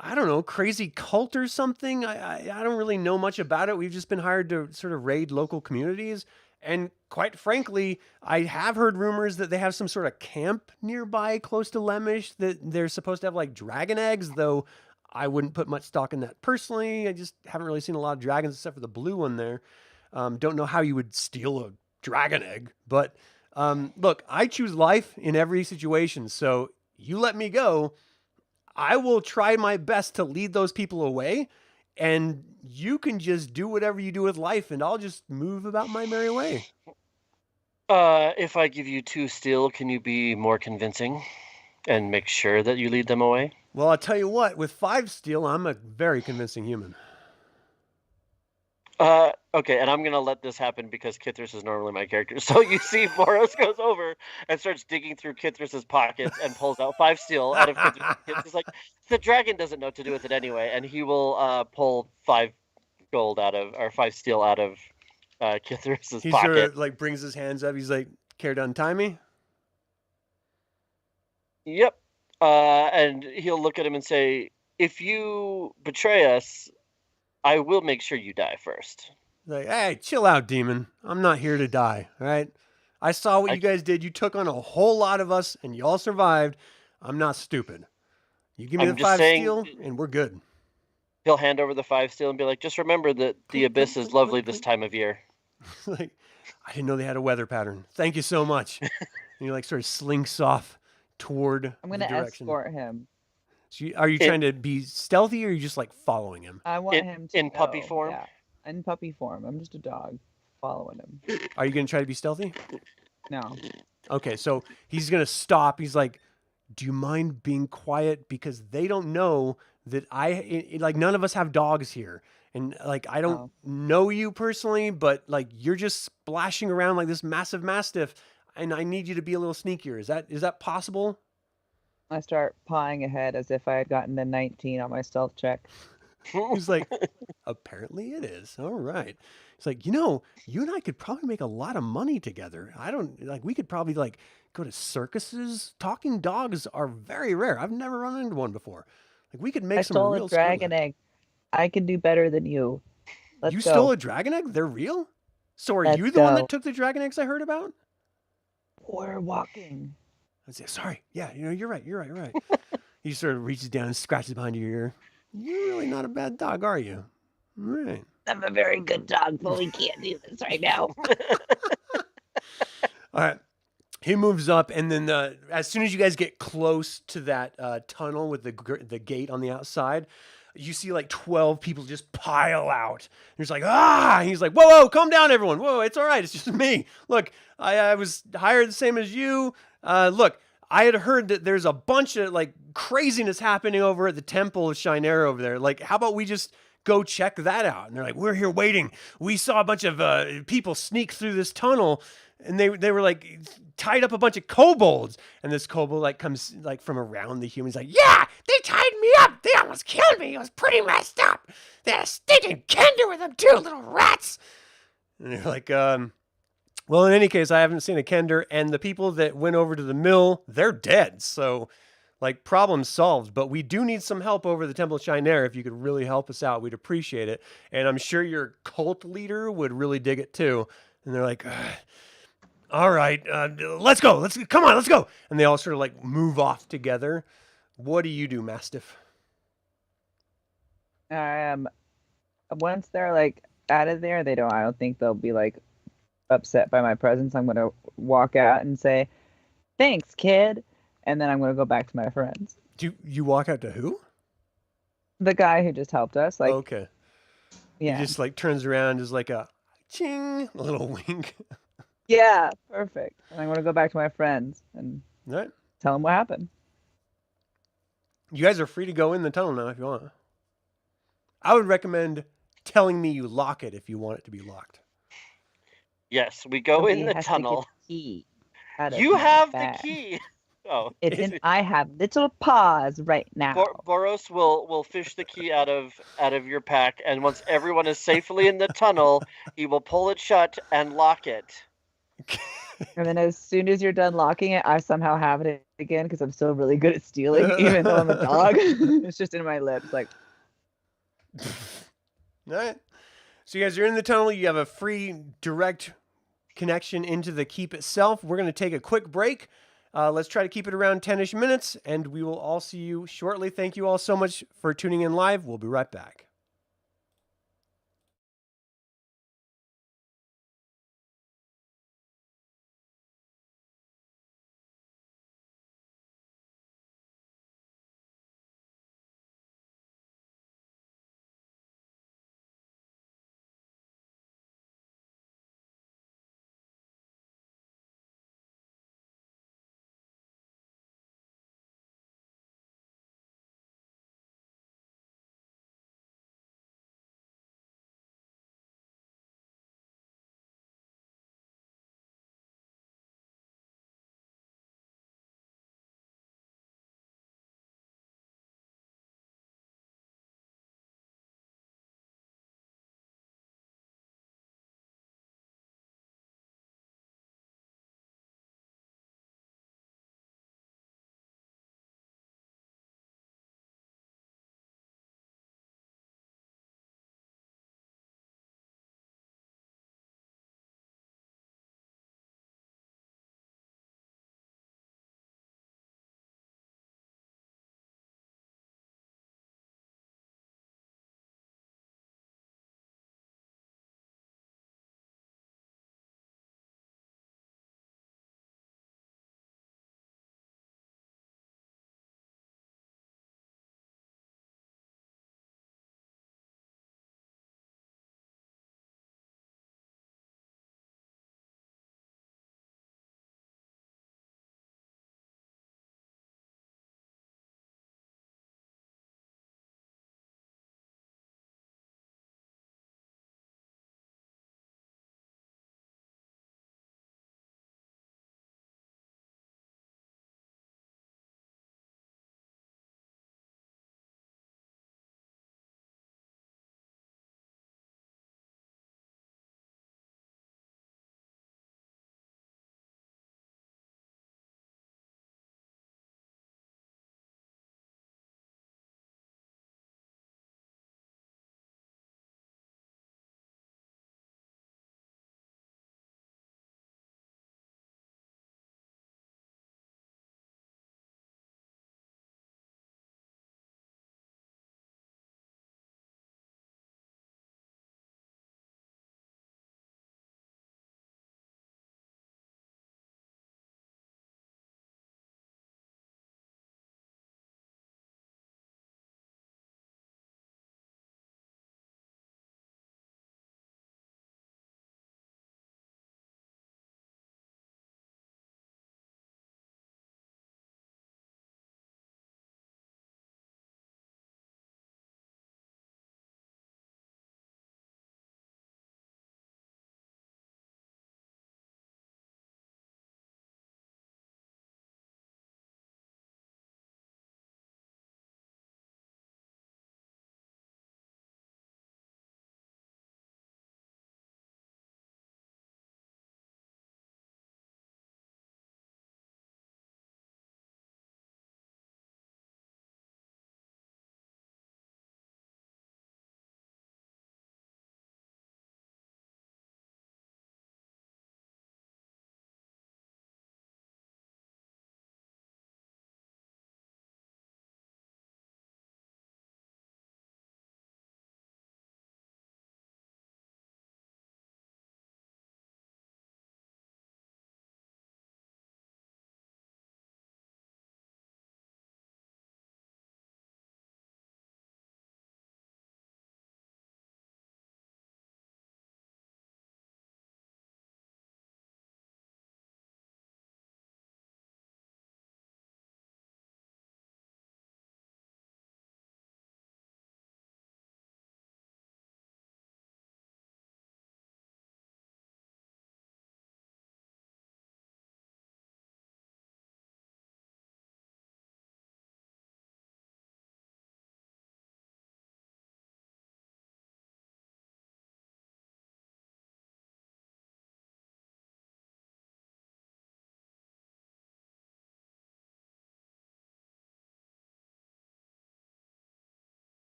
I don't know, crazy cult or something. I don't really know much about it. We've just been hired to sort of raid local communities. And quite frankly, I have heard rumors that they have some sort of camp nearby close to Lemish that they're supposed to have like dragon eggs, though I wouldn't put much stock in that personally. I just haven't really seen a lot of dragons except for the blue one there. Don't know how you would steal a dragon egg, but look, I choose life in every situation. So you let me go. I will try my best to lead those people away, and you can just do whatever you do with life, and I'll just move about my merry way. If I give you 2 steel, can you be more convincing and make sure that you lead them away? Well, I'll tell you what, with 5 steel, I'm a very convincing human. Okay, and I'm gonna let this happen because Kithris is normally my character. So you see, Boros goes over and starts digging through Kithris's pockets and pulls out 5 steel out of Kithris' pockets. He's like, the dragon doesn't know what to do with it anyway, and he will pull 5 gold out of, or 5 steel out of Kithris's He sort pocket. of like brings his hands up. He's like, care to untie me? Yep. And he'll look at him and say, if you betray us, I will make sure you die first. Like, hey, chill out, demon. I'm not here to die, all right? I saw what you guys did. You took on a whole lot of us, and you all survived. I'm not stupid. You give me I'm the just 5 saying- steel, and we're good. He'll hand over the 5 steel and be like, just remember that the Clink, abyss clink, is clink, lovely clink, this clink. time of year. Like, I didn't know they had a weather pattern. Thank you so much. And he like sort of slinks off toward I'm the gonna direction. escort him. So are you trying to be stealthy, or are you just like following him? I want In- him to in puppy go, form? Yeah, in puppy form. I'm just a dog following him. Are you going to try to be stealthy? No. Okay, so he's going to stop. He's like, do you mind being quiet? Because they don't know that like, none of us have dogs here. And like, I don't Oh. know you personally, but like, you're just splashing around like this massive mastiff, and I need you to be a little sneakier. Is that possible? I start pawing ahead as if I had gotten a 19 on my stealth check. He's like, apparently it is. All right. He's like, you and I could probably make a lot of money together. We could probably like go to circuses. Talking dogs are very rare. I've never run into one before. Like, we could make I some stole real a dragon skrilla. egg. I can do better than you. Let's You go. stole a dragon egg? They're real? So are Let's you the one go. that took the dragon eggs I heard about? We're walking. I say, sorry. Yeah, you're right. You're right. He sort of reaches down and scratches behind your ear. You're really not a bad dog, are you? All right. I'm a very good dog, but we can't do this right now. All right. He moves up, and then as soon as you guys get close to that tunnel with the gate on the outside, you see like 12 people just pile out. There's like, ah! And he's like, whoa, calm down, everyone. Whoa, it's all right. It's just me. Look, I was hired the same as you. Look, I had heard that there's a bunch of like craziness happening over at the Temple of Shinera over there. Like, how about we just go check that out? And they're like, we're here waiting. We saw a bunch of people sneak through this tunnel, and they were like tied up a bunch of kobolds. And this kobold like comes like from around the human. He's like, yeah, they tied me up. They almost killed me. It was pretty messed up. They had a stinking Kender with them too, little rats. And they're like, well, in any case, I haven't seen a Kender, and the people that went over to the mill, they're dead. So, like, problem solved. But we do need some help over the Temple of Shinera. If you could really help us out, we'd appreciate it. And I'm sure your cult leader would really dig it too. And they're like, all right, let's go. Come on, let's go. And they all sort of like move off together. What do you do, Mastiff? Once they're like out of there, I don't think they'll be like upset by my presence. I'm gonna walk out and say, thanks, kid. And then I'm gonna go back to my friends. Do you walk out to who? The guy who just helped us. Like, Okay. yeah. He just like turns around, is like a ching, a little wink. Yeah, perfect. And I'm gonna go back to my friends and All right. tell them what happened. You guys are free to go in the tunnel now if you want. I would recommend telling me you lock it if you want it to be locked. Yes, we go in Somebody the has to get tunnel. the key out of You my have bag. the key. Oh, I have little paws right now. Boros will fish the key out of your pack, and once everyone is safely in the tunnel, he will pull it shut and lock it. And then as soon as you're done locking it, I somehow have it again because I'm still really good at stealing, even though I'm a dog. It's just in my lips, like. All right. So you guys are in the tunnel. You have a free direct connection into the keep itself. We're going to take a quick break. Let's try to keep it around 10-ish minutes, and we will all see you shortly. Thank you all so much for tuning in live. We'll be right back.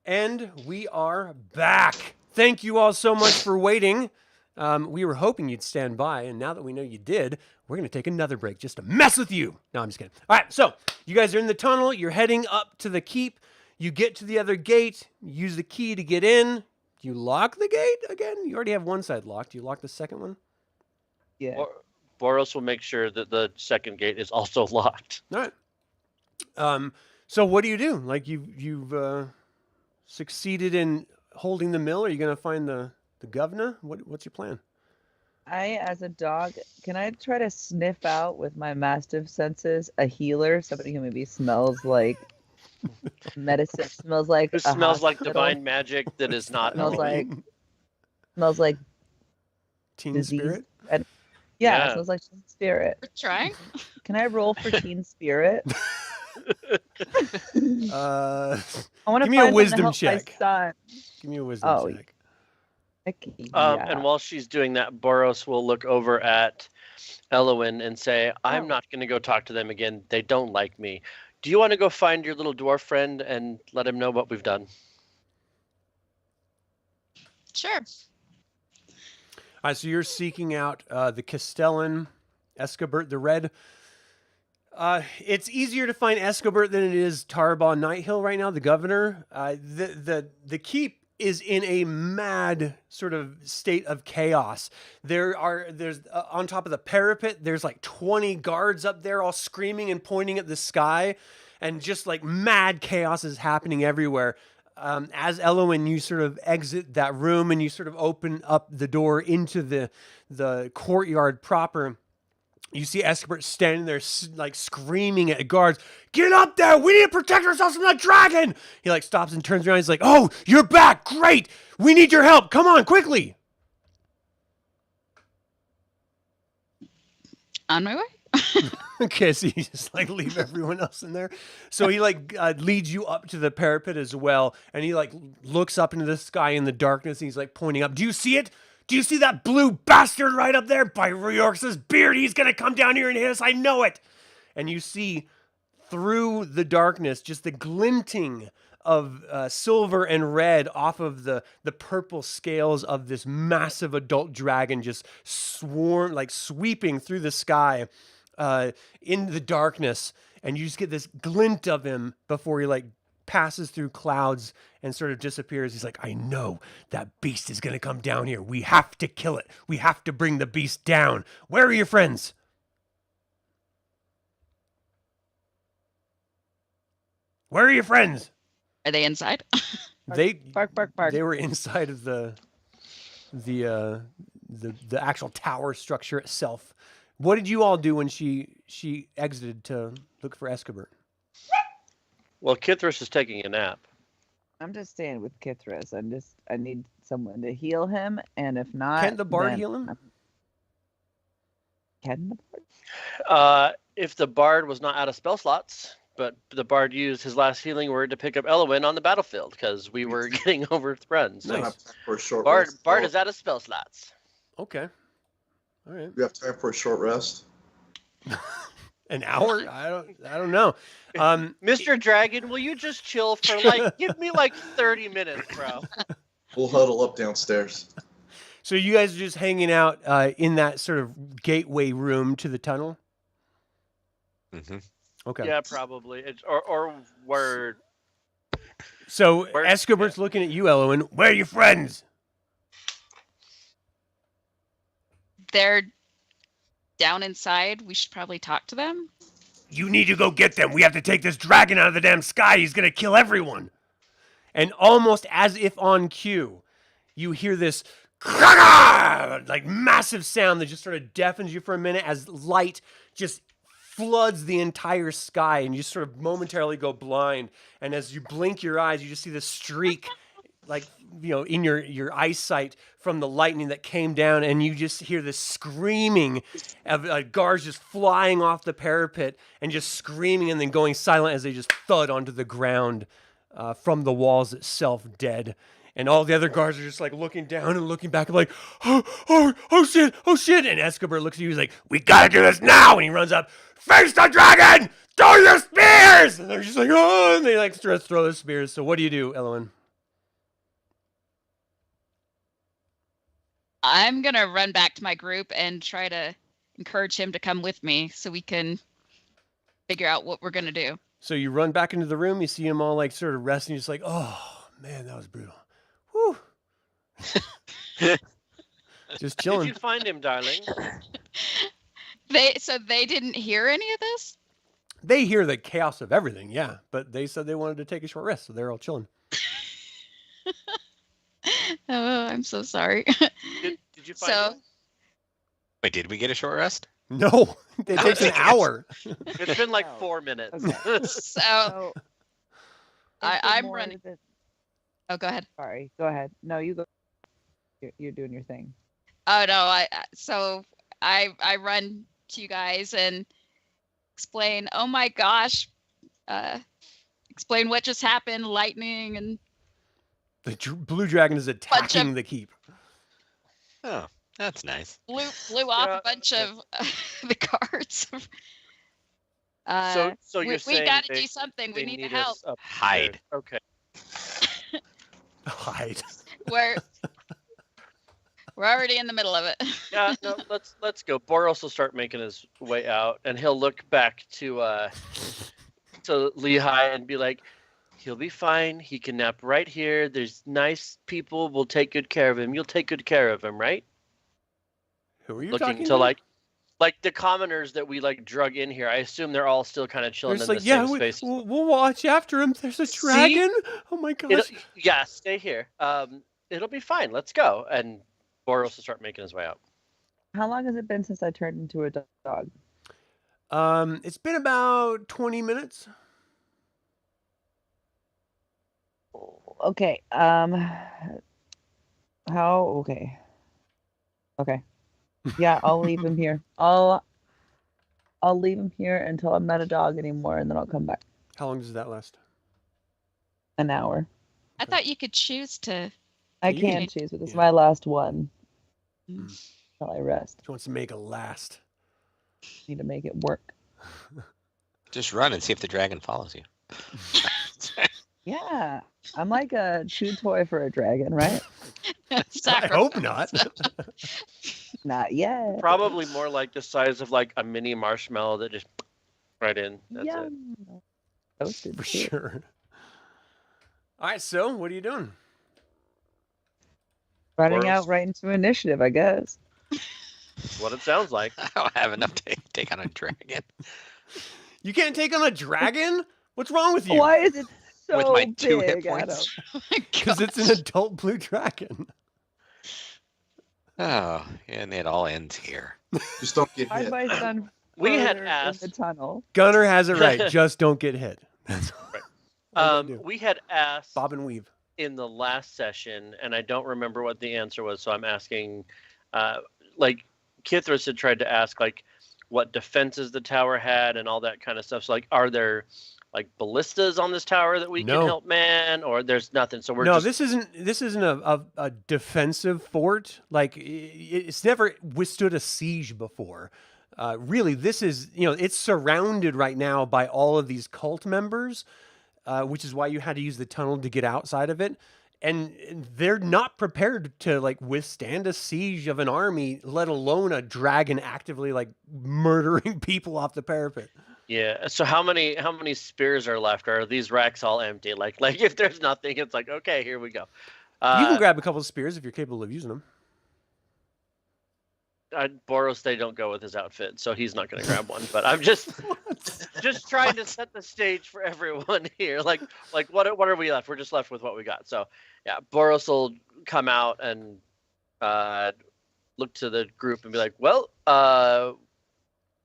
And we are back. Thank you all so much for waiting. We were hoping you'd stand by, and now that we know you did, we're going to take another break just to mess with you. No, I'm just kidding. All right, so you guys are in the tunnel. You're heading up to the keep. You get to the other gate. You use the key to get in. You lock the gate again? You already have one side locked. Do you lock the second one? Yeah. Boros will make sure that the second gate is also locked. All right. So what do you do? Like you've succeeded in holding the mill. Are you going to find the governor? What's your plan? I, as a dog, can I try to sniff out with my mastiff senses a healer? Somebody who maybe smells like medicine, smells like It a smells like hospital, divine magic that is not smells Elowyn. like Teen disease. spirit? And, Yeah. it smells like teen spirit. We're trying. Can I roll for teen spirit? Uh, I want to Give me a find one to wisdom help check. My son. give me a wisdom Oh, check. Yeah. And while she's doing that, Boros will look over at Elowyn and say, I'm Oh. not going to go talk to them again. They don't like me. Do you want to go find your little dwarf friend and let him know what we've done? Sure. All right, so you're seeking out the Castellan, Escobert the Red. It's easier to find Escobert than it is Tarbaugh Nighthill right now, the governor. The keep is in a mad sort of state of chaos. There's on top of the parapet, there's like 20 guards up there all screaming and pointing at the sky, and just like mad chaos is happening everywhere. As Elowyn, you sort of exit that room and you sort of open up the door into the courtyard proper. You see Escobert standing there, like screaming at guards, "Get up there! We need to protect ourselves from that dragon!" He like stops and turns around. He's like, "Oh, you're back! Great! We need your help! Come on, quickly!" On my way. Okay, so you just like leave everyone else in there. So he like leads you up to the parapet as well, and he like looks up into the sky in the darkness, and he's like pointing up. Do you see it? Do you see that blue bastard right up there? By Reorx's beard, he's gonna come down here and hit us. I know it. And you see through the darkness just the glinting of silver and red off of the purple scales of this massive adult dragon just sweeping through the sky in the darkness. And you just get this glint of him before he like passes through clouds and sort of disappears. He's like, I know that beast is going to come down here. We have to kill it. We have to bring the beast down. Where are your friends? Where are your friends? Are they inside? Bark. They were inside of the actual tower structure itself. What did you all do when she exited to look for Escobert? Well, Kithris is taking a nap. I'm just staying with Kithris. I need someone to heal him, and if not, Can't the bard then heal him? Can the bard? If the bard was not out of spell slots, but the bard used his last healing word to pick up Elowyn on the battlefield because we were getting overrun. So Nice. For a short Bard rest. is out of spell slots. Okay. All right. We have time for a short rest. An hour? I don't know. Mr. Dragon, will you just chill for like, give me like 30 minutes, bro. We'll huddle up downstairs. So you guys are just hanging out in that sort of gateway room to the tunnel? Mm-hmm. Okay. Yeah, probably. Or where. So Where- Escobert's looking at you, Elowyn. Where are your friends? They're down inside. We should probably talk to them. You need to go get them. We have to take this dragon out of the damn sky. He's going to kill everyone. And almost as if on cue, you hear this like massive sound that just sort of deafens you for a minute as light just floods the entire sky and you just sort of momentarily go blind. And as you blink your eyes, you just see this streak like, you know, in your eyesight from the lightning that came down, and you just hear this screaming of guards just flying off the parapet and just screaming and then going silent as they just thud onto the ground from the walls itself, dead. And all the other guards are just like looking down and looking back and like, oh shit. And Escobert looks at you, he's like, we gotta do this now. And he runs up, face the dragon, throw your spears. And they're just like, oh, and they like throw the spears. So what do you do, Elowyn? I'm gonna run back to my group and try to encourage him to come with me so we can figure out what we're gonna do. So you run back into the room. You see him all like sort of resting. You're just like, oh man, that was brutal. Whew. Just Did chilling. you find him, darling? They didn't hear any of this? They hear the chaos of everything, yeah. But they said they wanted to take a short rest, so they're all chilling. Oh, I'm so sorry. Did you find So- him? Wait, did we get a short rest? No, it takes an hour. It's been like Oh, 4 minutes. okay. So So, is it I'm more running. that- Oh, go ahead. Sorry, go ahead. No, you go. You're doing your thing. Oh no, I run to you guys and explain, oh my gosh, explain what just happened, lightning and The blue dragon is attacking the keep. Oh, that's nice. blew off Yeah, a bunch of the cards. So you're we saying gotta they- do something. We they need us help. up Hide. there. Okay. Hide. We're already in the middle of it. Yeah, no, let's go. Boros will start making his way out, and he'll look back to Lehigh and be like, "He'll be fine. He can nap right here. There's nice people. We'll take good care of him. You'll take good care of him, right?" Who are you Looking talking to like the commoners that we like drug in here. I assume they're all still kind of chilling They're in just the like, yeah, same space. we'll watch after him. There's a dragon. Oh my gosh. Yeah, stay here. It'll be fine. Let's go. And Boros will start making his way out. How long has it been since I turned into a dog? It's been about 20 minutes. Okay. How? Okay. Okay. Yeah, I'll leave him here. I'll leave him here until I'm not a dog anymore, and then I'll come back. How long does that last? An hour. I thought you could choose to. I You can can- choose, but this is yeah. my last one. Mm. Until I rest. She wants to make a last. Need to make it work. Just run and see if the dragon follows you. Yeah. I'm like a chew toy for a dragon, right? I hope not. Not yet. Probably more like the size of like a mini marshmallow that just right in. That's yeah. it. Toasted For too. sure. All right, so what are you doing? Running Boros? out right into initiative, I guess. What it sounds like. I don't have enough to take on a dragon. You can't take on a dragon? What's wrong with you? Why is it so With my 2 big, hit points. Oh my Because it's an gosh. adult blue dragon. Oh, and it all ends here. Just don't get Adam? hit. Why my son We had further in asked. the tunnel? Gunnar has it right. Just don't get hit. That's all you gotta do. We had asked Bob and weave. in the last session, and I don't remember what the answer was, so I'm asking. Like Kithras had tried to ask, like, what defenses the tower had and all that kind of stuff. So, like, are there like ballistas on this tower that we No. can help man, or there's nothing? So we're No, just this isn't a defensive fort. Like it's never withstood a siege before. Really, this is it's surrounded right now by all of these cult members, which is why you had to use the tunnel to get outside of it. And they're not prepared to like withstand a siege of an army, let alone a dragon actively like murdering people off the parapet. yeah. So how many spears are left? Or are these racks all empty? Like if there's nothing, it's like okay, here we go. You can grab a couple of spears if you're capable of using them. Boros, they don't go with his outfit, so he's not going to grab one. But I'm just trying to set the stage for everyone here. Like what are we left? We're just left with what we got. So yeah, Boros will come out and look to the group and be like, "Well,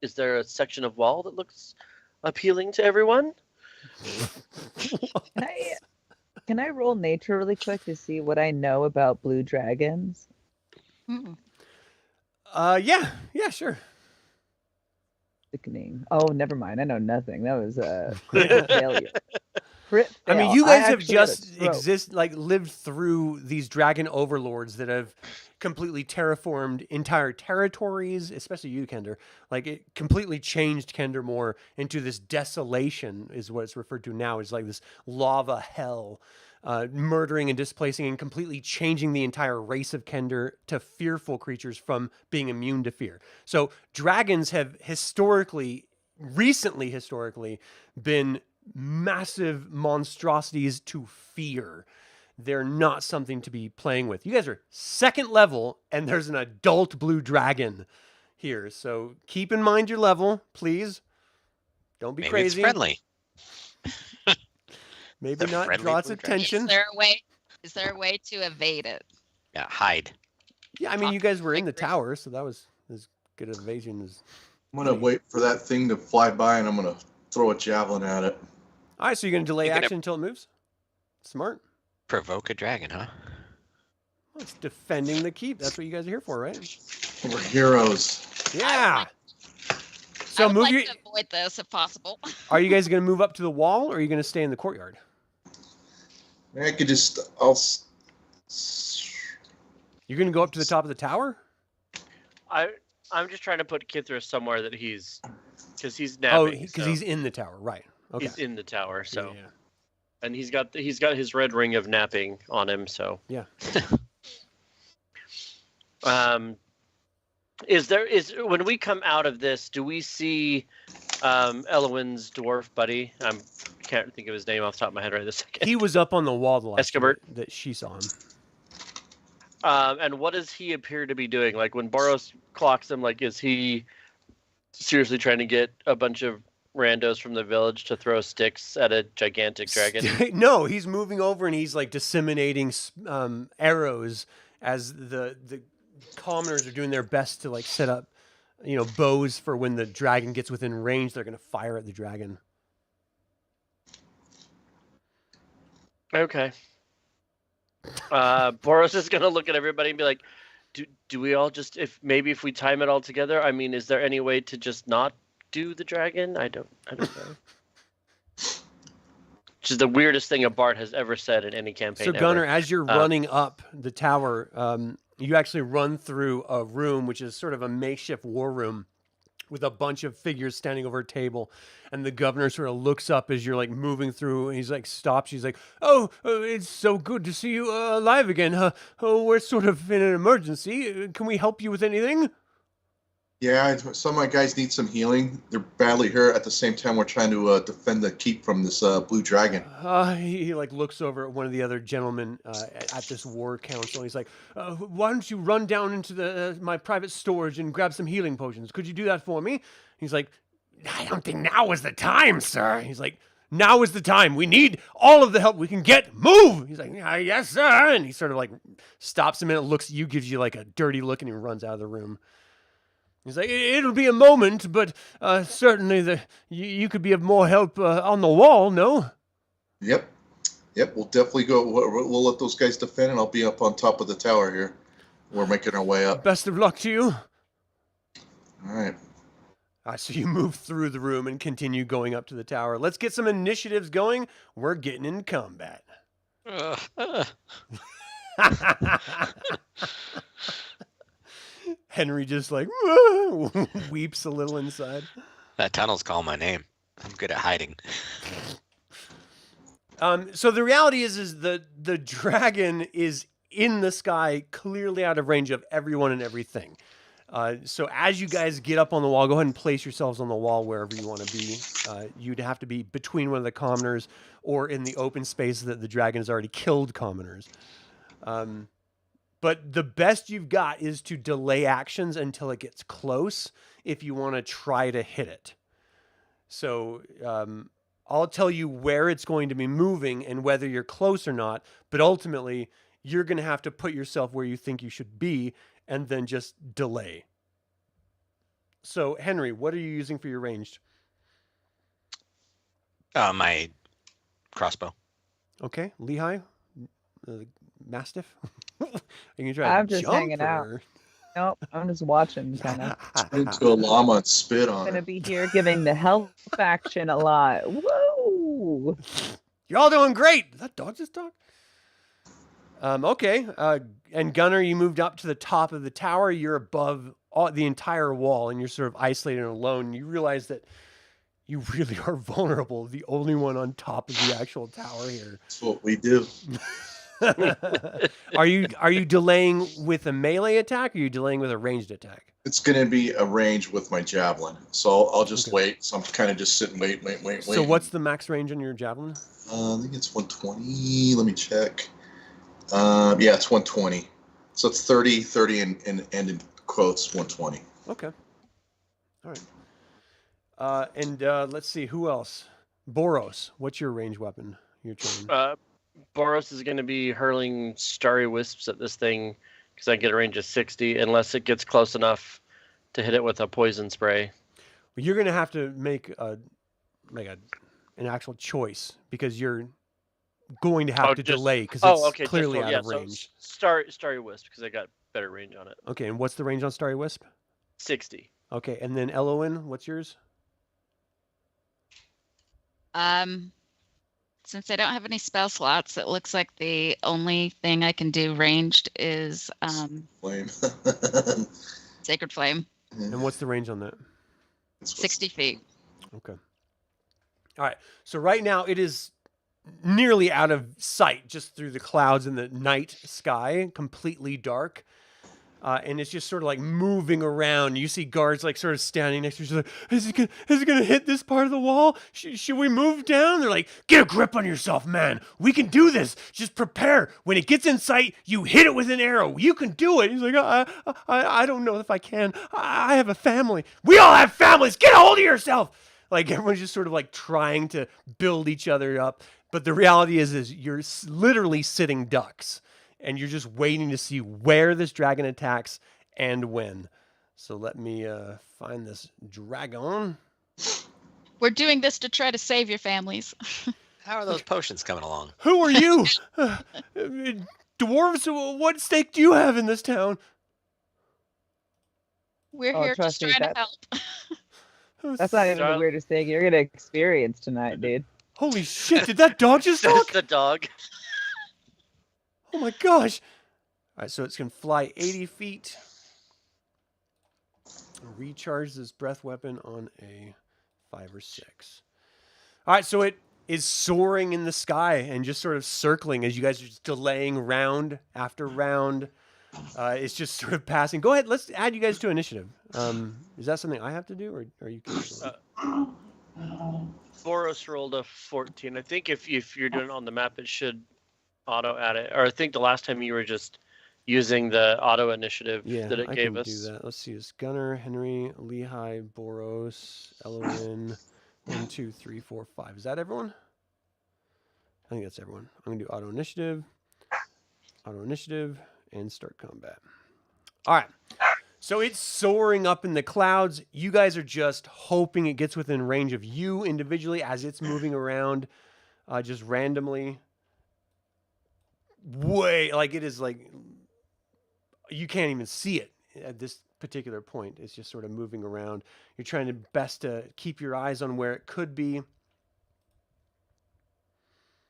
is there a section of wall that looks appealing to everyone?" Can I roll nature really quick to see what I know about blue dragons? Hmm. Yeah, sure. Sickening. Oh, never mind. I know nothing. That was a critical failure. Crit I mean, fail. you guys have actually had a just stroke. lived through these dragon overlords that have completely terraformed entire territories, especially you, Kender. Like it completely changed Kender more into this desolation, is what it's referred to now. It's like this lava hell. murdering and displacing and completely changing the entire race of Kender to fearful creatures from being immune to fear. So dragons have recently historically, been massive monstrosities to fear. They're not something to be playing with. You guys are 2nd level, and there's an adult blue dragon here. So keep in mind your level, please. Don't be Maybe crazy. it's friendly. Maybe The not friendly draw its blue dragon. attention. Is there a way to evade it? Yeah, hide. Yeah, I mean, you guys were in the Agree. tower, so that was as good an evasion as... I'm gonna wait for that thing to fly by, and I'm gonna throw a javelin at it. All right, so you're going to delay You're gonna- action until it moves? Smart. Provoke a dragon, huh? Well, it's defending the keep. That's what you guys are here for, right? We're heroes. Yeah. I So would move like your... to avoid this if possible. Are you guys going to move up to the wall, or are you going to stay in the courtyard? I could just, You're going to go up to the top of the tower? I'm just trying to put Kithra somewhere that because he's Oh, napping. because so he's in the tower, right? Okay. he's in the tower. So Yeah, yeah. and he's got his red ring of napping on him. So Yeah. Is when we come out of this, do we see Elowyn's dwarf buddy? I can't think of his name off the top of my head right this second. He was up on the wall the last time Escabert? that she saw him. And what does he appear to be doing? Like when Boros clocks him, like is he seriously trying to get a bunch of randos from the village to throw sticks at a gigantic dragon? No, he's moving over and he's like disseminating arrows as the commoners are doing their best to like set up, bows for when the dragon gets within range. They're going to fire at the dragon. Okay. Boros is gonna look at everybody and be like, "Do we all just if we time it all together? I mean, is there any way to just not do the dragon? I don't know." Which is the weirdest thing a bard has ever said in any campaign. So Gunnar, ever. as you're running up the tower, you actually run through a room which is sort of a makeshift war room with a bunch of figures standing over a table, and the governor sort of looks up as you're like moving through, and he's like stops. He's like, "Oh, it's so good to see you alive again. We're sort of in an emergency. Can we help you with anything?" Yeah, some of my guys need some healing. They're badly hurt. At the same time, we're trying to defend the keep from this blue dragon. He like looks over at one of the other gentlemen at this war council. He's like, "Why don't you run down into my private storage and grab some healing potions? Could you do that for me?" He's like, "I don't think now is the time, sir." He's like, "Now is the time. We need all of the help we can get. Move!" He's like, "Yes, sir." And he sort of like stops a minute, looks at you, gives you like a dirty look, and he runs out of the room. He's like, "It'll be a moment, but certainly you could be of more help on the wall, no?" Yep. We'll definitely go. We'll let those guys defend, and I'll be up on top of the tower here. We're making our way up. Best of luck to you. All right. So you move through the room and continue going up to the tower. Let's get some initiatives going. We're getting in combat. Henry just like weeps a little inside. That tunnel's calling my name. I'm good at hiding. So the reality is the dragon is in the sky, clearly out of range of everyone and everything. So as you guys get up on the wall, go ahead and place yourselves on the wall wherever you want to be. You'd have to be between one of the commoners or in the open space that the dragon has already killed commoners. But the best you've got is to delay actions until it gets close if you want to try to hit it. So I'll tell you where it's going to be moving and whether you're close or not, but ultimately you're going to have to put yourself where you think you should be and then just delay. So, Henry, what are you using for your ranged? My crossbow. Okay, Lehigh, Mastiff. You can try. I'm just hanging out. or- Nope, I'm just watching kind of. Into a llama and spit on Gonna it. be here giving the health faction a lot. Whoa! You're all doing great. Did that dog just talk? Okay. And Gunnar, you moved up to the top of the tower. You're above the entire wall, and you're sort of isolated and alone. You realize that You really are vulnerable. The only one on top of the actual tower here. That's what we do. Are you delaying with a melee attack, or are you delaying with a ranged attack? It's going to be a range with my javelin, so I'll just Okay. wait. So I'm kind of just sitting, wait. So what's the max range on your javelin? I think it's 120. Let me check. Yeah, it's 120. So it's 30, and in quotes 120. Okay. All right. And let's see, who else? Boros, what's your range weapon? Your turn. Boros is going to be hurling starry wisps at this thing because I get a range of 60 unless it gets close enough to hit it with a poison spray. Well, you're going to have to make an actual choice because you're going to have to delay because it's clearly out of range. So starry wisp because I got better range on it. Okay, and what's the range on Starry Wisp? 60. Okay, and then Elowyn, what's yours? Since I don't have any spell slots, it looks like the only thing I can do ranged is Flame. Sacred Flame, And what's the range on that? 60 feet. Okay. All right. So right now it is nearly out of sight, just through the clouds in the night sky, completely dark. And it's just sort of like moving around. You see guards like sort of standing next to each other. Is it gonna hit this part of the wall? Should we move down? They're like, get a grip on yourself, man. We can do this. Just prepare. When it gets in sight, you hit it with an arrow. You can do it. He's like, I don't know if I can. I have a family. We all have families. Get a hold of yourself. Like everyone's just sort of like trying to build each other up. But the reality is you're literally sitting ducks. And you're just waiting to see where this dragon attacks and when. So let me find this dragon. We're doing this to try to save your families. How are those potions coming along? Who are you? Dwarves, what stake do you have in this town? We're Oh, here just trust me, trying to help. That's not even the weirdest thing you're gonna experience tonight, dude. Holy shit, did that dog just That's talk? the dog. Oh my gosh. All right, so it's going to fly 80 feet. Recharge this breath weapon on a 5 or 6. All right, so it is soaring in the sky and just sort of circling as you guys are just delaying round after round. It's just sort of passing. Go ahead, let's add you guys to initiative. Is that something I have to do, or are you capable? Boros rolled a 14. I think if you're doing it on the map, it should auto add it. Or I think the last time you were just using the auto initiative that it gave us. Do that. Let's see. It's Gunnar, Henry, Lehigh, Boros, Elowyn. 1, 2, 3, 4, 5. Is that everyone? I think that's everyone. I'm going to do auto initiative, and start combat. All right. So it's soaring up in the clouds. You guys are just hoping it gets within range of you individually as it's moving around just randomly. It is like you can't even see it at this particular point. It's just sort of moving around. You're trying to best to keep your eyes on where it could be.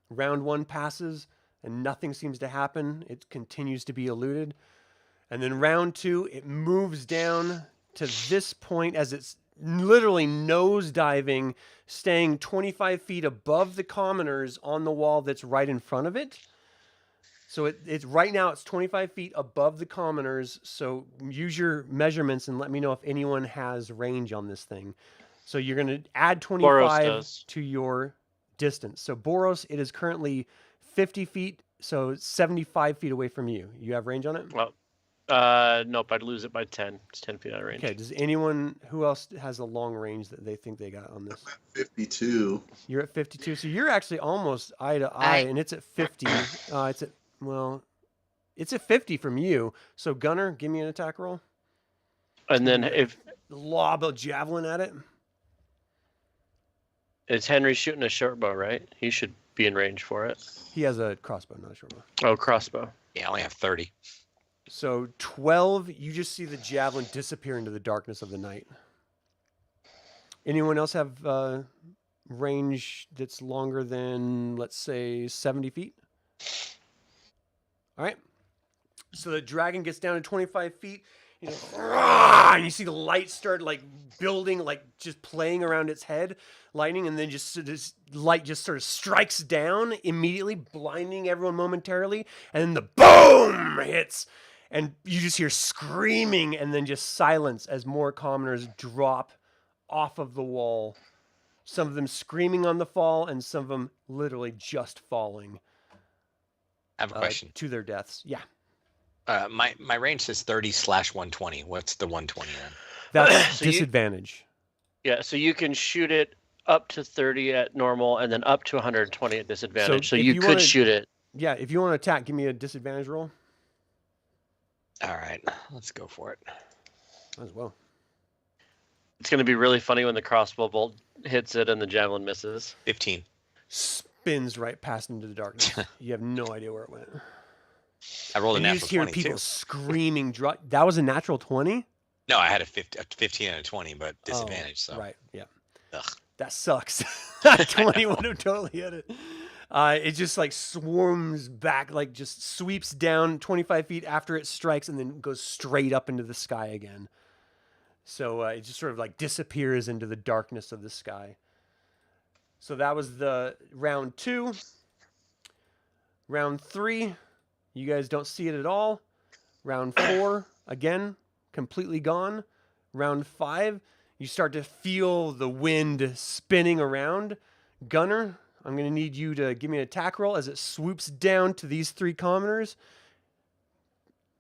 Round 1 passes and nothing seems to happen. It continues to be eluded. And then round 2, it moves down to this point as it's literally nose diving, staying 25 feet above the commoners on the wall that's right in front of it. So it's right now it's 25 feet above the commoners. So use your measurements and let me know if anyone has range on this thing. So you're going to add 25 to your distance. So Boros, it is currently 50 feet, so 75 feet away from you. You have range on it? Well, nope, I'd lose it by 10. It's 10 feet out of range. Okay, who else has a long range that they think they got on this? 52. You're at 52, so you're actually almost eye to eye, and it's at 50. It's at 50 from you. So Gunnar, give me an attack roll. And then if lob a javelin at it. It's Henry shooting a short bow, right? He should be in range for it. He has a crossbow, not a short bow. Oh, crossbow. Yeah, I only have 30. So 12, you just see the javelin disappear into the darkness of the night. Anyone else have range that's longer than, let's say, 70 feet? All right. So the dragon gets down to 25 feet. You know, and you see the light start like building, like just playing around its head, lightning, and then just this light just sort of strikes down immediately, blinding everyone momentarily, and then the boom hits, and you just hear screaming, and then just silence as more commoners drop off of the wall. Some of them screaming on the fall, and some of them literally just falling. I have a question. To their deaths. Yeah. My range says 30/120. What's the 120 then? That's So disadvantage. Yeah, so you can shoot it up to 30 at normal and then up to 120 at disadvantage. So if you you could wanna- shoot it. Yeah, if you want to attack, give me a disadvantage roll All right, let's go for it. as well. It's going to be really funny when the crossbow bolt hits it and the javelin misses. 15. Spins right past into the darkness. You have no idea where it went. I rolled a And you natural just hear 20 people too. screaming. That was a natural 20? No, I had a 15 and a 20, but disadvantage. So Right, yeah. Ugh. That sucks. That 20 would have totally hit it. It just like swarms back, like just sweeps down 25 feet after it strikes and then goes straight up into the sky again. So it just sort of like disappears into the darkness of the sky. So that was the round 2. Round 3, you guys don't see it at all. Round 4, again, completely gone. Round 5, you start to feel the wind spinning around. Gunnar, I'm going to need you to give me an attack roll as it swoops down to these 3 commoners.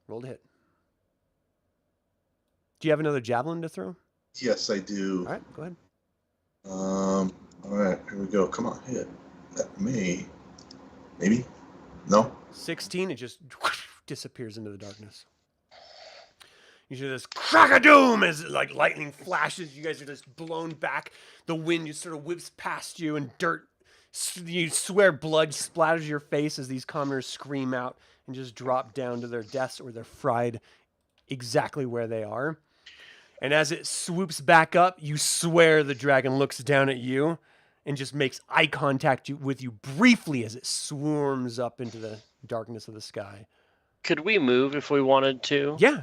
Roll to hit. Do you have another javelin to throw? Yes, I do. All right, go ahead. All right, here we go. Come on, hit. That may. Maybe? No? 16, it just disappears into the darkness. You hear this crack-a-doom as like lightning flashes. You guys are just blown back. The wind just sort of whips past you, and dirt. You swear blood splatters your face as these commoners scream out and just drop down to their deaths, or they're fried exactly where they are. And as it swoops back up, you swear the dragon looks down at you and just makes eye contact with you briefly as it swarms up into the darkness of the sky. Could we move if we wanted to? Yeah.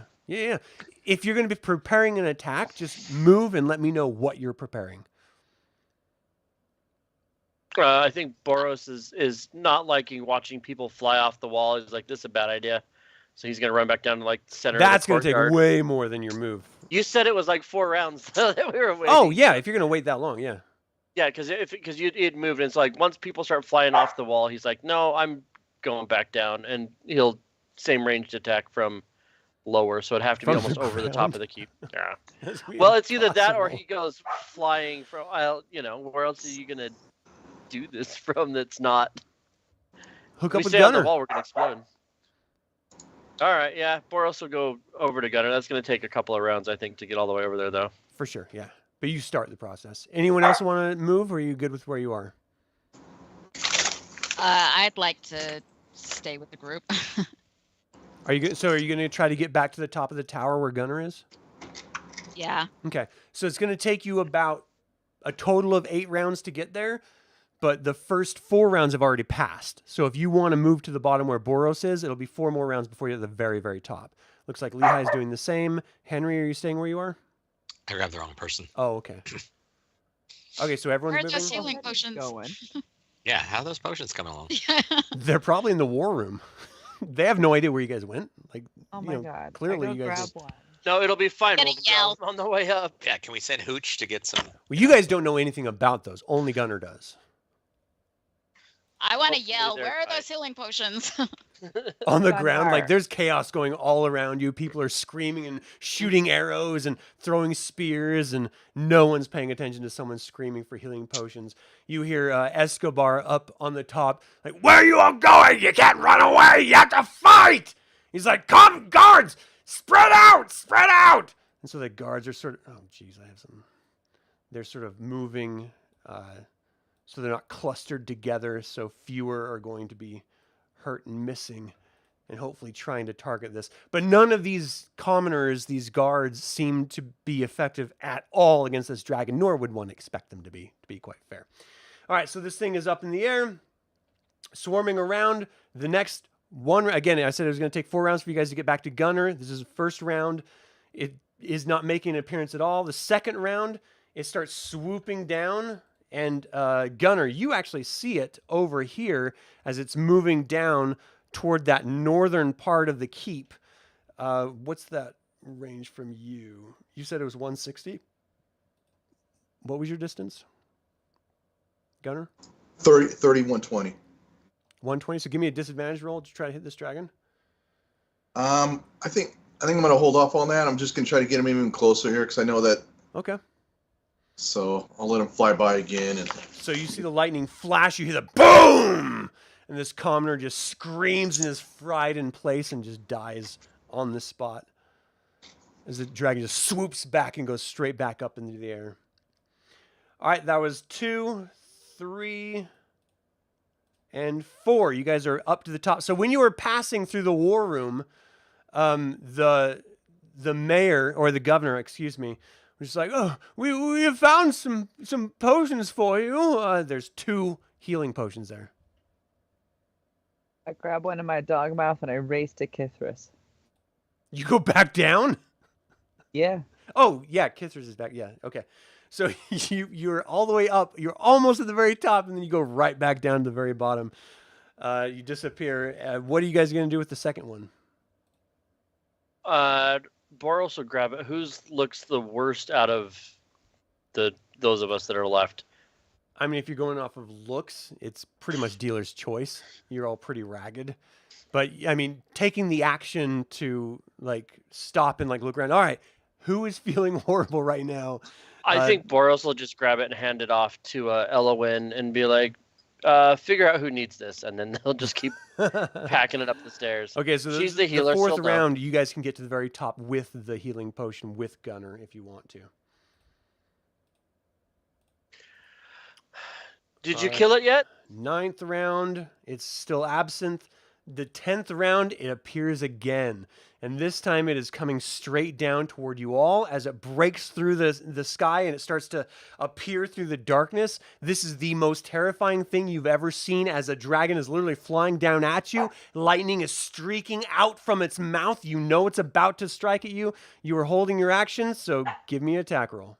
If you're going to be preparing an attack, just move and let me know what you're preparing. I think Boros is not liking watching people fly off the wall. He's like, this is a bad idea. So he's going to run back down to like the center That's of the going to take courtyard. way more than your move. You said it was like 4 rounds that we were waiting. Oh, yeah. If you're going to wait that long, yeah. Yeah, because you'd moved, and it's like once people start flying off the wall, he's like, no, I'm going back down, and he'll same ranged attack from lower, so it'd have to be From almost the over the top ground? of the keep. Yeah. That's gonna be Well, it's either that or impossible. he goes flying from. Where else are you gonna do this from? That's not. Hook We up with stay on the Gunnar. wall, we're gonna explode. All right, yeah. Boros will go over to Gunnar. That's gonna take a couple of rounds, I think, to get all the way over there, though. For sure, yeah. But you start the process. Anyone else want to move, or are you good with where you are? I'd like to stay with the group. Are you good? So are you going to try to get back to the top of the tower where Gunnar is? Yeah. Okay. So it's going to take you about a total of 8 rounds to get there, but the first 4 rounds have already passed. So if you want to move to the bottom where Boros is, it'll be 4 more rounds before you're at the very, very top. Looks like Lehi's doing the same. Henry, are you staying where you are? I grabbed the wrong person. Oh, okay. Okay, so everyone's Where are those moving? healing potions? Going. Yeah, how are those potions coming along? They're probably in the war room. They have no idea where you guys went. Like, Oh you my know, god. clearly I go you guys grab just- one. No, it'll be fine. Gonna We'll yell. grab them on the way up. Yeah, can we send Hooch to get some? Well, you guys don't know anything about those. Only Gunnar does. I want to Hopefully yell. they're Where are fine. those healing potions? On the Gunnar. ground, like there's chaos going all around you. People are screaming and shooting arrows and throwing spears, and no one's paying attention to someone screaming for healing potions. You hear Escobar up on the top, like, "Where are you all going? You can't run away. You have to fight." He's like, "Come, guards, spread out, spread out." And so the guards are sort of, oh, geez, I have some. They're sort of moving, so they're not clustered together. So fewer are going to be hurt and missing, and hopefully trying to target this. But none of these commoners, these guards, seem to be effective at all against this dragon, nor would one expect them to be quite fair. All right, so this thing is up in the air, swarming around. The next one, again, I said it was going to take 4 rounds for you guys to get back to Gunnar. This is the first round. it is not making an appearance at all. The second round, it starts swooping down, and Gunnar, you actually see it over here as it's moving down toward that northern part of the keep. What's that range from you? You said it was 160? What was your distance, Gunnar? 120. 120. So give me a disadvantage roll to try to hit this dragon. I think I'm gonna hold off on that. I'm just gonna try to get him even closer here because I know that. Okay. So I'll let him fly by again. And So you see the lightning flash. You hear the boom, and this commoner just screams and is fried in place and just dies on the spot as the dragon just swoops back and goes straight back up into the air. All right, that was 2, 3, and 4. You guys are up to the top. So when you were passing through the war room, the mayor, or the governor, excuse me, was just like, "Oh, we have found some potions for you." There's 2 healing potions there. I grab one in my dog mouth and I race to Kithris. You go back down? Yeah. Oh, yeah, Kithris is back. Yeah, okay. So you're all the way up. You're almost at the very top, and then you go right back down to the very bottom. You disappear. What are you guys going to do with the second one? Boros will grab it. Who's looks the worst out of those of us that are left? I mean, if you're going off of looks, it's pretty much dealer's choice. You're all pretty ragged. But, I mean, taking the action to, like, stop and, like, look around. All right, who is feeling horrible right now? I think Boros will just grab it and hand it off to Elowyn and be like, figure out who needs this. And then they'll just keep packing it up the stairs. Okay, so she's the healer. The fourth she'll round, know. you guys can get to the very top with the healing potion with Gunnar if you want to. Did you kill it yet? 9th round, it's still absent. The 10th round, it appears again. And this time it is coming straight down toward you all as it breaks through the sky and it starts to appear through the darkness. This is the most terrifying thing you've ever seen, as a dragon is literally flying down at you. Lightning is streaking out from its mouth. You know it's about to strike at you. You are holding your action, so give me an attack roll.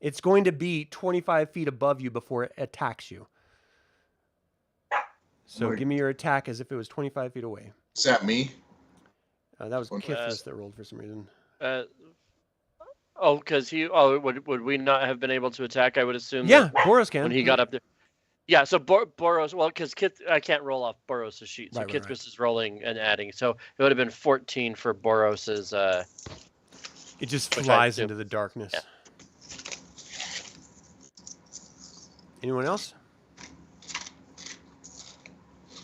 It's going to be 25 feet above you before it attacks you. So give me your attack as if it was 25 feet away. is that me? That was Kithris that rolled for some reason. Because would we not have been able to attack? I would assume. Yeah, Boros can. When he got up there. Yeah, so Boros. Well, because I can't roll off Boros' sheet, so Right. Kithris is rolling and adding. So it would have been 14 for Boros's. It just which I flies do. into the darkness. Yeah. Anyone else?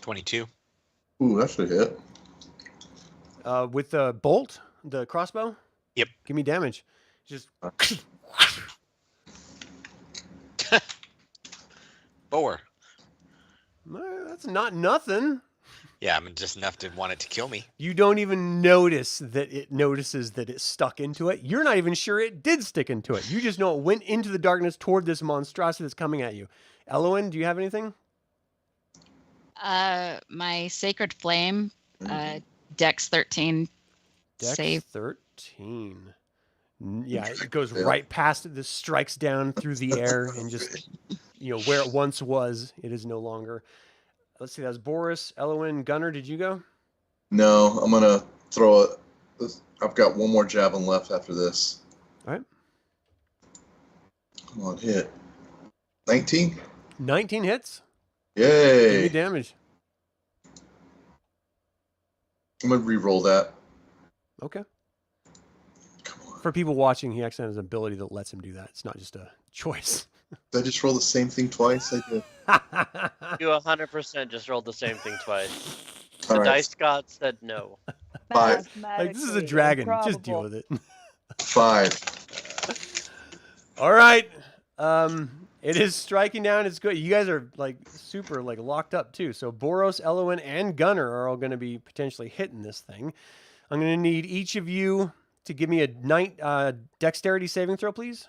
22. Ooh, that should hit. With the bolt, the crossbow? Yep. Give me damage. Just Four. that's not nothing. Yeah, I'm just enough to want it to kill me. You don't even notice that it notices that it stuck into it. You're not even sure it did stick into it. You just know it went into the darkness toward this monstrosity that's coming at you. Elowyn, do you have anything? My sacred flame, Dex 13. Dex Save. 13. Yeah, it goes right past it. This strikes down through the air and just, where it once was, it is no longer. Let's see, that's Boros, Elowyn, Gunnar, did you go? No, I'm gonna throw it. I've got one more javelin left after this. All right. Come on, hit. 19? 19 hits. Yay! Give me damage. I'm gonna re-roll that. Okay. Come on. For people watching, he actually has an ability that lets him do that. It's not just a choice. Did I just roll the same thing twice? I did. You 100% just rolled the same thing twice. The All right. dice god said no. Five. Like, this is a dragon. Just deal with it. 5. All right. It is striking down. It's good. You guys are like super like locked up too. So Boros, Elowyn, and Gunnar are all going to be potentially hitting this thing. I'm going to need each of you to give me a dexterity saving throw, please.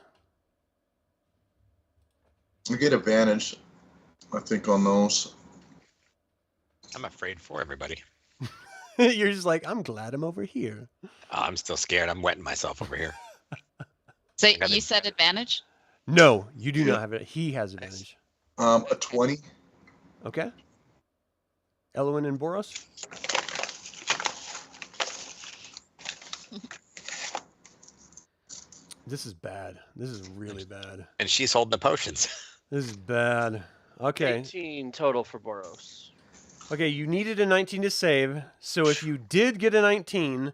I get advantage, I think, on those. I'm afraid for everybody. You're just like, I'm glad I'm over here. Oh, I'm still scared. I'm wetting myself over here. So I got you it. said advantage? No, you do not have it. He has advantage. A 20. Okay. Elowyn and Boros? This is bad. This is really bad. And she's holding the potions. This is bad. Okay. 18 total for Boros. Okay, you needed a 19 to save, so if you did get a 19,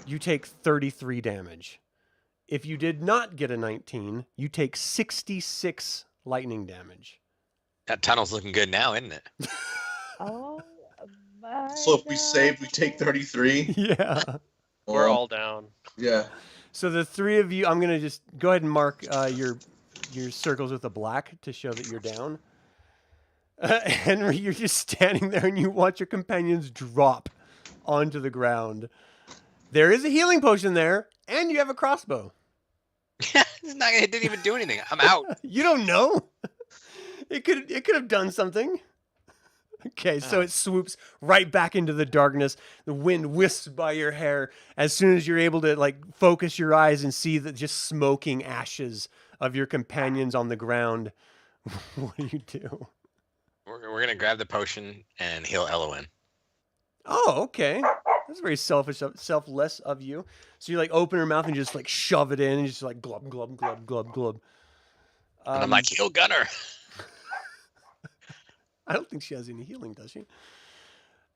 you take 33 damage. If you did not get a 19, you take 66 lightning damage. That tunnel's looking good now, isn't it? Oh my. So if we God. save, we take 33. Yeah. We're all down. Yeah. So the three of you, I'm going to just go ahead and mark your circles with a black to show that you're down. Henry, you're just standing there and you watch your companions drop onto the ground. There is a healing potion there, and you have a crossbow. It didn't even do anything. I'm out. You don't know. It could have done something. Okay, so Oh. it swoops right back into the darkness. The wind wisps by your hair as soon as you're able to like focus your eyes and see the just smoking ashes of your companions on the ground. What do? We're gonna grab the potion and heal Elowyn. Oh, okay. That's very selfless of you. So you like open her mouth and just like shove it in and just like glub glub glub glub glub. And I'm like, heal Gunnar. I don't think she has any healing, does she?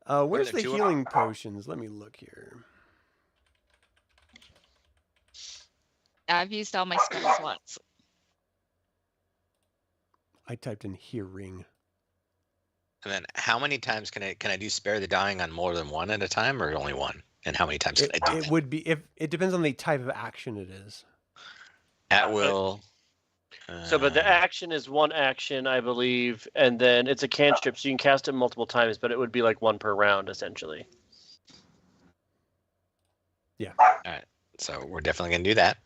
Where's the two healing potions? Let me look here. I've used all my spell slots. I typed in hearing. And then how many times can I do spare the dying on more than one at a time, or only one? And how many times can I do It that? would be if it depends on the type of action it is. At will. So, but the action is one action, I believe, and then it's a cantrip, so you can cast it multiple times, but it would be like one per round, essentially. So we're definitely gonna do that.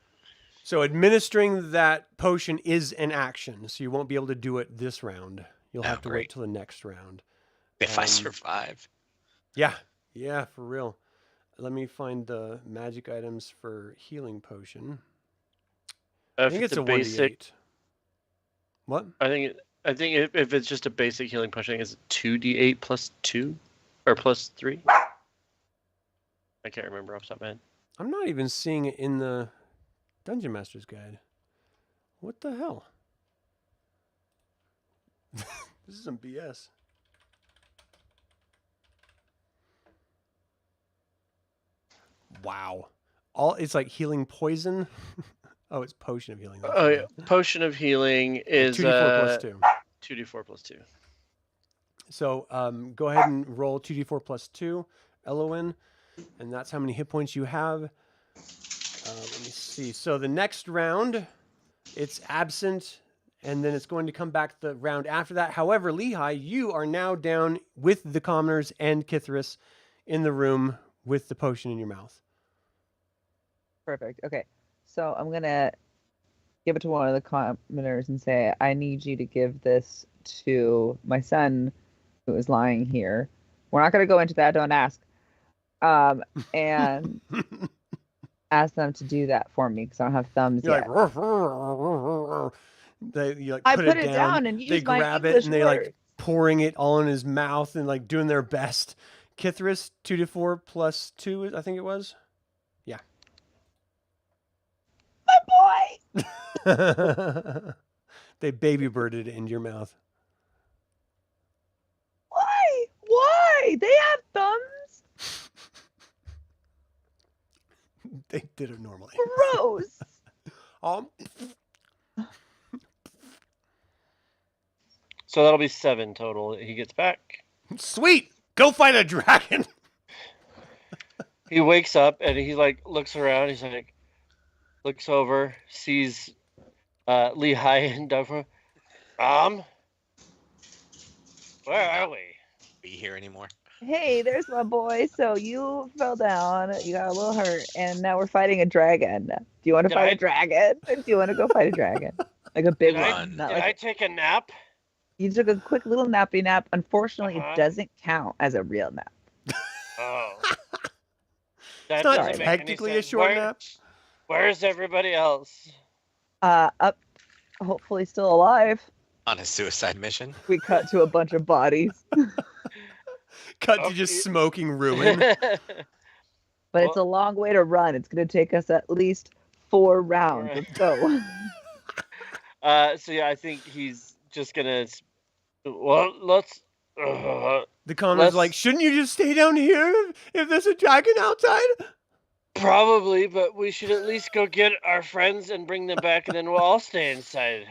So administering that potion is an action, so you won't be able to do it this round. You'll Oh, have to wait great. till the next round. If I survive. Yeah, for real. Let me find the magic items for healing potion. I think it's a basic. 1d8. What? I think if it's just a basic healing potion, I think it's 2d8 plus 2 or plus 3. I can't remember off the top of my head. I'm not even seeing it in the Dungeon Master's Guide. What the hell? This is some BS. Wow. It's like healing poison. Oh, it's potion of healing. Oh yeah, potion of healing is 2d4 plus 2. 2d4 plus 2. So go ahead and roll 2d4 plus 2, Elowyn, and that's how many hit points you have. Let me see. So the next round, it's absent, and then it's going to come back the round after that. However, Lehi, you are now down with the commoners and Kithris in the room with the potion in your mouth. Perfect. Okay. So I'm going to give it to one of the commoners and say, I need you to give this to my son who is lying here. We're not going to go into that. Don't ask. And ask them to do that for me because I don't have thumbs You're yet. like, you like I put put it it down. and They use my grab it English and they like words. pouring it all in his mouth and like doing their best. Kithris, 2d4 plus 2, I think it was. Yeah. My boy! They baby birded it into your mouth. Why? Why? They have thumbs? They did it normally. Gross. So that'll be 7 total that he gets back. Sweet! Go fight a dragon! He wakes up and he like looks around. He's like, looks over, sees Lehi and Duffer. Where are we? Be here anymore. Hey, there's my boy. So you fell down, you got a little hurt, and now we're fighting a dragon. Do you want to Did fight I- a dragon? Do you want to go fight a dragon? Like a big Did I- one. Not Did like I take a nap? you took a quick little nappy nap. Unfortunately, Uh-huh. it doesn't count as a real nap. Oh. That It's not doesn't make any technically a sense. short nap. Where's everybody else? Up, hopefully still alive. On a suicide mission. We cut to a bunch of bodies, Cut to Okay. just smoking ruin. but it's a long way to run. It's going to take us at least 4 rounds. Right. Let's go. So yeah, I think he's just gonna. Well, let's. The commoner's Let's- like, shouldn't you just stay down here if there's a dragon outside? Probably, but we should at least go get our friends and bring them back, and then we'll all stay inside.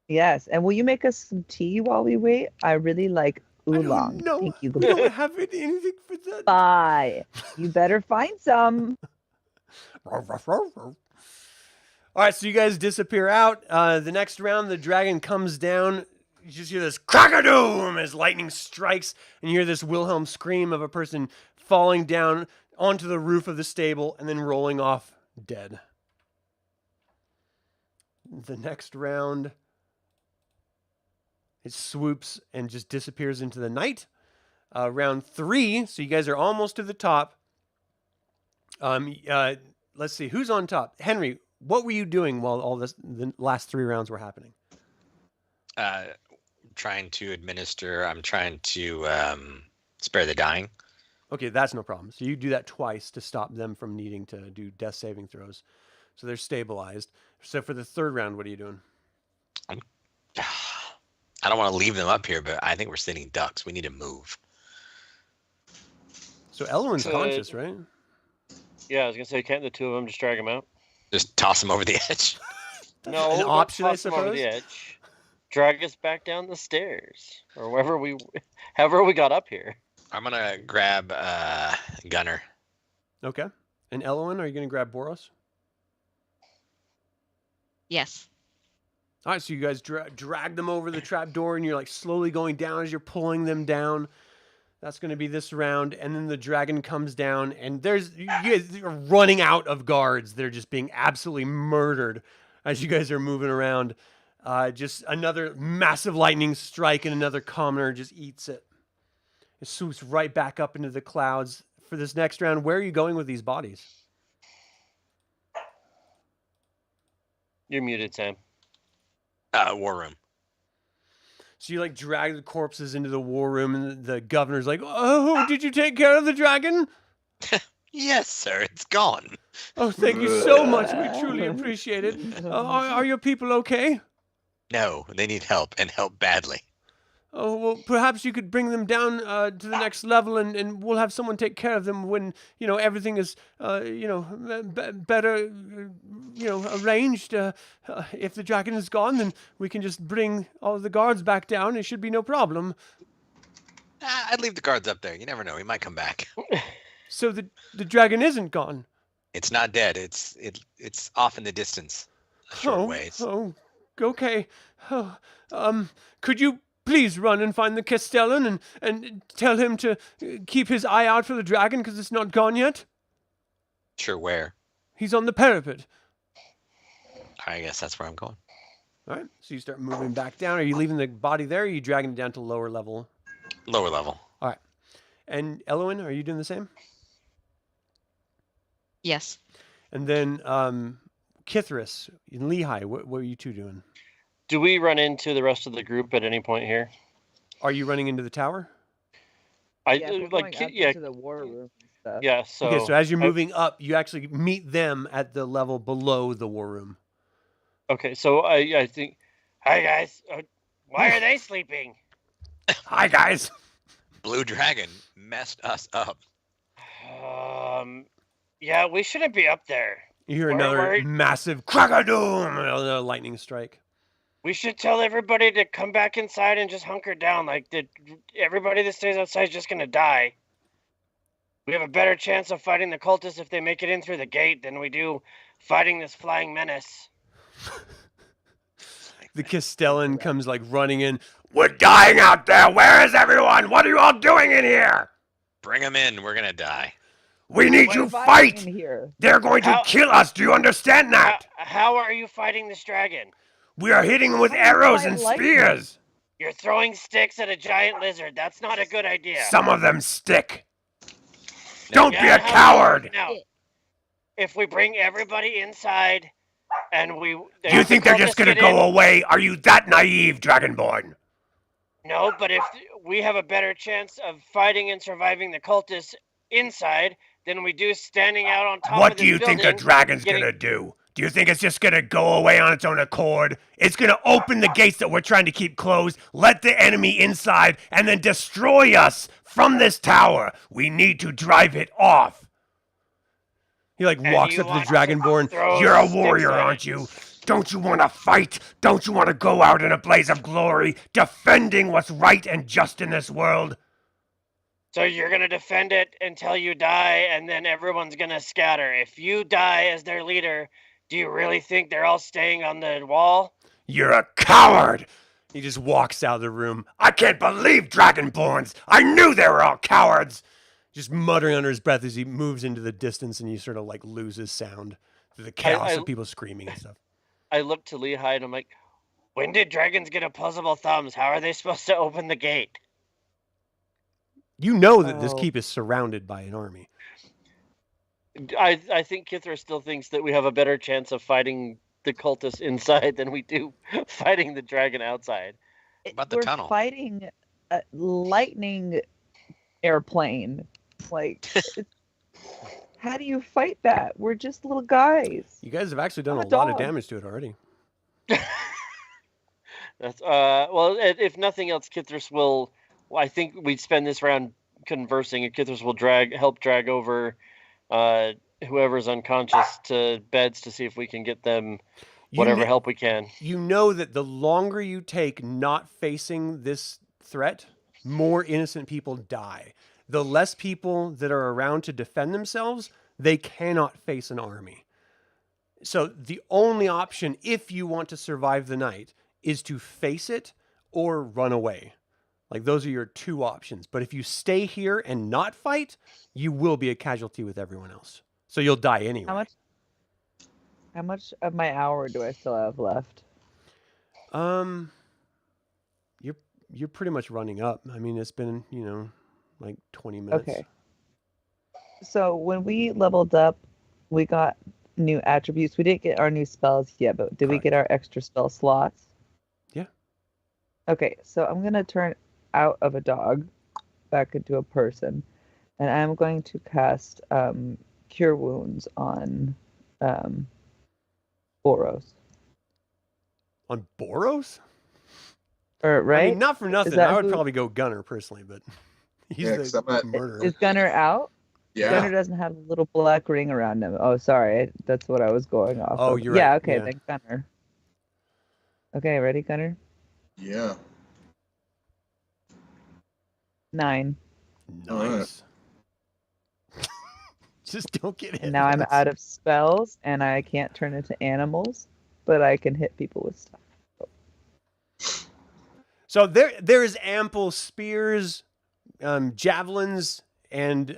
Yes, and will you make us some tea while we wait? I really like oolong. No, Thank you. we don't have anything for that. Bye. You better find some. All right, so you guys disappear out. The next round, the dragon comes down. You just hear this crack-a-doom as lightning strikes, and you hear this Wilhelm scream of a person falling down onto the roof of the stable and then rolling off dead. The next round, it swoops and just disappears into the night. Round 3, so you guys are almost to the top. Let's see, who's on top? Henry, what were you doing while the last 3 rounds were happening? Trying to administer. I'm trying to spare the dying. Okay, that's no problem. So you do that twice to stop them from needing to do death saving throws. So they're stabilized. So for the 3rd round, what are you doing? I don't want to leave them up here, but I think we're sitting ducks. We need to move. So Elowyn's So- conscious, right? Yeah, I was gonna say, can't the 2 of them just drag him out? Just toss them over the edge. No, An don't option, I toss him over suppose? the edge. Drag us back down the stairs, or however we got up here. I'm gonna grab Gunnar. Okay. And Elowyn, are you going to grab Boros? Yes. All right, so you guys drag them over the trap door, and you're like slowly going down as you're pulling them down. That's going to be this round, and then the dragon comes down, and you guys are running out of guards. They're just being absolutely murdered as you guys are moving around. Just another massive lightning strike, and another commoner just eats it. It swoops right back up into the clouds. For this next round, where are you going with these bodies? You're muted, Sam. War room. So you like drag the corpses into the war room, and the governor's like, "Oh, did you take care of the dragon? Yes, sir. It's gone. Oh, thank you so much. We truly appreciate it. Are your people okay? No, they need help, and help badly. Oh, well, perhaps you could bring them down to the next level, and we'll have someone take care of them when, everything is, better, arranged. If the dragon is gone, then we can just bring all the guards back down. It should be no problem. I'd leave the guards up there. You never know. He might come back. So the dragon isn't gone. It's not dead. It's off in the distance. A short ways. Oh, okay. Oh, could you please run and find the Castellan and tell him to keep his eye out for the dragon because it's not gone yet? Sure, where? He's on the parapet. I guess that's where I'm going. All right, so you start moving back down. Are you leaving the body there, or are you dragging it down to lower level? Lower level. All right. And Elowyn, are you doing the same? Yes. And then Kithris and Lehi, what are you two doing? Do we run into the rest of the group at any point here? Are you running into the tower? We're going up into the war room and stuff. Yeah. So Okay, so as you're moving up, you actually meet them at the level below the war room. Okay, so I think. Hi guys. Why are they sleeping? Hi, guys. Blue Dragon messed us up. Yeah, we shouldn't be up there. You hear Where- another where- massive crack-a-doom, another lightning strike. We should tell everybody to come back inside and just hunker down. Like, everybody that stays outside is just gonna die. We have a better chance of fighting the cultists if they make it in through the gate than we do fighting this flying menace. The Castellan comes like running in. We're dying out there. Where is everyone? What are you all doing in here? Bring them in. We're gonna die. We need What to if I'm fight. in here? They're going to How- kill us. Do you understand that? How are you fighting this dragon? We are hitting them with How do you arrows fight and lightning? spears. You're throwing sticks at a giant lizard. That's not a good idea. Some of them stick. Don't be a coward! Now, if we bring everybody inside and You think they're just gonna go away? Are you that naive, Dragonborn? No, but if we have a better chance of fighting and surviving the cultists inside than we do standing out on top of What this do you think the building dragon's getting- gonna do? Do you think it's just gonna go away on its own accord? It's gonna open the gates that we're trying to keep closed, let the enemy inside, and then destroy us from this tower. We need to drive it off. He like And walks you up to the want to Dragonborn. throw You're a sticks warrior, at aren't it." you? Don't you want to fight? Don't you want to go out in a blaze of glory, defending what's right and just in this world? So you're going to defend it until you die, and then everyone's going to scatter. If you die as their leader, do you really think they're all staying on the wall? You're a coward! He just walks out of the room. I can't believe Dragonborns! I knew they were all cowards! Just muttering under his breath as he moves into the distance and you sort of like loses sound through the chaos of people screaming and stuff. I look to Lehigh and I'm like, when did dragons get opposable thumbs? How are they supposed to open the gate? You know that this Oh. keep is surrounded by an army. I think Kithra still thinks that we have a better chance of fighting the cultists inside than we do fighting the dragon outside. About the We're tunnel? fighting a lightning airplane. Like, how do you fight that? We're just little guys. You guys have actually done I'm a a lot of dog. damage to it already. That's well, if nothing else, Kithris will. Well, I think we spend this round conversing, and Kithris will help drag over whoever's unconscious to beds to see if we can get them whatever help we can. You know that the longer you take not facing this threat, more innocent people die. The less people that are around to defend themselves, they cannot face an army. So the only option, if you want to survive the night, is to face it or run away. Like, those are your two options. But if you stay here and not fight, you will be a casualty with everyone else. So you'll die anyway. How much of my hour do I still have left? You're pretty much running up. I mean, it's been, like 20 minutes. Okay. So when we leveled up, we got new attributes. We didn't get our new spells yet, but did we get our extra spell slots? Yeah. Okay, so I'm going to turn out of a dog back into a person, and I'm going to cast Cure Wounds on Boros. On Boros? Or, right? I mean, not for nothing. that I would who- probably go Gunnar personally, but he's Yeah, 'cause the I'm at- murderer. Is Gunnar out? Yeah. Gunnar doesn't have a little black ring around him. Oh, sorry. That's what I was going off Oh, of. you're Yeah, right. okay, Yeah. then Gunnar. Okay, ready, Gunnar? Yeah. 9. Nice. Just don't get hit. And now I'm once. out of spells, and I can't turn into animals, but I can hit people with stuff. So there is ample spears, javelins, and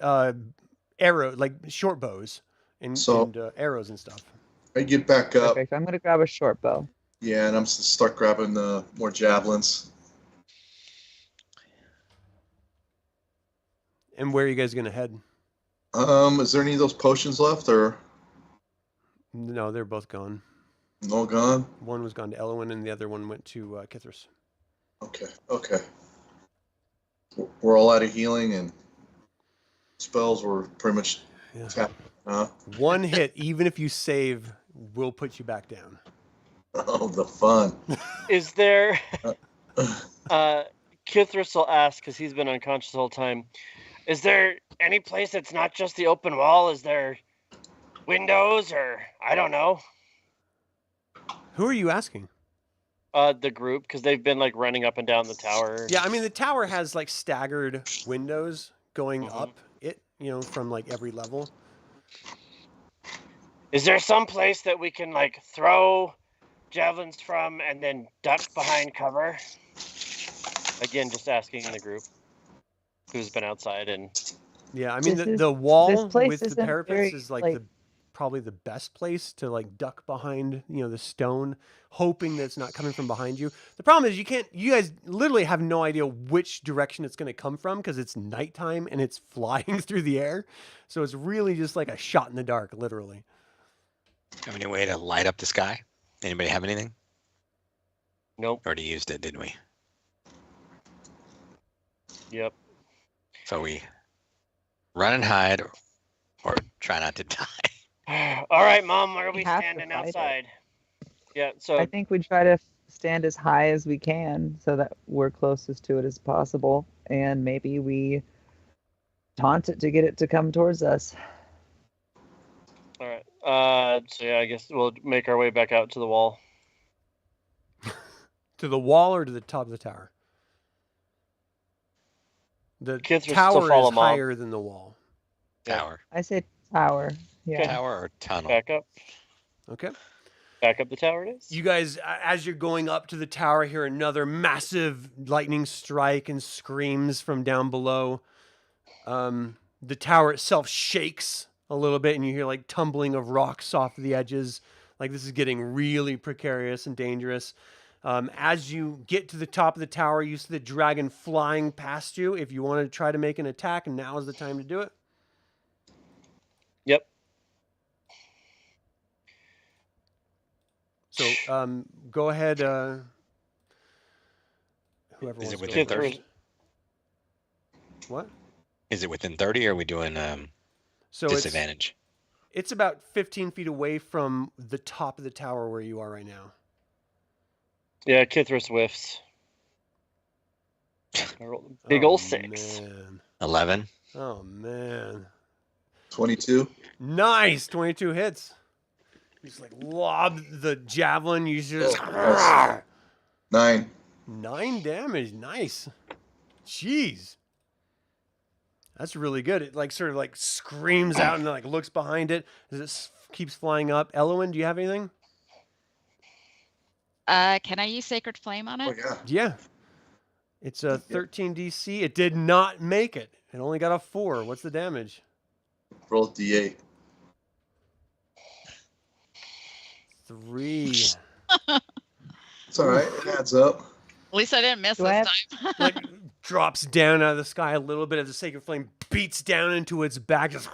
arrow, like short bows and arrows and stuff. I get back up. Perfect. I'm going to grab a short bow. Yeah, and I'm going to start grabbing more javelins. And where are you guys gonna head? Is there any of those potions left, or No, they're both gone. no gone? One was gone to Elowyn, and the other one went to Kithris. Okay. We're all out of healing, and spells were pretty much tapped. One hit, even if you save, will put you back down. Oh, the fun. Is there? Kithris will ask because he's been unconscious the whole time. Is there any place that's not just the open wall? Is there windows or I don't know? Who are you asking? The group, because they've been like running up and down the tower. Yeah, I mean the tower has like staggered windows going Mhm. up it, from like every level. Is there some place that we can like throw javelins from and then duck behind cover? Again, just asking the group who's been outside and Yeah, I mean This the wall place with the isn't parapets very, is like like- the probably the best place to like duck behind, the stone, hoping that it's not coming from behind you. The problem is you guys literally have no idea which direction it's going to come from because it's nighttime and it's flying through the air. So it's really just like a shot in the dark, literally. Have any way to light up the sky? Anybody have anything? Nope. Already used it, didn't we? Yep. So we run and hide or try not to die. All right, Mom, where are we have to standing fight it. outside? Yeah, so I think we try to stand as high as we can so that we're closest to it as possible, and maybe we taunt it to get it to come towards us. all right. So yeah, I guess we'll make our way back out to the wall. To the wall or to the top of the tower? The Kids will still tower follow is Mom. higher than the wall. Yeah. Tower. I say tower. Yeah. Tower or tunnel? Back up. Okay. Back up the tower it is. You guys, as you're going up to the tower, hear another massive lightning strike and screams from down below. The tower itself shakes a little bit, and you hear like tumbling of rocks off the edges. Like this is getting really precarious and dangerous. As you get to the top of the tower, you see the dragon flying past you. If you want to try to make an attack, now is the time to do it. Yep. So go ahead. Whoever Is wants it to within go 30? first. What? Is it within 30 or are we doing So disadvantage? It's about 15 feet away from the top of the tower where you are right now. Yeah, Kithris whiffs. I rolled a big ol' 6. Man. 11. Oh, man. 22. Nice. 22 hits. You just like lob the javelin. You just... Oh, 9. 9 damage. Nice. Jeez. That's really good. It like sort of like screams out and then like looks behind it as it keeps flying up. Elowyn, do you have anything? Can I use Sacred Flame on Oh it? yeah. Yeah. It's a 13 DC. It did not make it. It only got a 4. What's the damage? Roll D8. 3. It's all right. It adds up. At least I didn't miss Do I this time. Like drops down out of the sky a little bit as the sacred flame beats down into its back. Just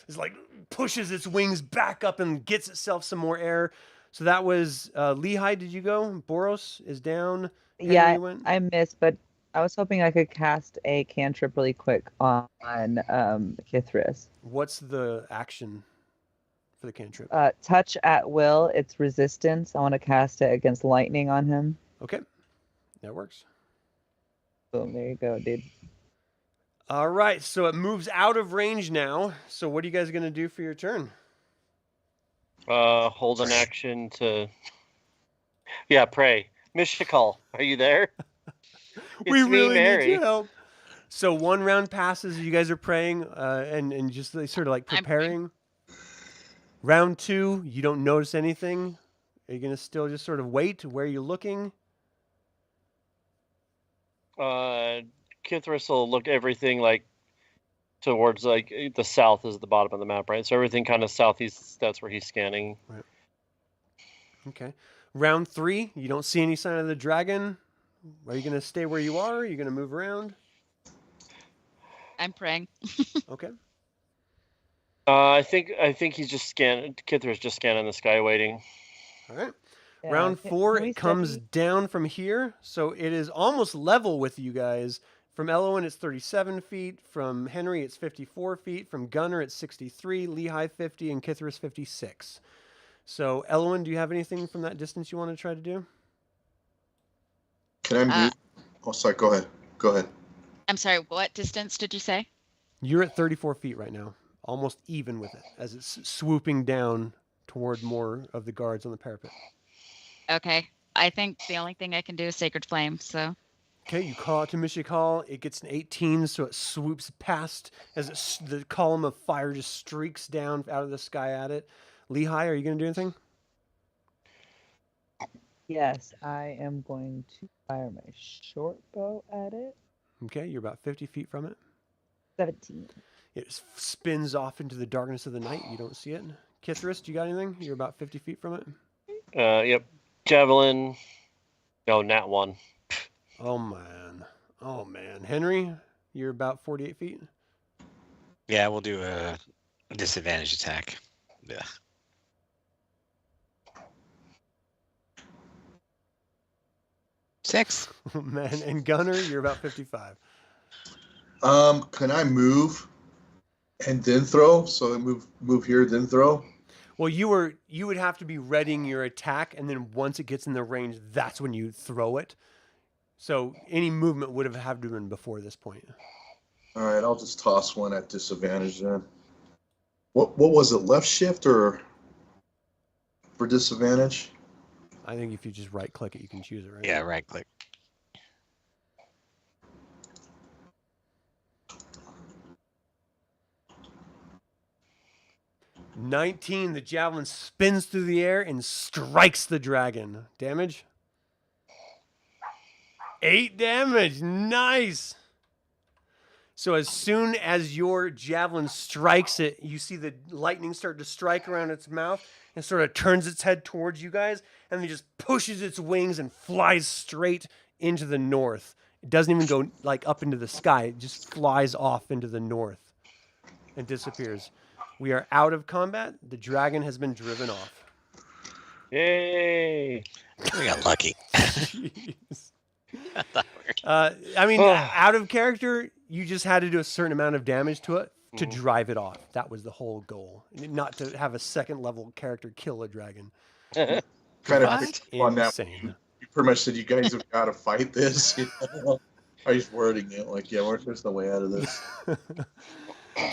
it's like pushes its wings back up and gets itself some more air. So that was Lehigh. Did you go? Boros is down. Henry Yeah, went. I missed, but I was hoping I could cast a cantrip really quick on Kithris. What's the action for the cantrip? Touch at will. It's resistance. I want to cast it against lightning on him. Okay, that works. Boom, there you go, dude. All right, so it moves out of range now. So what are you guys going to do for your turn? Hold an action to... Yeah, pray. Mishakal, are you there? We It's me, really Mary. need your help. So one round passes. You guys are praying and just like, sort of like I'm praying. preparing. Round 2, you don't notice anything. Are you going to still just sort of wait? Where are you looking? Kithris will look everything like towards like the south is the bottom of the map, right? So everything kind of southeast, that's where he's scanning. Okay. Round 3, you don't see any sign of the dragon. Are you going to stay where you are? Are you going to move around? I'm praying. Okay. I think he's just scanning. Kithris just scanning the sky, waiting. All right. Yeah, Round can- 4, can we it comes study- down from here. So it is almost level with you guys. From Elowyn, it's 37 feet. From Henry, it's 54 feet. From Gunnar, it's 63. Lehigh, 50. And Kithris, 56. So, Elowyn, do you have anything from that distance you want to try to do? Can I move? Oh, sorry. Go ahead. Go ahead. I'm sorry, what distance did you say? You're at 34 feet right now, almost even with it, as it's swooping down toward more of the guards on the parapet. Okay. I think the only thing I can do is Sacred Flame, so Okay, you call out to Mishakal. It gets an 18, so it swoops past as the column of fire just streaks down out of the sky at it. Lehigh, are you going to do anything? Yes, I am going to fire my short bow at it. Okay, you're about 50 feet from it. 17. It spins off into the darkness of the night. You don't see it. Kithris, do you got anything? You're about 50 feet from it. Yep. Javelin. No, nat 1. Oh, man. Oh, man. Henry, you're about 48 feet. Yeah, we'll do a disadvantage attack. Yeah. Six. Oh, man. And Gunnar, you're about 55. Can I move and then throw? So I move here, then throw? Well, you would have to be readying your attack, and then once it gets in the range, that's when you throw it. So any movement would have had to have been before this point. All right, I'll just toss one at disadvantage then. What was it, left shift or for disadvantage? I think if you just right click it, you can choose it, right? Yeah, right click. $19, the javelin spins through the air and strikes the dragon. Damage? 8 damage. Nice. So as soon as your javelin strikes it, you see the lightning start to strike around its mouth and sort of turns its head towards you guys, and then just pushes its wings and flies straight into the north. It doesn't even go like up into the sky. It just flies off into the north and disappears. We are out of combat. The dragon has been driven off. Yay! We got lucky. Jeez. I mean, out of character, you just had to do a certain amount of damage to it to drive it off. That was the whole goal. Not to have a second level character kill a dragon. Kind of on that. Insane. You pretty much said you guys have got to fight this. You know? I was wording it like, yeah, there's no way out of this.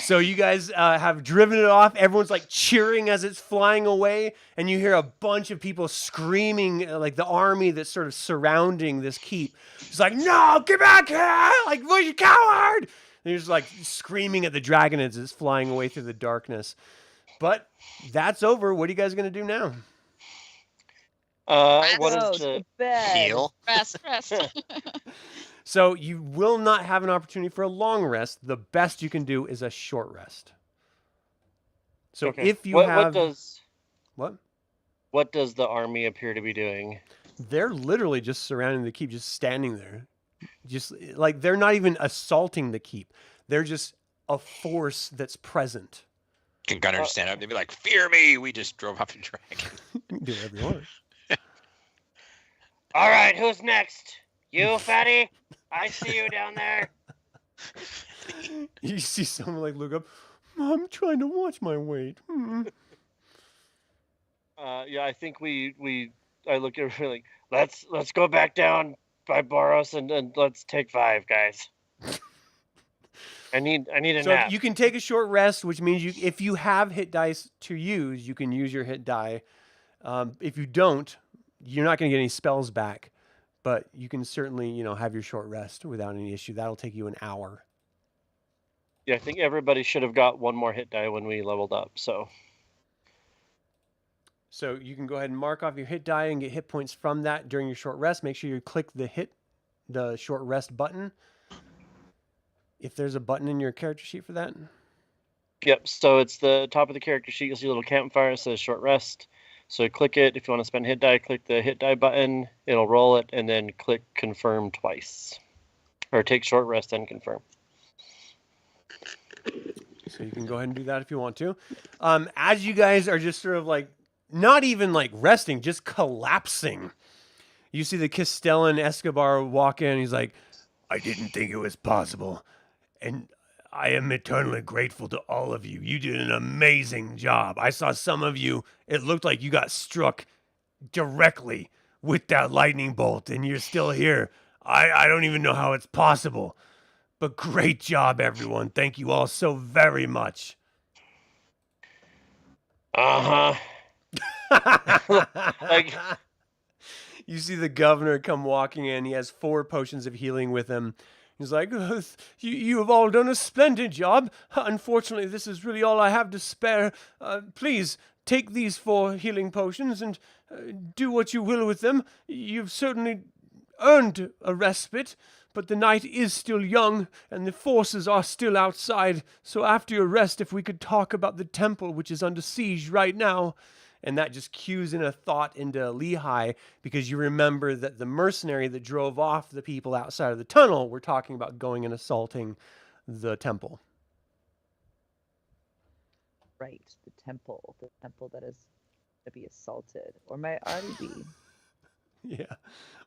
So you guys have driven it off. Everyone's like cheering as it's flying away, and you hear a bunch of people screaming, like the army that's sort of surrounding this keep. It's like, no, get back here! Like, what, you coward! And you're just like screaming at the dragon as it's flying away through the darkness. But that's over. What are you guys going to do now? What Go is to the bed. Heal. Rest. So you will not have an opportunity for a long rest. The best you can do is a short rest. So Okay. if you what have... what does the army appear to be doing? They're literally just surrounding the keep, just standing there. Just like they're not even assaulting the keep. They're just a force that's present. Can Gunnar stand up and be like, "Fear me"? We just drove off a dragon. You can do whatever you want. All right, who's next? You, fatty? I see you down there. You see someone like look up. I'm trying to watch my weight. Yeah, I think I look at her like, let's go back down by Boros and let's take 5, guys. I need a So nap. you can take a short rest, which means if you have hit dice to use, you can use your hit die. If you don't, you're not going to get any spells back, but you can certainly, have your short rest without any issue. That'll take you an hour. Yeah, I think everybody should have got 1 more hit die when we leveled up. So you can go ahead and mark off your hit die and get hit points from that during your short rest. Make sure you click the short rest button. If there's a button in your character sheet for that. yep. So it's the top of the character sheet. You'll see a little campfire that says short rest. So click it. If you want to spend hit die, click the hit die button. It'll roll it, and then click confirm twice, or take short rest and confirm. So you can go ahead and do that if you want to. As you guys are just sort of like, not even like resting, just collapsing. You see the Castellan Escobar walk in. He's like, I didn't think it was possible. And I am eternally grateful to all of you. You did an amazing job. I saw some of you, it looked like you got struck directly with that lightning bolt, and you're still here. I don't even know how it's possible. But great job, everyone. Thank you all so very much. Like, you see the governor come walking in. He has 4 potions of healing with him. He's like, you have all done a splendid job. Unfortunately, this is really all I have to spare. Please take these 4 healing potions and do what you will with them. You've certainly earned a respite, but the night is still young, and the forces are still outside. So after your rest, if we could talk about the temple, which is under siege right now." And that just cues in a thought into Lehigh, because you remember that the mercenary that drove off the people outside of the tunnel were talking about going and assaulting the temple. Right, the temple that is to be assaulted, or might already be. Yeah,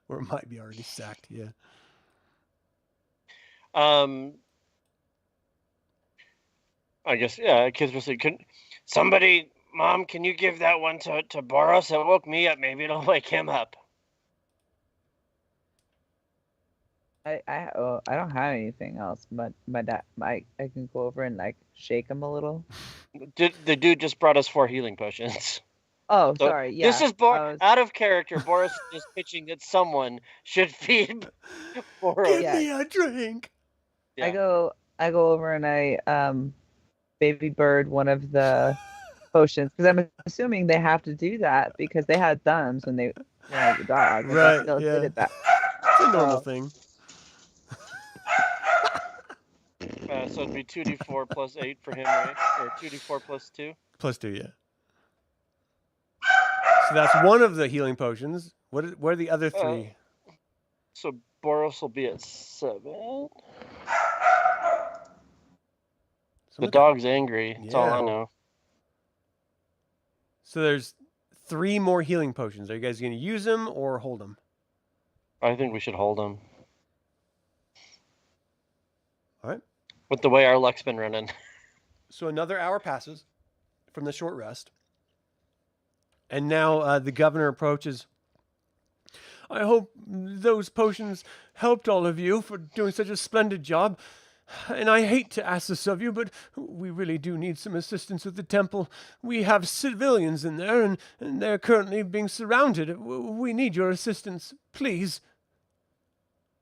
or it might be already sacked. Yeah. I guess, yeah, kids will say, somebody, Mom, can you give that one to Boros? It woke me up. Maybe it'll wake him up. I don't have anything else, but my dad, I can go over and like shake him a little. The dude just brought us 4 healing potions. Oh, So sorry. Yeah. this is out of character. Boros is just pitching that someone should feed Boros. Give me a drink. Yeah. I go over and I baby bird one of the potions, because I'm assuming they have to do that because they had thumbs when they were the dog. Right, Still yeah. did that. It's a normal thing. So it'd be 2d4 plus 8 for him, right? Or 2d4 plus 2? Plus 2, yeah. So that's one of the healing potions. What are the other 3? So Boros will be at 7. The dog's angry. That's all I know. So there's 3 more healing potions. Are you guys going to use them or hold them? I think we should hold him. All right. With the way our luck's been running. So another hour passes from the short rest. And now the governor approaches. "I hope those potions helped all of you for doing such a splendid job. And I hate to ask this of you, but we really do need some assistance with the temple. We have civilians in there, and they're currently being surrounded. We need your assistance, please."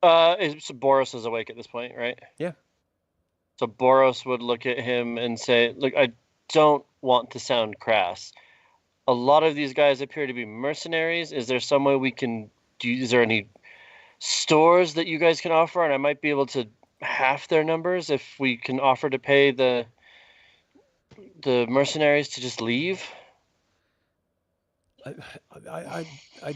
So Boros is awake at this point, right? Yeah. So Boros would look at him and say, "Look, I don't want to sound crass. A lot of these guys appear to be mercenaries. Is there some way we can do? Is there any stores that you guys can offer? And I might be able to half their numbers if we can offer to pay the mercenaries to just leave." I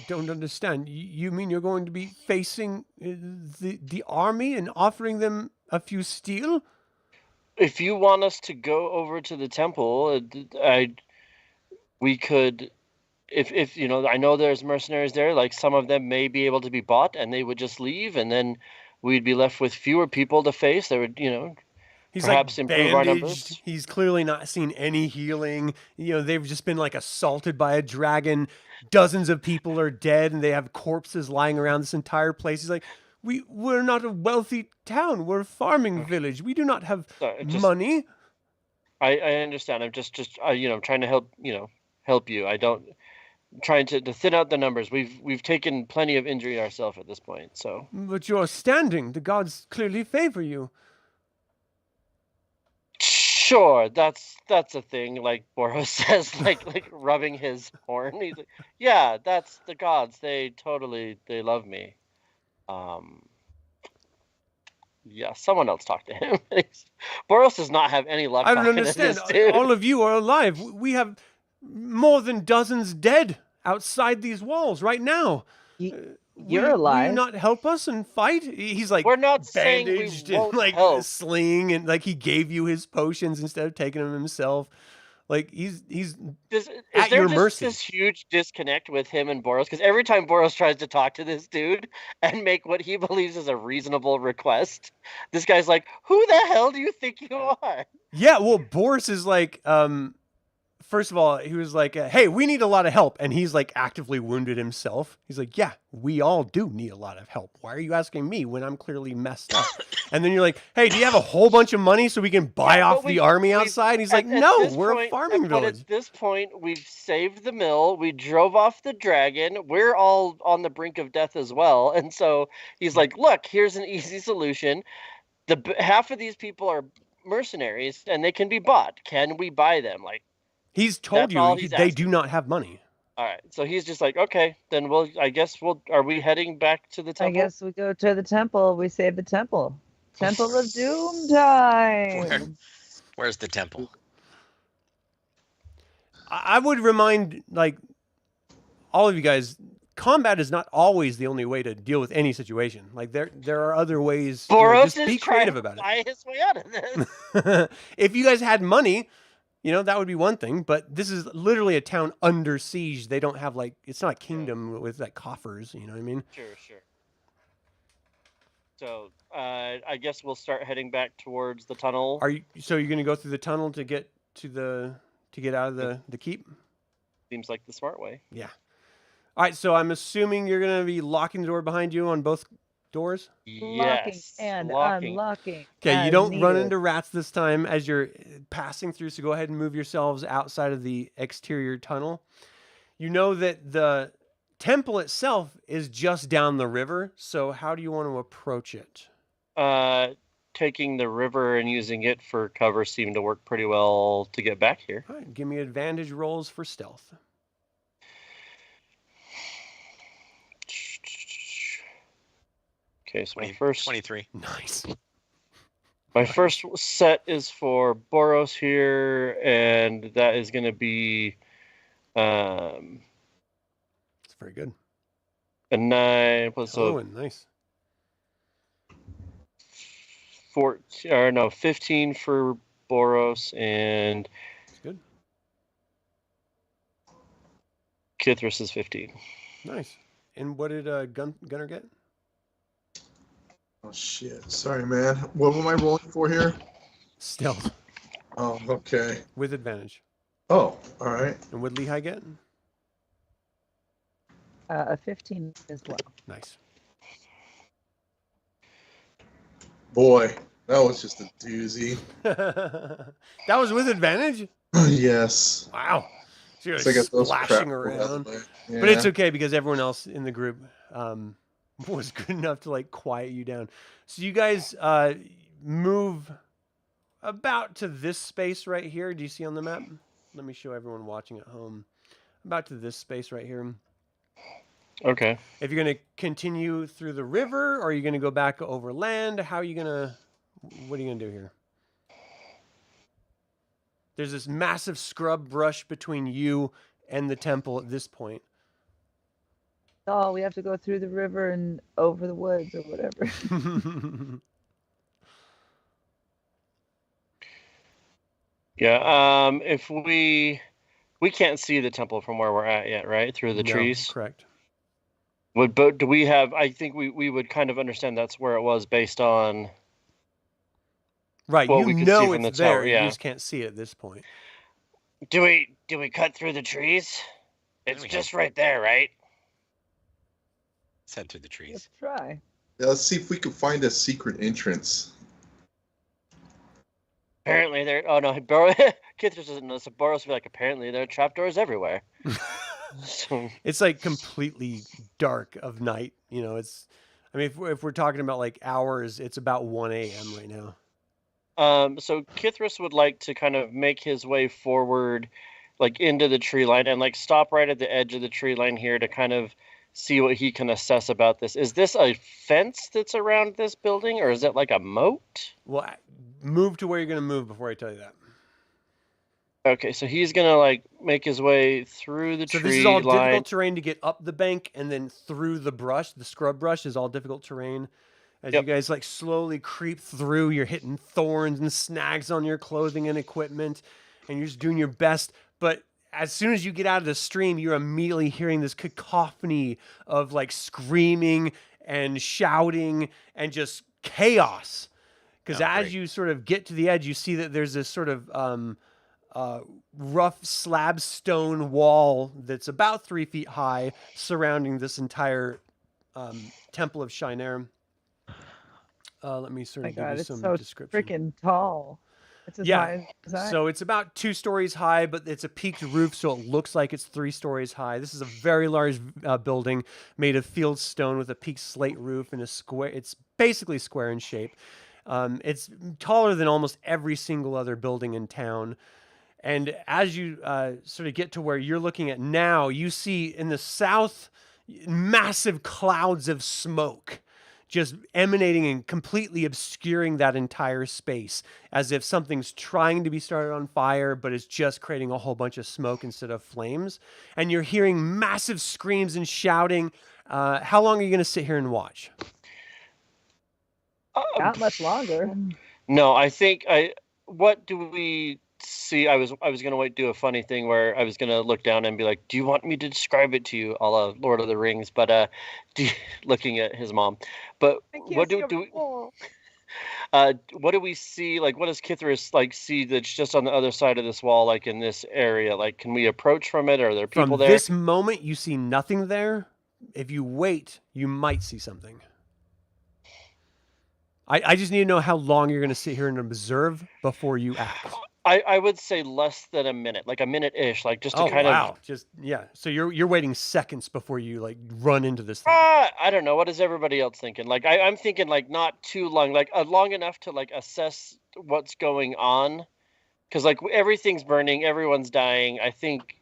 don't understand. You mean you're going to be facing the army and offering them a few steel? If you want us to go over to the temple, we could. If you know, I know there's mercenaries there. Like, some of them may be able to be bought, and they would just leave, and then we'd be left with fewer people to face. That would, He's perhaps like improve our numbers. bandaged. He's clearly not seen any healing. They've just been like assaulted by a dragon. Dozens of people are dead, and they have corpses lying around this entire place. He's like, we're not a wealthy town. We're a farming village. We do not have money. I understand. I'm just trying to help you. I don't trying to thin out the numbers. We've taken plenty of injury ourselves at this point. So, but you're standing. The gods clearly favor you. Sure, that's a thing. Like Boros says, like rubbing his horn. He's like, "Yeah, that's the gods. They love me." Yeah, someone else talk to him. Boros does not have any luck. I don't talking understand. To this dude. All of you are alive. We have more than dozens dead outside these walls right now. You're alive. Will you not help us and fight? He's like, we're not saying we bandaged won't and like help. slinging, and like he gave you his potions instead of taking them himself. Like he's at your mercy. This huge disconnect with him and Boros, because every time Boros tries to talk to this dude and make what he believes is a reasonable request, this guy's like, "Who the hell do you think you are?" Yeah, well, Boros is like, first of all, he was like, "Hey, we need a lot of help," and he's like actively wounded himself. He's like, "Yeah, we all do need a lot of help. Why are you asking me when I'm clearly messed up?" And then you're like, "Hey, do you have a whole bunch of money so we can buy off the army outside?" He's like, "No, we're a farming village." But at this point, we've saved the mill. We drove off the dragon. We're all on the brink of death as well. And so he's like, "Look, here's an easy solution. Half of these people are mercenaries, and they can be bought. Can we buy them?" Like, he's told that's all you he's they asking. do not have money. All right. So he's just like, okay, then I guess are we heading back to the temple? I guess we go to the temple. We save the temple. Temple of Doom time. Where's the temple? I would remind, like, all of you guys, combat is not always the only way to deal with any situation. Like, there are other ways. Boros just be is trying creative to about buy his way out of this. If you guys had money, that would be one thing. But this is literally a town under siege. They don't have, like, it's not a kingdom with, like, coffers. You know what I mean? Sure. So I guess we'll start heading back towards the tunnel. So you're gonna go through the tunnel to get out of the keep? Seems like the smart way. Yeah. All right. So I'm assuming you're gonna be locking the door behind you on both doors. Locking Yes. and locking. unlocking. Okay. You as don't run needed. into rats this time as you're passing through. So go ahead and move yourselves outside of the exterior tunnel. You know that the temple itself is just down the river. So how do you want to approach it? Taking the river and using it for cover seemed to work pretty well to get back here. All right. Give me advantage rolls for stealth. Okay, so my first 23. Nice. My first set is for Boros here, and that is going to be That's very good. a 9 plus Elowyn, nice. 15 for Boros, and That's good. Kithris is 15. Nice. And what did Gunnar get? Oh shit! Sorry, man. What am I rolling for here? Stealth Oh, okay. with advantage. Oh, all right. And what did Lehigh get? A 15 as well. Nice. Boy, that was just a doozy. That was with advantage? Yes. Wow. So you're So I got those splashing crap pulled out of around. the way. But it's Yeah. okay because everyone else in the group was good enough to like quiet you down. So you guys move about to this space right here. Do you see on the map? Let me show everyone watching at home. About to this space right here. Okay. If you're going to continue through the river, or are you going to go back over land? What are you going to do here? There's this massive scrub brush between you and the temple at this point. Oh, we have to go through the river and over the woods or whatever. Yeah. If we can't see the temple from where we're at yet, right? Through the No, trees. correct. But do we have? I think we would kind of understand that's where it was based on. Right, Well, we you could see know from the it's there. tower, You yeah. just can't see it at this point. Do we cut through the trees? It's we just right there, right? Let's head through the trees. Let's try. Yeah, let's see if we can find a secret entrance. Apparently there. Oh no, Kithris doesn't know. So Boros will be like, apparently there are trapdoors everywhere. So, It's like completely dark of night. I mean, if we're talking about like hours, it's about 1 a.m. right now. so Kithris would like to kind of make his way forward, like into the tree line, and like stop right at the edge of the tree line here to kind of see what he can assess about this. Is this a fence that's around this building, or is it like a moat? Well, move to where you're going to move before I tell you that. Okay, so he's gonna like make his way through the So tree this is all line. difficult terrain to get up the bank and then through the brush. The scrub brush is all difficult terrain. As Yep. you guys like slowly creep through, you're hitting thorns and snags on your clothing and equipment, and you're just doing your best. But as soon as you get out of the stream, you're immediately hearing this cacophony of like screaming and shouting and just chaos. Because Oh, as great. you sort of get to the edge, you see that there's this sort of rough slab stone wall that's about 3 feet high surrounding this entire temple of Shiner. Let me sort My of give God, you it's some so description. freaking tall. It's as Yeah, high as I. So it's about 2 stories high, but it's a peaked roof, so it looks like it's 3 stories high. This is a very large building made of field stone with a peaked slate roof and a square. It's basically square in shape. It's taller than almost every single other building in town. And as you sort of get to where you're looking at now, you see in the south massive clouds of smoke just emanating and completely obscuring that entire space, as if something's trying to be started on fire, but it's just creating a whole bunch of smoke instead of flames. And you're hearing massive screams and shouting. How long are you going to sit here and watch? Not much longer. No, I think what do we see? I was going to do a funny thing where I was going to look down and be like, "Do you want me to describe it to you, a la Lord of the Rings?" But looking at his mom. But what do we see? Like, what does Kithris like see that's just on the other side of this wall, like in this area? Like, can we approach from it? Are there people there? From this moment, you see nothing there. If you wait, you might see something. I just need to know how long you're going to sit here and observe before you act. I would say less than a minute, like a minute-ish, like just to kind of... Just, yeah. So you're waiting seconds before you like run into this thing. I don't know. What is everybody else thinking? Like, I'm thinking like not too long, like long enough to like assess what's going on. Because like everything's burning, everyone's dying. I think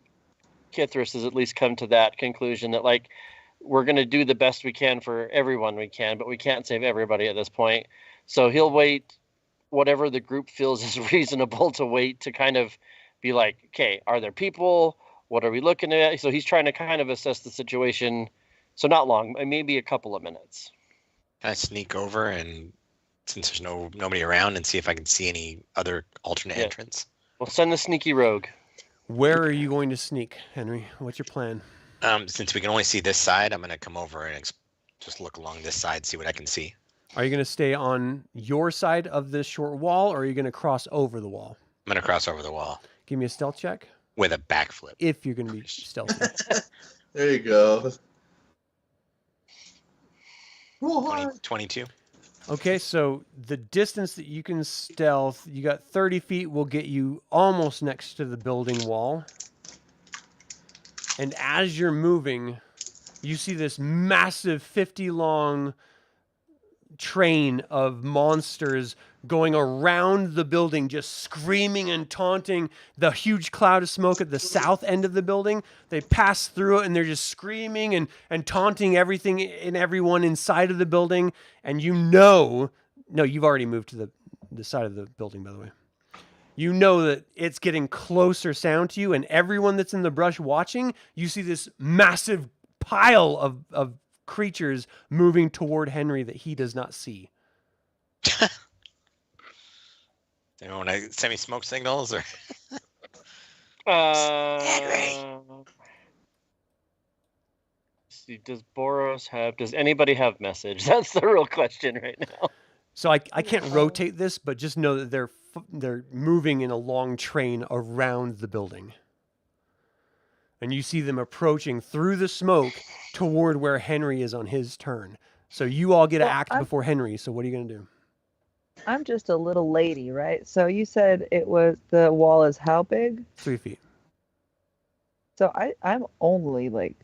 Kithris has at least come to that conclusion that like we're going to do the best we can for everyone we can, but we can't save everybody at this point. So he'll wait whatever the group feels is reasonable to wait to kind of be like, okay, are there people? What are we looking at? So he's trying to kind of assess the situation. So not long, maybe a couple of minutes. Can I sneak over and since there's nobody around and see if I can see any other alternate entrance? We'll send the sneaky rogue. Where are you going to sneak, Henry? What's your plan? Since we can only see this side, I'm going to come over and just look along this side, see what I can see. Are you going to stay on your side of this short wall, or are you going to cross over the wall? I'm going to cross over the wall. Give me a stealth check. With a backflip. If you're going to be stealthy. There you go. 22. Okay, so the distance that you can stealth, you got 30 feet, will get you almost next to the building wall. And as you're moving, you see this massive 50-long train of monsters going around the building, just screaming and taunting the huge cloud of smoke at the south end of the building. They pass through it, and they're just screaming and taunting everything and everyone inside of the building. And no, you've already moved to the side of the building, by the way. You know that it's getting closer sound to you, and everyone that's in the brush watching, you see this massive pile of creatures moving toward Henry that he does not see. Anyone want to send me smoke signals or? Henry. Does Boros have? Does anybody have message? That's the real question right now. So I can't rotate this, but just know that they're moving in a long train around the building. And you see them approaching through the smoke toward where Henry is on his turn. So you all get to act before Henry. So what are you going to do? I'm just a little lady, right? So you said the wall is how big? 3 feet. So I'm only like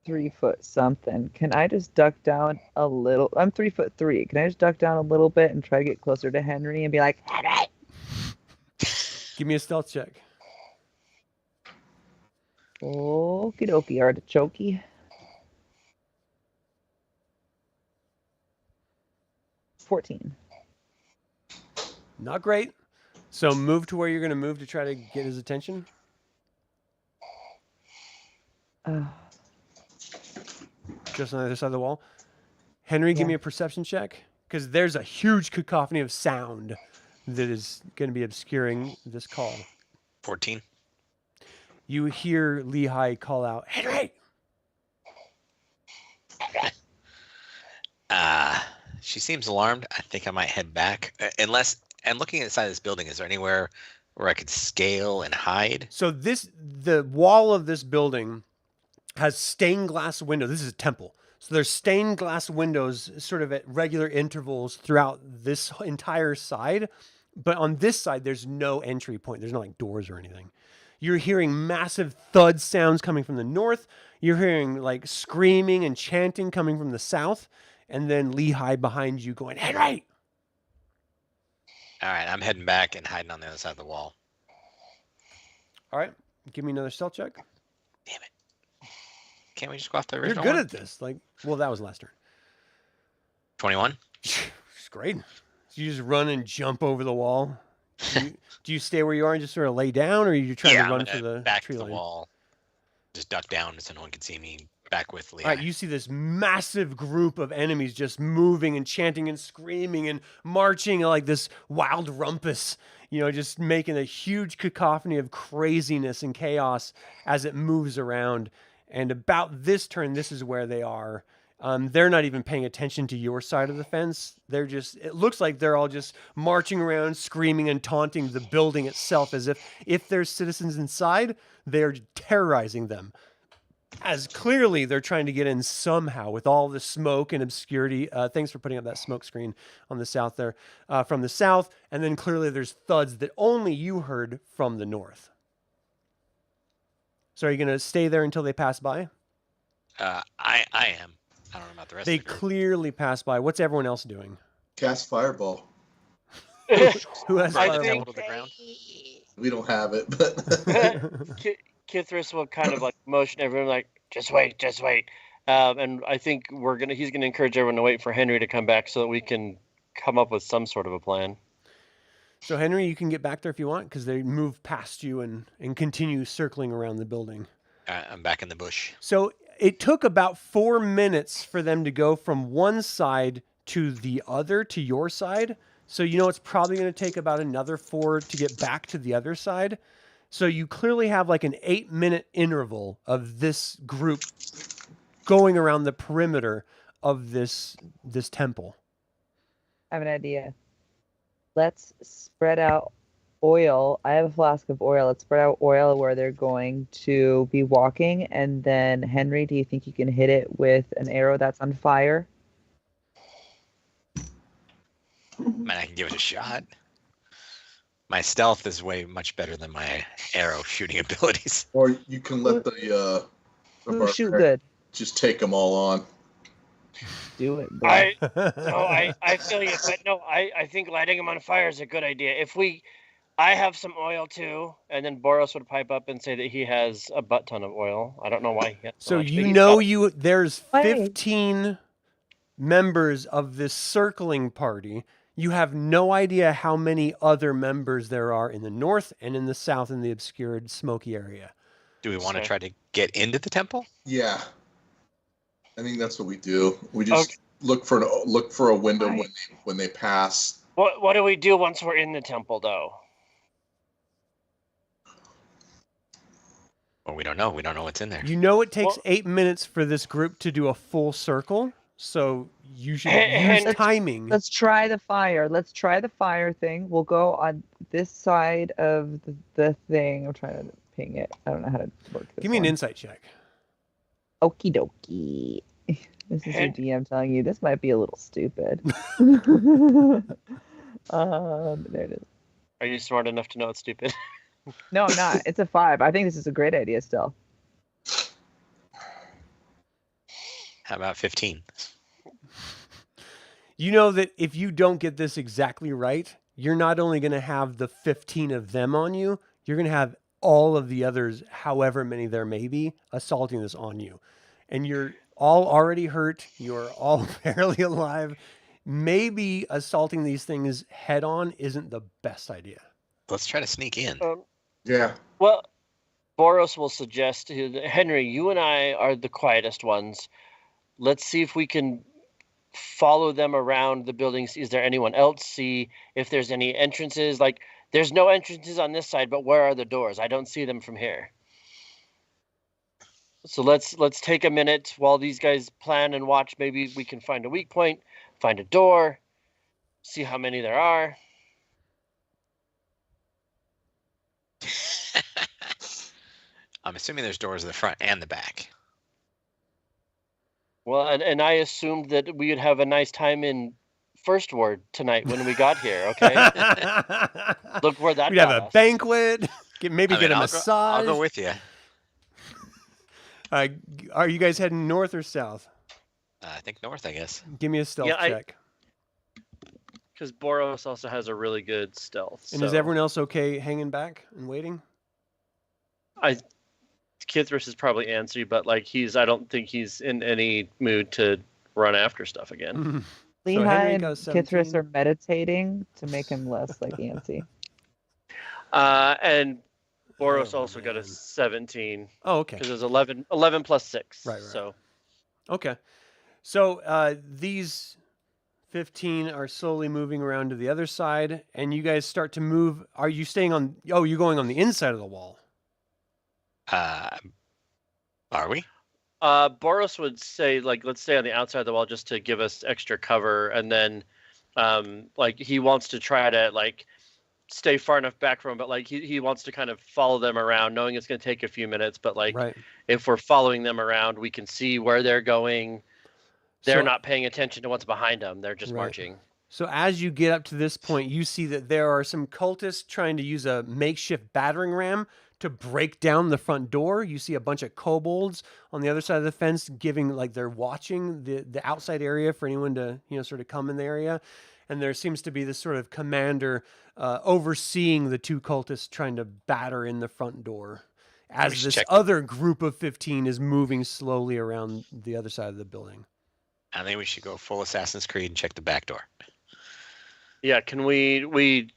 3 foot something. Can I just duck down a little? I'm 3'3". Can I just duck down a little bit and try to get closer to Henry and be like, Henry? Give me a stealth check. Okie dokie, artichokey. 14. Not great. So move to where you're going to move to try to get his attention. Just on the other side of the wall. Henry, give me a perception check. Because there's a huge cacophony of sound that is going to be obscuring this call. 14. You hear Lehigh call out, Henry! She seems alarmed. I think I might head back. Unless, and looking inside this building, is there anywhere where I could scale and hide? So the wall of this building has stained glass windows. This is a temple. So there's stained glass windows sort of at regular intervals throughout this entire side. But on this side, there's no entry point. There's no like doors or anything. You're hearing massive thud sounds coming from the north. You're hearing like screaming and chanting coming from the south. And then Lehigh behind you going, Henry! All right, I'm heading back and hiding on the other side of the wall. All right. Give me another stealth check. Damn it! Can't we just go off the You're original good one? at this. Like, well, that was last turn. 21. It's great. So you just run and jump over the wall. Do you stay where you are and just sort of lay down, or are you trying Yeah, to run I'm for gonna the back tree to the line? wall. Just duck down so no one can see me. Back with Leah. All right, you see this massive group of enemies just moving and chanting and screaming and marching like this wild rumpus, just making a huge cacophony of craziness and chaos as it moves around. And about this turn, this is where they are. They're not even paying attention to your side of the fence. It looks like they're all just marching around, screaming and taunting the building itself as if there's citizens inside, they're terrorizing them. As clearly they're trying to get in somehow with all the smoke and obscurity. Thanks for putting up that smoke screen on the south there, from the south. And then clearly there's thuds that only you heard from the north. So are you going to stay there until they pass by? I am. I don't know about the rest They of the group. clearly pass by. What's everyone else doing? Cast fireball. Who has Burn the fireball? temple to the ground. We don't have it, but Kithris will kind of like motion everyone like, just wait. And I think he's gonna encourage everyone to wait for Henry to come back so that we can come up with some sort of a plan. So Henry, you can get back there if you want, because they move past you and continue circling around the building. I'm back in the bush. So it took about 4 minutes for them to go from one side to the other, to your side. So it's probably going to take about another 4 to get back to the other side. So you clearly have like an 8-minute interval of this group going around the perimeter of this temple. I have an idea. Let's spread out oil. I have a flask of oil. Let's spread out oil where they're going to be walking. And then, Henry, do you think you can hit it with an arrow that's on fire? Man, I can give it a shot. My stealth is way much better than my arrow shooting abilities. or you can let the Ooh, shoot barbarian good. just take them all on. Do it, bro. I feel you, but no, I think lighting him on fire is a good idea. I have some oil too, and then Boros would pipe up and say that he has a butt ton of oil. I don't know why he has so much, but there's Wait. 15 members of this circling party. You have no idea how many other members there are in the north and in the south in the obscured, smoky area. Do we want to Okay. try to get into the temple? Yeah, I think that's what we do. We just look for a window Right. when they pass. What do we do once we're in the temple, though? Well, we don't know. We don't know what's in there. It takes Well- 8 minutes for this group to do a full circle, so you should And- use timing. Let's try the fire. Let's try the fire thing. We'll go on this side of the thing. I'm trying to ping it. I don't know how to work this. Give me an one. insight check. Okie dokie. This is your And- DM telling you this might be a little stupid. There it is. Are you smart enough to know it's stupid? No, I'm not. It's a 5. I think this is a great idea still. How about 15? You know that if you don't get this exactly right, you're not only going to have the 15 of them on you, you're going to have all of the others, however many there may be, assaulting this on you. And you're all already hurt. You're all barely alive. Maybe assaulting these things head on isn't the best idea. Let's try to sneak in. Yeah, Well, Boros will suggest, Henry, you and I are the quietest ones. Let's see if we can follow them around the buildings. Is there anyone else? See if there's any entrances. Like, there's no entrances on this side, but where are the doors? I don't see them from here. So let's take a minute while these guys plan and watch. Maybe we can find a weak point, find a door, see how many there are. I'm assuming there's doors in the front and the back. Well, and I assumed that we would have a nice time in First Word tonight when we got here, okay? Look where that We'd have got a us. banquet, maybe I get mean, a I'll go- massage. I'll go with you. Are you guys heading north or south? I think north, I guess. Give me a stealth Yeah, check. Because Boros also has a really good stealth. And is so- everyone else okay hanging back and waiting? Kithris is probably antsy, but like I don't think he's in any mood to run after stuff again. So Lehi Henry and got a Kithris 17. are meditating to make him less like antsy. And Boros Oh, also got a man. 17 Oh, okay. because it was 11 plus 6. Right. So Okay. So these 15 are slowly moving around to the other side, and you guys start to move. Are you staying on? Oh, you're going on the inside of the wall. Are we? Boros would say, like, let's stay on the outside of the wall just to give us extra cover, and then like he wants to try to like stay far enough back from him, but like he wants to kind of follow them around, knowing it's going to take a few minutes, but like Right. if we're following them around, we can see where they're going. They're So- not paying attention to what's behind them. They're just Right. marching. So as you get up to this point, you see that there are some cultists trying to use a makeshift battering ram to break down the front door. You see a bunch of kobolds on the other side of the fence giving, like, they're watching the outside area for anyone to, sort of come in the area. And there seems to be this sort of commander overseeing the two cultists trying to batter in the front door as should this check. other group of 15 is moving slowly around the other side of the building. I think we should go full Assassin's Creed and check the back door. Yeah, can we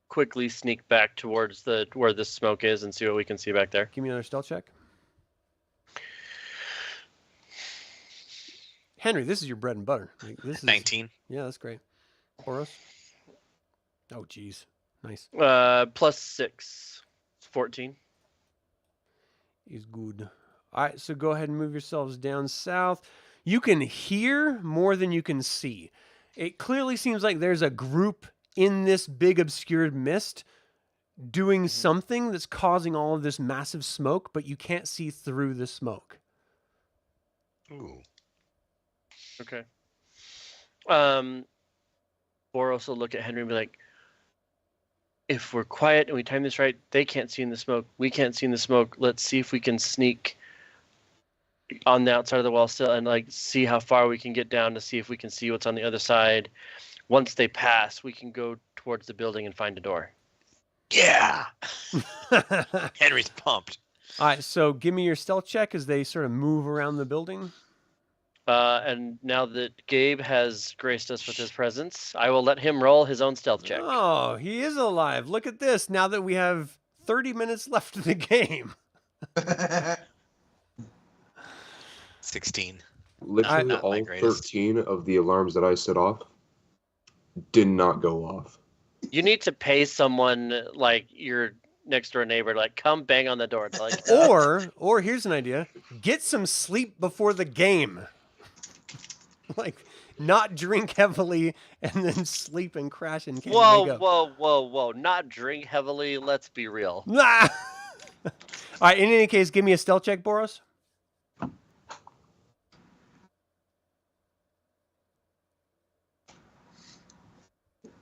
quickly sneak back towards where the smoke is and see what we can see back there? Give me another stealth check. Henry, this is your bread and butter. Like, this is 19. Yeah, that's great. Boros? Oh, geez. Nice. Plus 6, 14. Is good. All right, so go ahead and move yourselves down south. You can hear more than you can see. It clearly seems like there's a group in this big obscured mist doing something that's causing all of this massive smoke, but you can't see through the smoke. Ooh. Okay. Boros will look at Henry and be like, if we're quiet and we time this right, they can't see in the smoke. We can't see in the smoke. Let's see if we can sneak on the outside of the wall still and like see how far we can get down to see if we can see what's on the other side. Once they pass, we can go towards the building and find a door. Yeah. Henry's pumped. All right, so give me your stealth check as they sort of move around the building. And now that Gabe has graced us with his presence, I will let him roll his own stealth check. Oh, he is alive. Look at this. Now that we have 30 minutes left in the game. 16. Literally Not my all greatest. 13 of the alarms that I set off did not go off. You need to pay someone like your next door neighbor to like come bang on the door. It's like Or here's an idea. Get some sleep before the game. Like, not drink heavily and then sleep and crash and can't whoa, wake up. whoa. Not drink heavily. Let's be real. Nah! All right, in any case, give me a stealth check, Boros.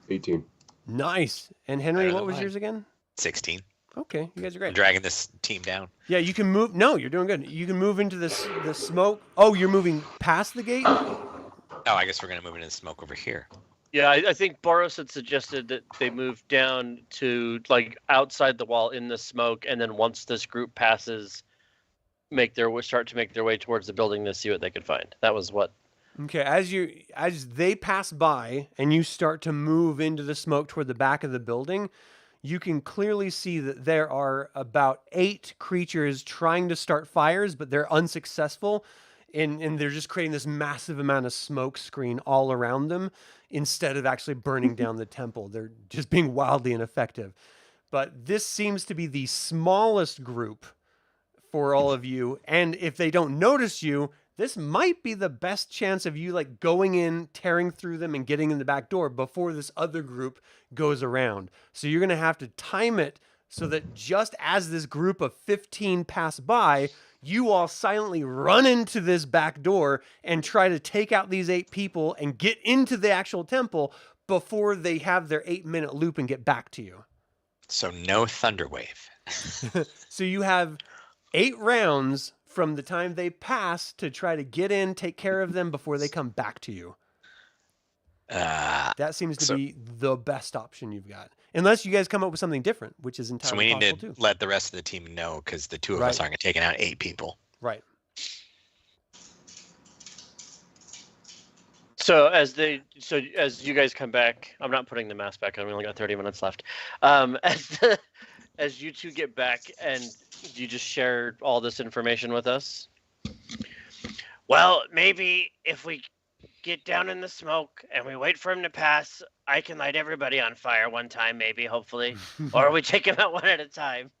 $18. Nice. And Henry, Better what than was mine. yours again? 16. Okay, you guys are I'm great. dragging this team down. Yeah, you can move. No, you're doing good. You can move into the smoke. Oh, you're moving past the gate? Oh, I guess we're going to move into the smoke over here. Yeah, I think Boros had suggested that they move down to like outside the wall in the smoke, and then once this group passes, start to make their way towards the building to see what they could find. That was what. Okay, as they pass by and you start to move into the smoke toward the back of the building, you can clearly see that there are about 8 creatures trying to start fires, but they're unsuccessful. And they're just creating this massive amount of smoke screen all around them instead of actually burning down the temple. They're just being wildly ineffective. But this seems to be the smallest group for all of you. And if they don't notice you, this might be the best chance of you like going in, tearing through them and getting in the back door before this other group goes around. So you're going to have to time it so that just as this group of 15 pass by, you all silently run into this back door and try to take out these 8 people and get into the actual temple before they have their 8-minute loop and get back to you. So no Thunderwave. So you have 8 rounds from the time they pass to try to get in, take care of them before they come back to you. That seems to be the best option you've got. Unless you guys come up with something different, which is So entirely we need possible to too. let the rest of the team know because the two of us Right. aren't taking out 8 people. Right. So as you guys come back, I'm not putting the mask back on. We only got 30 minutes left. As you two get back, and you just share all this information with us. Well, maybe if we get down in the smoke and we wait for him to pass, I can light everybody on fire one time, maybe, hopefully, or we take him out one at a time.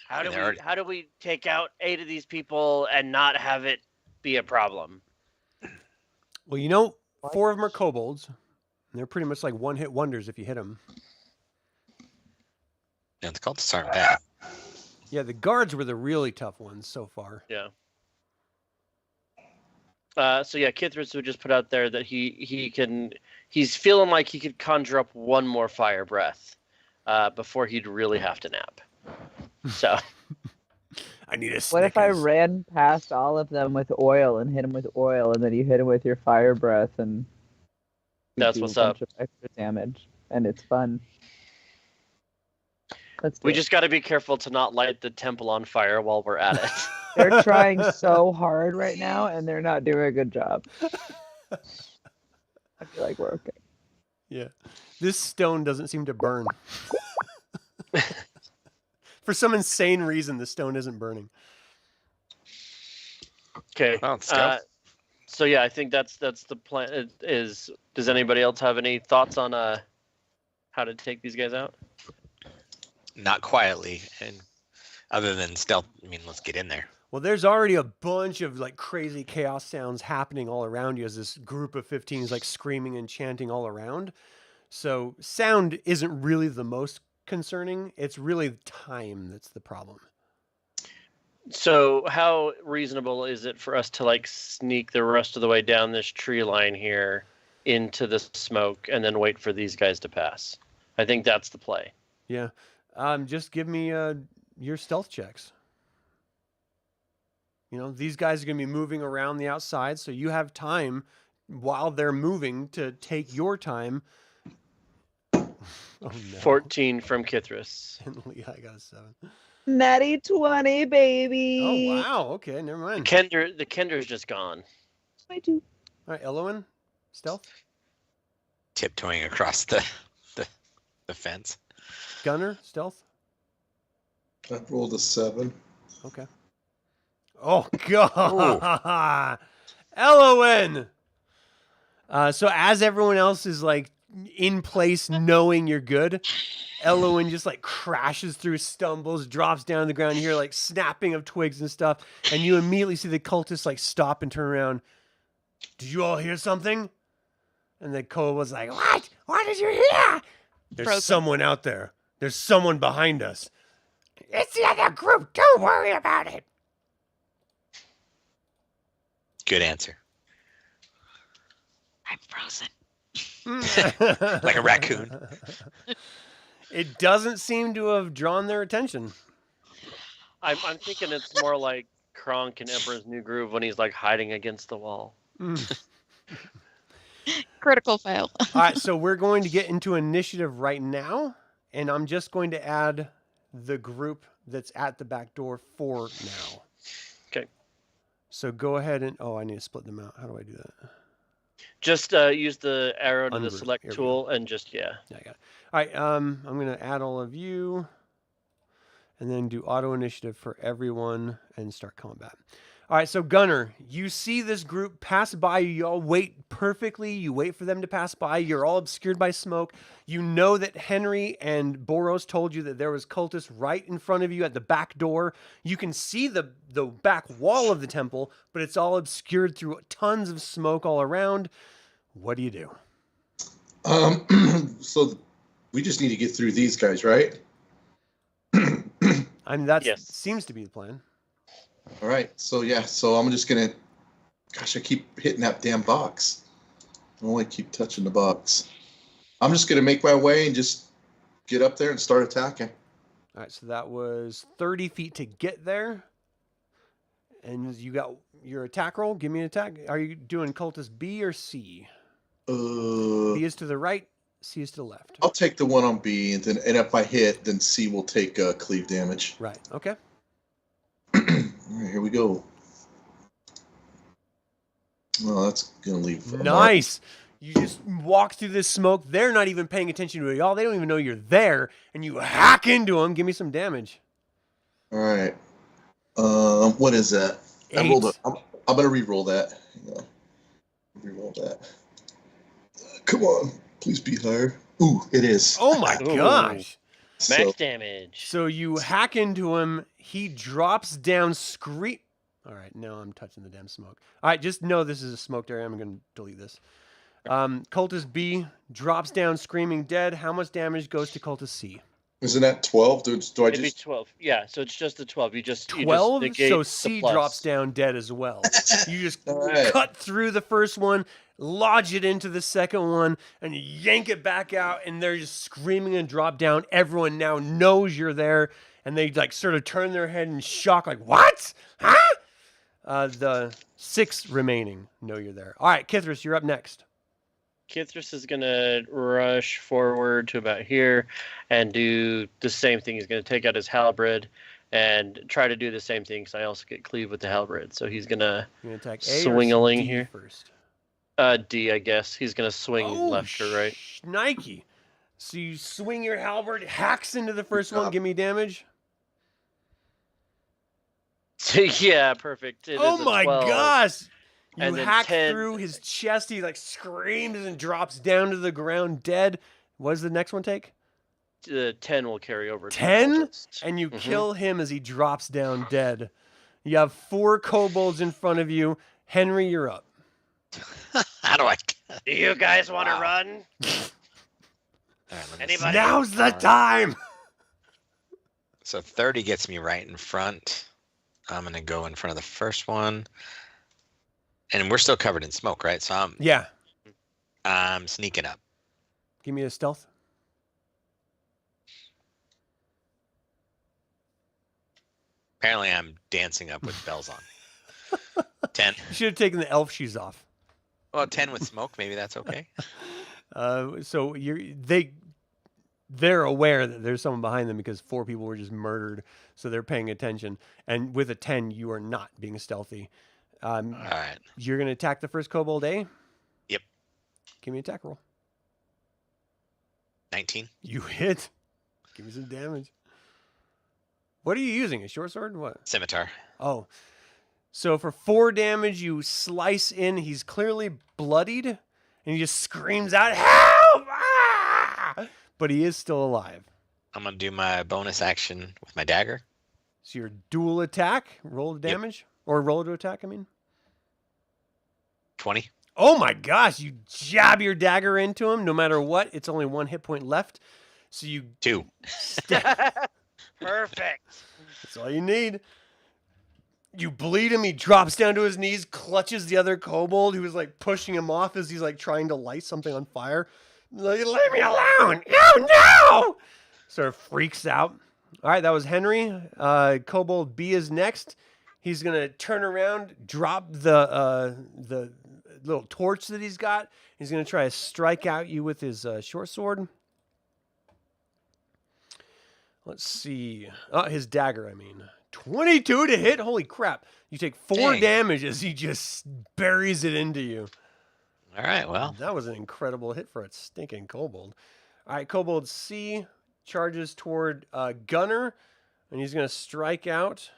How do we take out 8 of these people and not have it be a problem? Well, you know, 4 of them are kobolds. And they're pretty much like one-hit wonders if you hit them. Yeah, the cultists aren't bad. Yeah, the guards were the really tough ones so far. Yeah. So yeah, Kithris would just put out there that he's feeling like he could conjure up one more fire breath before he'd really have to nap. So I need a What Snickers. if I ran past all of them with oil and hit them with oil, and then you hit them with your fire breath, and you That's do what's a bunch up. of extra damage, and it's fun. Let's do we it. just got to be careful to not light the temple on fire while we're at it. They're trying so hard right now, and they're not doing a good job. I feel like we're okay. Yeah. This stone doesn't seem to burn. For some insane reason, the stone isn't burning. Okay. Well, it's stealth. So yeah, I think that's the plan. Does anybody else have any thoughts on how to take these guys out? Not quietly, and other than stealth. I mean, let's get in there. Well, there's already a bunch of like crazy chaos sounds happening all around you as this group of 15 is like screaming and chanting all around. So sound isn't really the most concerning. It's really time that's the problem. So how reasonable is it for us to like sneak the rest of the way down this tree line here into the smoke and then wait for these guys to pass? I think that's the play. Yeah. Just give me your stealth checks. You know, these guys are going to be moving around the outside, so you have time while they're moving to take your time. Oh, no. 14 from Kithris. And Leah got a 7. Natty 20, baby. Oh, wow. Okay, never mind. The Kender's just gone. 22. All right, Elowyn, stealth. Tiptoeing across the fence. Gunnar, stealth. I rolled a 7. Okay. Oh, God. Elowyn! So as everyone else is like in place knowing you're good, Elowyn just like crashes through, stumbles, drops down on the ground. You hear like snapping of twigs and stuff. And you immediately see the cultists like stop and turn around. Did you all hear something? And the Cole was like, what? What did you hear? There's Broken. someone out there. There's someone behind us. It's the other group. Don't worry about it. Good answer. I'm frozen. Like a raccoon. It doesn't seem to have drawn their attention. I'm thinking it's more like Kronk in Emperor's New Groove when he's like hiding against the wall. Critical fail. All right, so we're going to get into initiative right now, and I'm just going to add the group that's at the back door for now. Okay. So go ahead and... Oh, I need to split them out. How do I do that? Just use the arrow to the Ungroup. select Here we tool and just, yeah. Yeah, I got it. All right, I'm going to add all of you, and then do auto initiative for everyone, and start combat. All right, so Gunnar, you see this group pass by you. You all wait perfectly. You wait for them to pass by. You're all obscured by smoke. You know that Henry and Boros told you that there was cultists right in front of you at the back door. You can see the back wall of the temple, but it's all obscured through tons of smoke all around. What do you do? So we just need to get through these guys, right? I mean, that Yes. seems to be the plan. All right. So yeah. So I'm just gonna. Gosh, I keep hitting that damn box. I only keep touching the box. I'm just gonna make my way and just get up there and start attacking. All right, so that was 30 feet to get there. And you got your attack roll. Give me an attack. Are you doing cultist B or C? B Uh, is to the right, C is to the left. I'll take the one on B, and if I hit, then C will take cleave damage. Right. Okay. All right, here we go. Well, that's gonna leave. a mark. Nice. You just walk through this smoke. They're not even paying attention to it at all. They don't even know you're there, and you hack into them. Give me some damage. All right. What is that? I 8. rolled a, I'm gonna re-roll that. Hang on. Re-roll that. Come on, please be higher. Ooh, it is. Oh my Ooh. gosh. Max So, damage. So you hack into him. He drops down, scream. All right, now I'm touching the damn smoke. All right, just know this is a smoked area. I'm going to delete this. Cultist B drops down, screaming dead. How much damage goes to Cultist C? isn't that 12? Do I It'd be just? 12. Yeah, so it's just the 12. You just 12? negate So the C plus. drops down dead as well. You just All right. cut through the first one, lodge it into the second one, and you yank it back out, and they're just screaming and drop down. Everyone now knows you're there, and they like sort of turn their head in shock, like, what? Huh? The 6 remaining know you're there. All right, Kithris, you're up next. Kithris is going to rush forward to about here and do the same thing. He's going to take out his halberd and try to do the same thing because I also get cleave with the halberd. So he's going to You're going to attack A Swing-a-ling or D here. first. D, I guess. He's going to swing left or right. Nike. So you swing your halberd, hacks into the first one. Give me damage. Yeah, perfect. It Oh is a my 12. gosh! You And then hack 10. through his chest. He like screams and drops down to the ground dead. What does the next one take? 10 will carry over. to the 10? cultist. And you Mhm. kill him as he drops down dead. You have 4 kobolds in front of you. Henry, you're up. How do I? Do you guys want to Wow. run? All right, let me see. Anybody? Now's the time. So 30 gets me right in front. I'm gonna go in front of the first one, and we're still covered in smoke, right? So Yeah. I'm sneaking up. Give me a stealth. Apparently, I'm dancing up with bells on. 10. You should have taken the elf shoes off. Well, 10 with smoke. Maybe that's okay. So they're aware that there's someone behind them because 4 people were just murdered, so they're paying attention. And with a 10, you are not being stealthy. All right. You're going to attack the first kobold, eh? Yep. Give me an attack roll. 19. You hit. Give me some damage. What are you using? A short sword? What? Scimitar. Oh. So for 4 damage, you slice in. He's clearly bloodied, and he just screams out, "Help!" Ah! But he is still alive. I'm gonna do my bonus action with my dagger. So your dual attack, roll the damage, or roll to attack, I mean. 20. Oh my gosh, you jab your dagger into him no matter what. It's only 1 hit point left. So you 2. Perfect. That's all you need. You bleed him. He drops down to his knees, clutches the other kobold who is like pushing him off as he's like trying to light something on fire. Like, leave me alone! No! Sort of freaks out. All right, that was Henry. Kobold B is next. He's gonna turn around, drop the little torch that he's got. He's gonna try to strike out you with his short sword. Let's see. His dagger, I mean. 22 to hit? Holy crap. You take 4 Dang. damage as he just buries it into you. All right. Well, That was an incredible hit for a stinking kobold. All right, kobold C charges toward Gunnar, and he's going to strike out.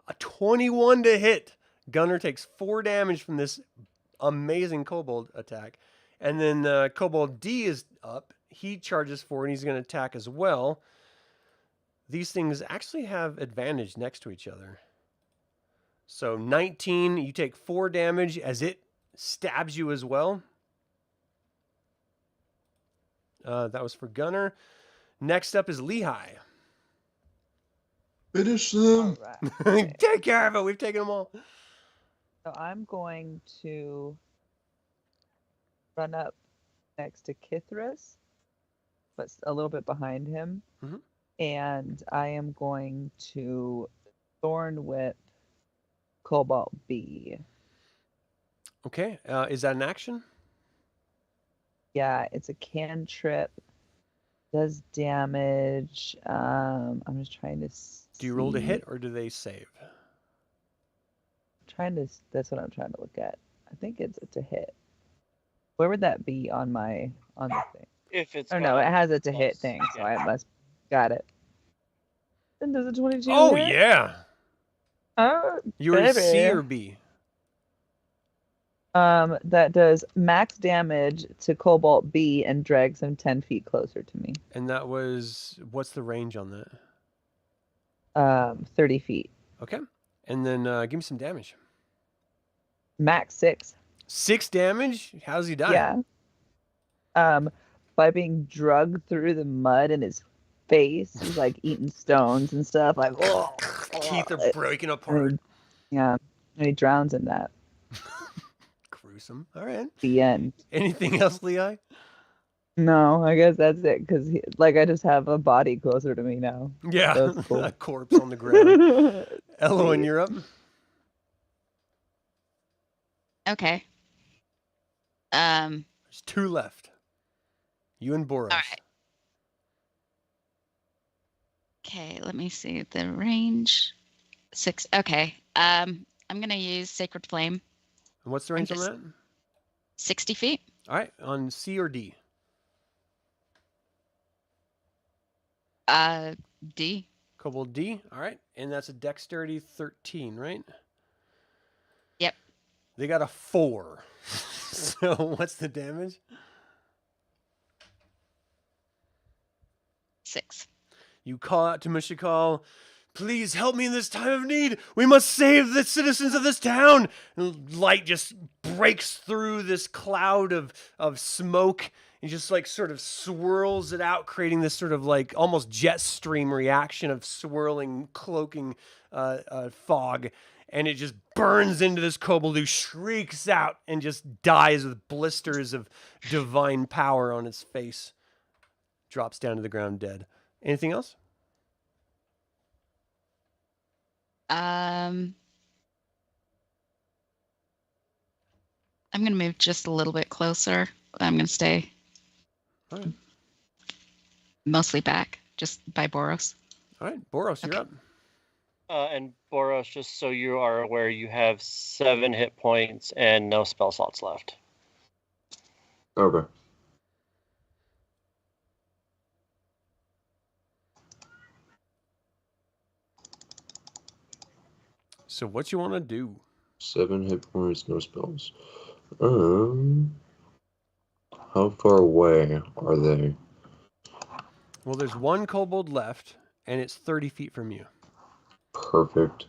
A 21 to hit. Gunnar takes 4 damage from this amazing kobold attack. And then kobold D is up. He charges forward, and he's going to attack as well. These things actually have advantage next to each other. So 19, you take 4 damage as it stabs you as well. That was for Gunnar. Next up is Lehigh. Finish them. All right. Take care of it. We've taken them all. So I'm going to run up next to Kithris, but a little bit behind him. Mhm. And I am going to Thorn Whip Cobalt B. Okay. Is that an action? Yeah, it's a cantrip. Does damage. I'm just trying to Do you roll to see. hit or do they save? That's what I'm trying to look at. I think it's a hit. Where would that be on the thing? If it's Oh no, it got has a to hit plus- thing, so yeah. I must got it. And does a 22 Oh hit? yeah. Oh, You were a C baby. or B? That does max damage to Cobalt B and drags him 10 feet closer to me. And that was, what's the range on that? 30 feet. Okay. And then give me some damage. Max 6. 6 damage? How does he die? Yeah. By being drugged through the mud in his face. He's like eating stones and stuff. Like, oh, Teeth are breaking apart. yeah. And he drowns in that. Gruesome. All right. The end. Anything else, Lei? No, I guess that's it. Because I just have a body closer to me now. Yeah. That's cool. A corpse on the ground. Elowyn, you're up. Okay. There's 2 left. You and Boros. All right. Okay, let me see the range. 6. Okay. I'm gonna use Sacred Flame. And what's the range on just- that? 60 feet. All right. On C or D? D. Kobold D. All right. And that's a dexterity 13, right? Yep. They got a 4. So what's the damage? 6. You call out to Mishakal, please help me in this time of need. We must save the citizens of this town. And light just breaks through this cloud of smoke and just like sort of swirls it out, creating this sort of like almost jet stream reaction of swirling, cloaking fog. And it just burns into this kobold who shrieks out and just dies with blisters of divine power on its face. Drops down to the ground dead. Anything else? I'm gonna move just a little bit closer. I'm gonna stay All right. mostly back, just by Boros. All right, Boros, you're Okay. up. And Boros, just so you are aware, you have 7 hit points and no spell slots left. Okay. So what you want to do? 7 hit points, no spells. How far away are they? Well, there's 1 kobold left, and it's 30 feet from you. Perfect.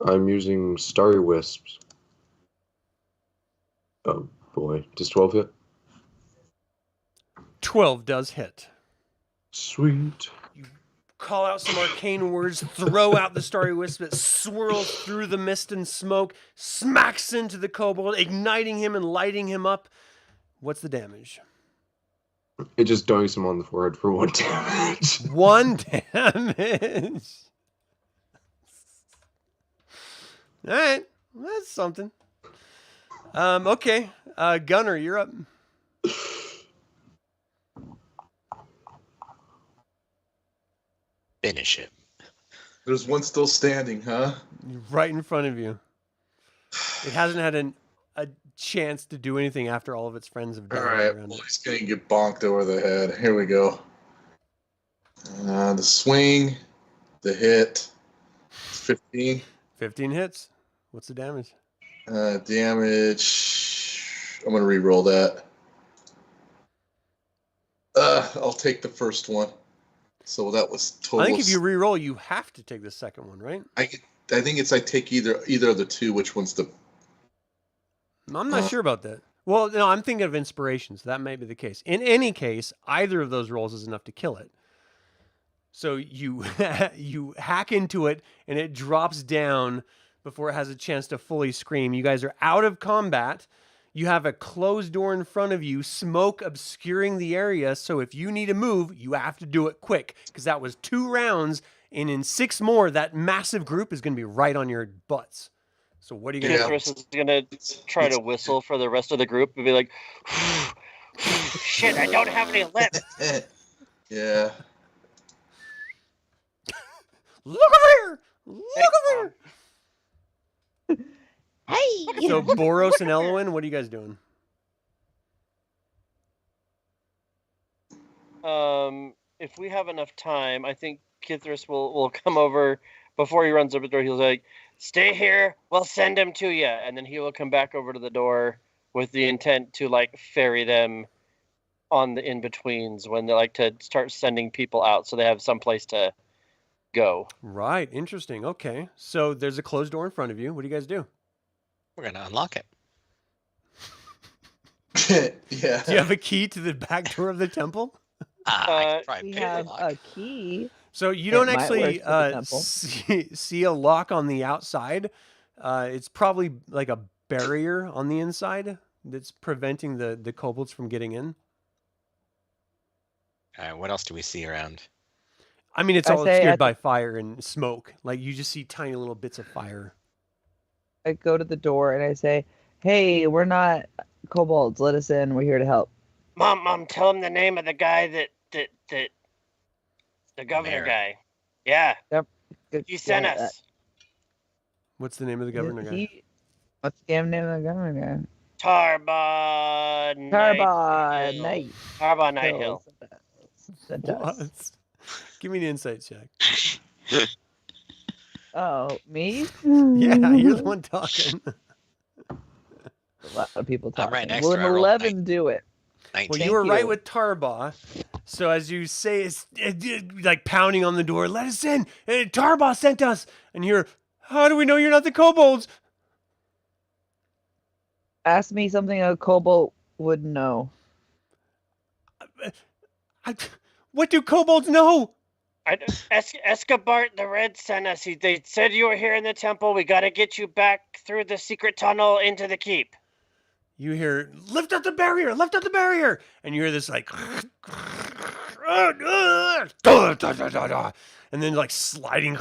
I'm using Starry Wisps. Oh boy, does 12 hit? 12 does hit. Sweet. Call out some arcane words, throw out the starry wisp that swirls through the mist and smoke, smacks into the kobold, igniting him and lighting him up. What's the damage? It just dunks him on the forehead for 1 damage. 1 damage. All right, that's something. Okay, Gunnar, you're up. Finish it. There's one still standing, huh? Right in front of you. It hasn't had a chance to do anything after all of its friends have All died right, around well, it. he's gonna get bonked over the head. Here we go. The swing, the hit, 15. 15 hits. What's the damage? Damage. I'm gonna re-roll that. I'll take the first one. So that was total. I think if you re-roll, you have to take the second one, right? I think it's I take either of the two. Which one's the? I'm not sure about that. Well, no, I'm thinking of inspiration, so that might be the case. In any case, either of those rolls is enough to kill it. So you you hack into it, and it drops down before it has a chance to fully scream. You guys are out of combat. You have a closed door in front of you, smoke obscuring the area. So if you need to move, you have to do it quick, because that was 2 rounds, and in 6 more, that massive group is going to be right on your butts. So what are you gonna do? Kithris is gonna try to whistle for the rest of the group and be like, "Shit, I don't have any lips." Yeah. Look over here! Look over here! Hey. So Boros and Elowyn, what are you guys doing? If we have enough time, I think Kithris will come over before he runs up the door. He'll say, "Stay here. We'll send him to you," and then he will come back over to the door with the intent to like ferry them on the in-betweens when they like to start sending people out, so they have some place to go. Right, interesting. Okay, so there's a closed door in front of you. What do you guys do? We're gonna unlock it. Yeah. Do you have a key to the back door of the temple? I could probably We pick the have lock. a key. So you It don't might actually work for the temple. see a lock on the outside. It's probably like a barrier on the inside that's preventing the kobolds from getting in. All right, what else do we see around? I mean, it's I all say obscured at by fire and smoke. Like you just see tiny little bits of fire. I go to the door and I say, "Hey, we're not kobolds. Let us in. We're here to help." Mom, tell him the name of the guy that the governor Mayor. guy. Yeah, Good- he sent yeah, us. What's the name of the governor guy? What's the damn name of the governor guy? Tarba Tarba Night. Tarba Night Hill. Sent us. What? Give me an insight check. Oh, me? Yeah, you're the one talking. A lot of people I'm talking. right next Will to an her. I rolled 11 do it? 19. Well, you were Thank right you. with Tarba. So as you say, it's like pounding on the door. Let us in. Tarba sent us. And you're, how do we know you're not the kobolds? Ask me something a kobold would know. What do kobolds know? Escabart the Red sent us. They said you were here in the temple. We got to get you back through the secret tunnel into the keep. You hear, lift up the barrier, lift up the barrier. And you hear this like, and then like sliding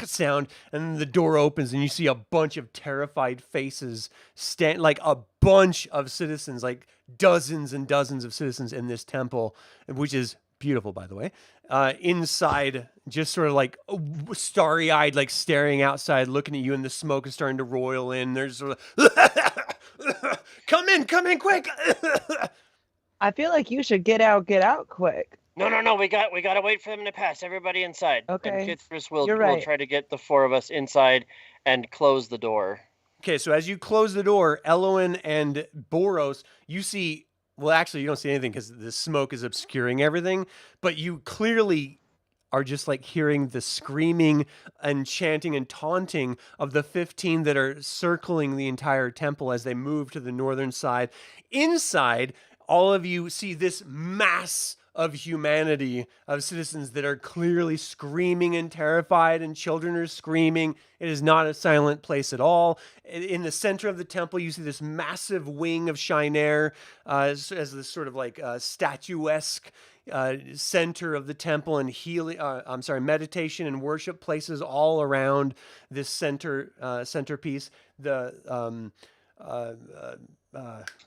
sound. And then the door opens and you see a bunch of terrified faces stand, like a bunch of citizens, like dozens and dozens of citizens in this temple, which is beautiful, by the way. Inside, just sort of like starry-eyed, like staring outside, looking at you, and the smoke is starting to roil in. There's sort of, come in, quick! I feel like you should get out quick. No. We got to wait for them to pass. Everybody inside. Okay, And Kithris will you're right. try to get the four of us inside and close the door. Okay, so as you close the door, Elowyn and Boros, you see. Well, actually, you don't see anything because the smoke is obscuring everything. But you clearly are just like hearing the screaming and chanting and taunting of the 15 that are circling the entire temple as they move to the northern side. Inside, all of you see this mass of humanity, of citizens that are clearly screaming and terrified, and children are screaming. It is not a silent place at all. In the center of the temple, you see this massive wing of Shiner as this sort of like statuesque center of the temple, and meditation and worship places all around this centerpiece. The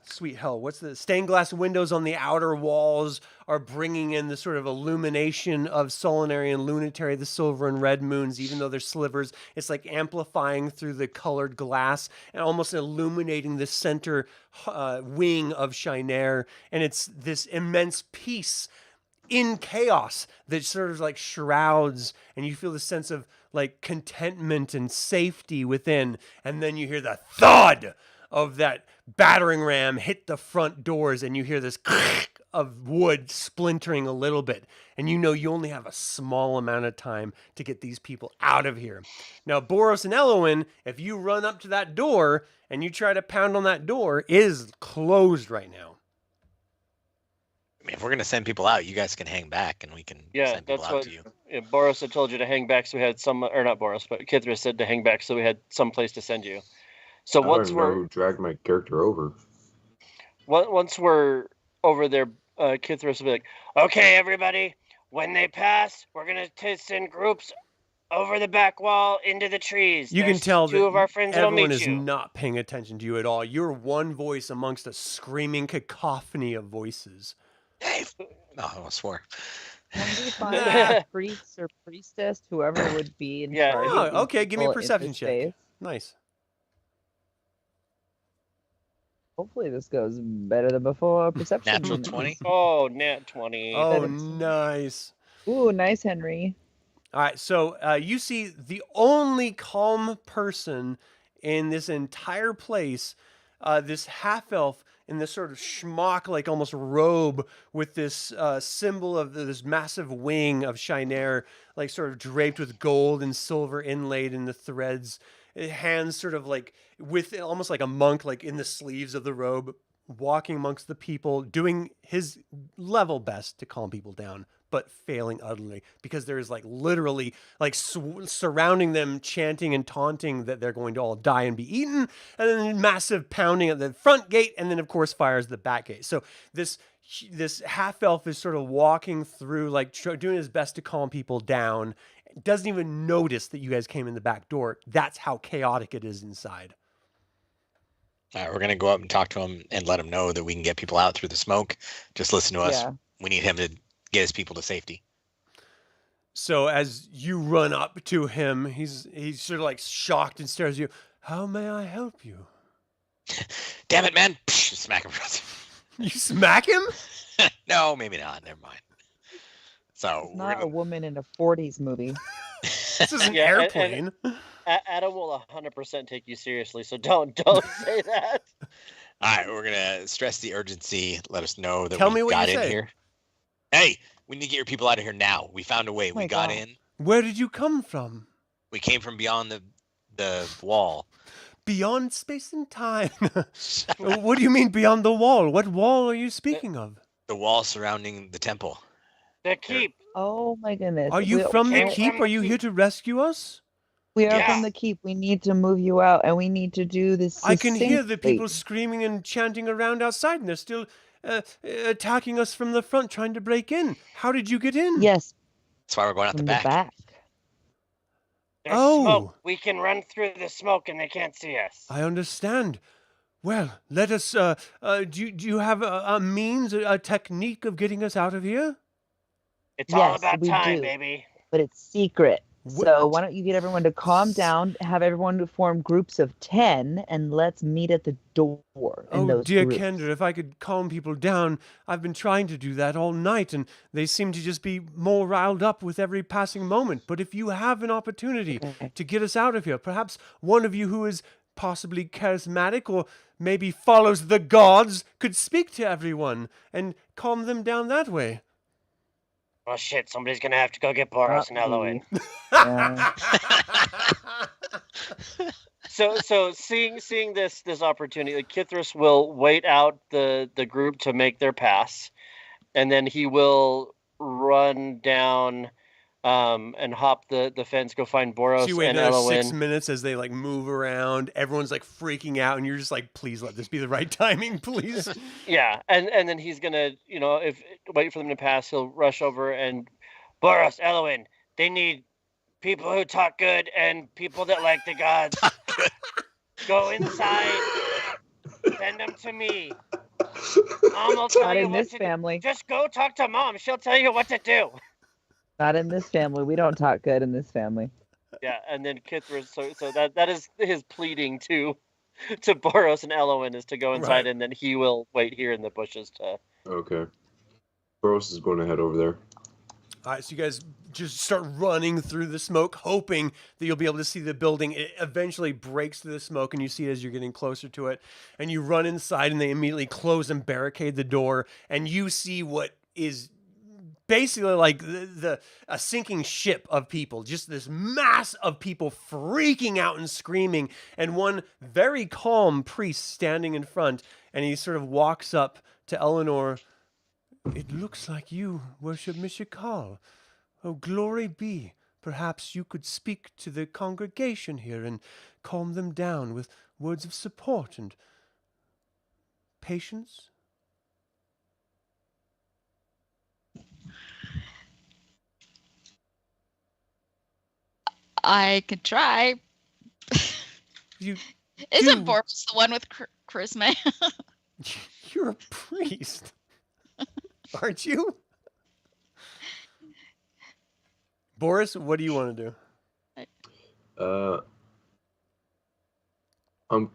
sweet hell, what's the stained glass windows on the outer walls are bringing in the sort of illumination of Solinary and Lunitary, the silver and red moons, even though they're slivers. It's like amplifying through the colored glass and almost illuminating the center wing of Shiner. And it's this immense peace in chaos that sort of like shrouds, and you feel the sense of like contentment and safety within. And then you hear the thud of that battering ram hit the front doors, and you hear this of wood splintering a little bit, and you know you only have a small amount of time to get these people out of here. Now, Boros and Elowyn, if you run up to that door and you try to pound on that door, it is closed right now. I mean, if we're gonna send people out, you guys can hang back, and we can send people that's out what to you. Boros had told you to hang back, so we had or not Boros, but Kithris said to hang back, so we had some place to send you. So I once don't know we're who dragged my character over. once we're over there, Kithris will be like, "Okay, everybody, when they pass, we're gonna send groups over the back wall into the trees. You There's can tell two that of our friends that'll everyone meet is you. not paying attention to you at all. You're one voice amongst a screaming cacophony of voices. Dave. No, I almost swore. Can we find a priest or priestess, whoever would be in Yeah. charge? Oh, of these okay, give me a people in perception this check. space? Nice. Hopefully this goes better than before. Perception. Natural 20. Oh, nat 20. Oh, That is- nice. Ooh, nice, Henry. All right, so you see the only calm person in this entire place, this half-elf in this sort of schmuck, like almost robe with this symbol of this massive wing of Shiner, like sort of draped with gold and silver inlaid in the threads. Hands sort of like with almost like a monk, like in the sleeves of the robe, walking amongst the people, doing his level best to calm people down, but failing utterly because there is like literally like surrounding them, chanting and taunting that they're going to all die and be eaten, and then massive pounding at the front gate, and then of course fires the back gate. So this half elf is sort of walking through, like doing his best to calm people down. Doesn't even notice that you guys came in the back door. That's how chaotic it is inside. All right, we're going to go up and talk to him and let him know that we can get people out through the smoke. Just listen to us. Yeah. We need him to get his people to safety. So as you run up to him, he's sort of like shocked and stares at you. How may I help you? Damn it, man. Smack him. You smack him? No, maybe not. Never mind. So It's we're not a gonna... woman in a 40s movie. This is an Yeah, and- airplane. Adam will 100% take you seriously, so don't say that. All right, we're going to stress the urgency. Let us know that Tell we me what got you in say. here. Hey, we need to get your people out of here now. We found a way. my We got God. in. Where did you come from? We came from beyond the wall. Beyond space and time. What do you mean beyond the wall? What wall are you speaking of? The wall surrounding the temple. The keep. Oh my goodness. Are you from the came keep? from Are the you here keep. to rescue us? We are Yeah. from the keep. We need to move you out, and we need to do this. I can hear the people succinctly. screaming and chanting around outside, and they're still attacking us from the front, trying to break in. How did you get in? Yes, That's why we're going out from the back. There's Oh. smoke. We can run through the smoke and they can't see us. I understand. Well, let us. Do you have a means, a technique of getting us out of here? It's all Yes, about we time, do. baby. but it's secret. What- So why don't you get everyone to calm down, have everyone to form groups of 10, and let's meet at the door in Oh, those dear groups. Kender, if I could calm people down. I've been trying to do that all night, and they seem to just be more riled up with every passing moment. But if you have an opportunity Okay. to get us out of here, perhaps one of you who is possibly charismatic or maybe follows the gods could speak to everyone and calm them down that way. Oh shit, somebody's gonna have to go get Boros and Not Elowyn. me. Yeah. So seeing this opportunity, like, Kithris will wait out the group to make their pass, and then he will run down and hop the fence, go find Boros So you wait and another 6 Elowyn. minutes as they like move around. Everyone's like freaking out, and you're just like, please let this be the right timing, please. Yeah, and then he's gonna, wait for them to pass. He'll rush over and Boros, Elowyn, they need people who talk good and people that like the gods. Go inside. Send them to me. Mom will tell Not you in what this to family. do. Just go talk to Mom. She'll tell you what to do. Not in this family. We don't talk good in this family. Yeah, and then Kithris, so that is his pleading to Boros and Elowyn is to go inside, Right. and then he will wait here in the bushes to. Okay. Boros is going to head over there. All right, so you guys just start running through the smoke, hoping that you'll be able to see the building. It eventually breaks through the smoke, and you see it as you're getting closer to it. And you run inside, and they immediately close and barricade the door. And you see what is basically like a sinking ship of people, just this mass of people freaking out and screaming, and one very calm priest standing in front, and he sort of walks up to Eleanor. It looks like you worship Mishakal. Oh, glory be. Perhaps you could speak to the congregation here and calm them down with words of support and patience. I could try. You Isn't do- Boros the one with charisma? You're a priest, aren't you? Boris, what do you want to do? I'm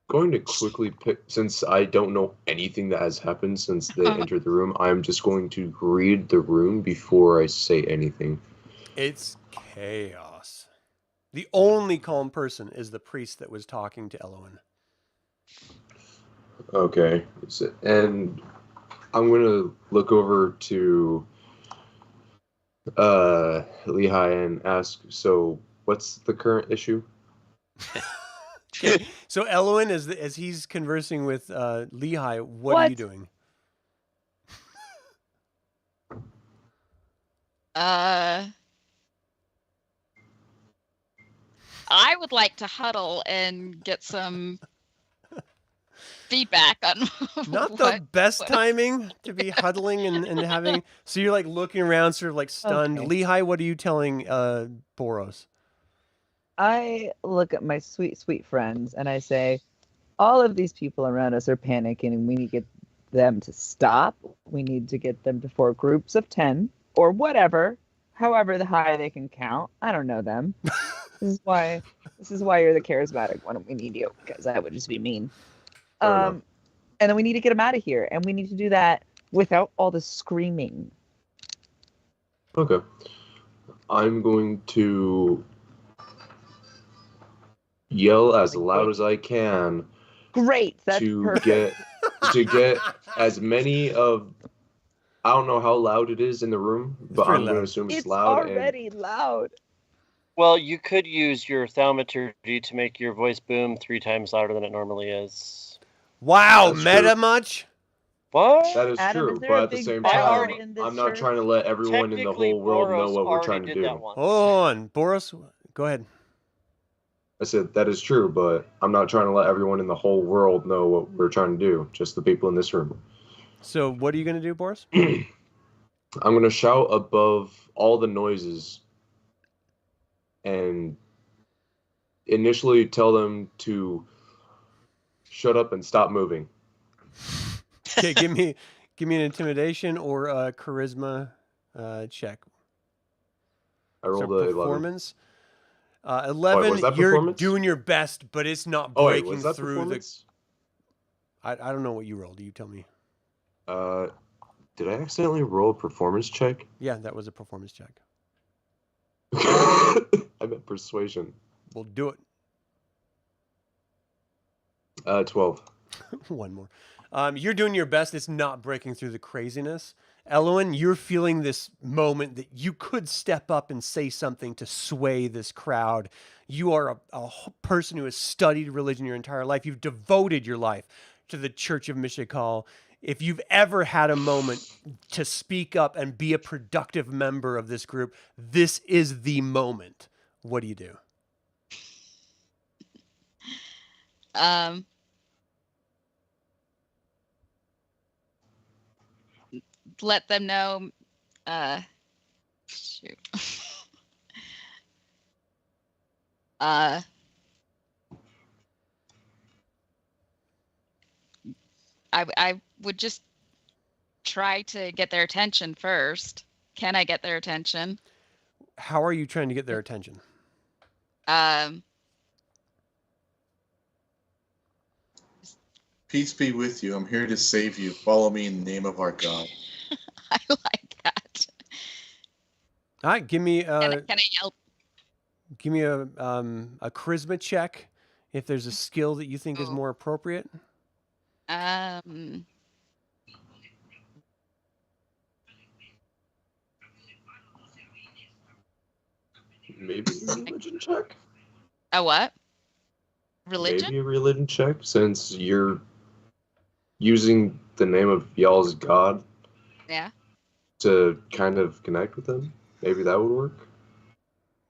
going to quickly pick, since I don't know anything that has happened since they entered the room, I'm just going to read the room before I say anything. It's chaos. The only calm person is the priest that was talking to Elowyn. Okay. And I'm going to look over to Lehigh and ask, so what's the current issue? Okay. So Elowyn, as he's conversing with Lehigh, what are you doing? I would like to huddle and get some feedback on Not the best timing to be huddling and having. So you're like looking around, sort of like stunned. Okay. Lehigh, what are you telling Boros? I look at my sweet, sweet friends and I say, all of these people around us are panicking and we need to get them to stop. We need to get them to 4 groups of 10 or whatever, however the high they can count. I don't know them. This is why you're the charismatic one. We need you, because that would just be mean. And then we need to get them out of here, and we need to do that without all the screaming. Okay. I'm going to yell as loud as I can. Great, that's perfect. get as many of. I don't know how loud it is in the room, but I'm going to assume it's loud. Already loud. Well, you could use your thaumaturgy to make your voice boom 3 times louder than it normally is. Wow, That's meta true. much? What? That is Adam, true, is there but a at the big same bell time, in this I'm not church? trying to let everyone in the whole world know Boros what we're already trying to did do. that once. Hold on, Boros, go ahead. I said that is true, but I'm not trying to let everyone in the whole world know what we're trying to do. Just the people in this room. So what are you going to do, Boris? I'm going to shout above all the noises and initially tell them to shut up and stop moving. Okay, give me an intimidation or a charisma check. I rolled So a 11. performance. 11. was that You're performance? doing your best, but it's not Oh, wait, breaking was that through performance? I don't know what you rolled. You tell me. Did I accidentally roll a performance check? Yeah, that was a performance check. I meant persuasion. We'll do it. 12. One more. You're doing your best. It's not breaking through the craziness. Elowyn, you're feeling this moment that you could step up and say something to sway this crowd. You are a person who has studied religion your entire life. You've devoted your life to the Church of Mishakal. If you've ever had a moment to speak up and be a productive member of this group, this is the moment. What do you do? Let them know. Shoot. I would just try to get their attention first. Can I get their attention? How are you trying to get their attention? Peace be with you. I'm here to save you. Follow me in the name of our God. I like that. All right, give me Can I yell? give me a charisma check if there's a skill that you think is more appropriate. Maybe a religion check? A what? Religion? Maybe a religion check, since you're using the name of y'all's god Yeah. to kind of connect with them. Maybe that would work.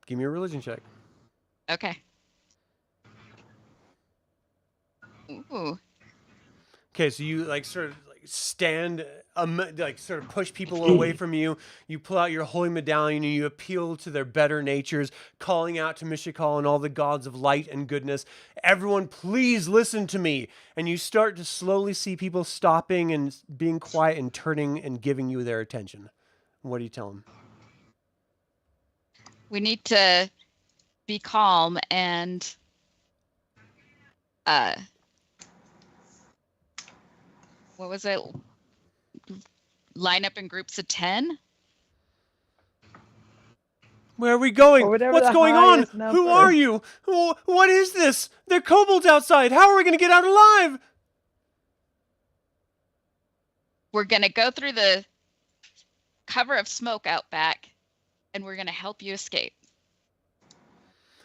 Give me a religion check. Okay. Ooh. Okay, so you like sort of like stand, like sort of push people away from you. You pull out your holy medallion and you appeal to their better natures, calling out to Mishakal and all the gods of light and goodness. Everyone, please listen to me. And you start to slowly see people stopping and being quiet and turning and giving you their attention. What do you tell them? We need to be calm and what was it? Line up in groups of 10? Where are we going? Or whatever What's the going on? highest Who number. are you? What is this? There are kobolds outside. How are we going to get out alive? We're going to go through the cover of smoke out back, and we're going to help you escape.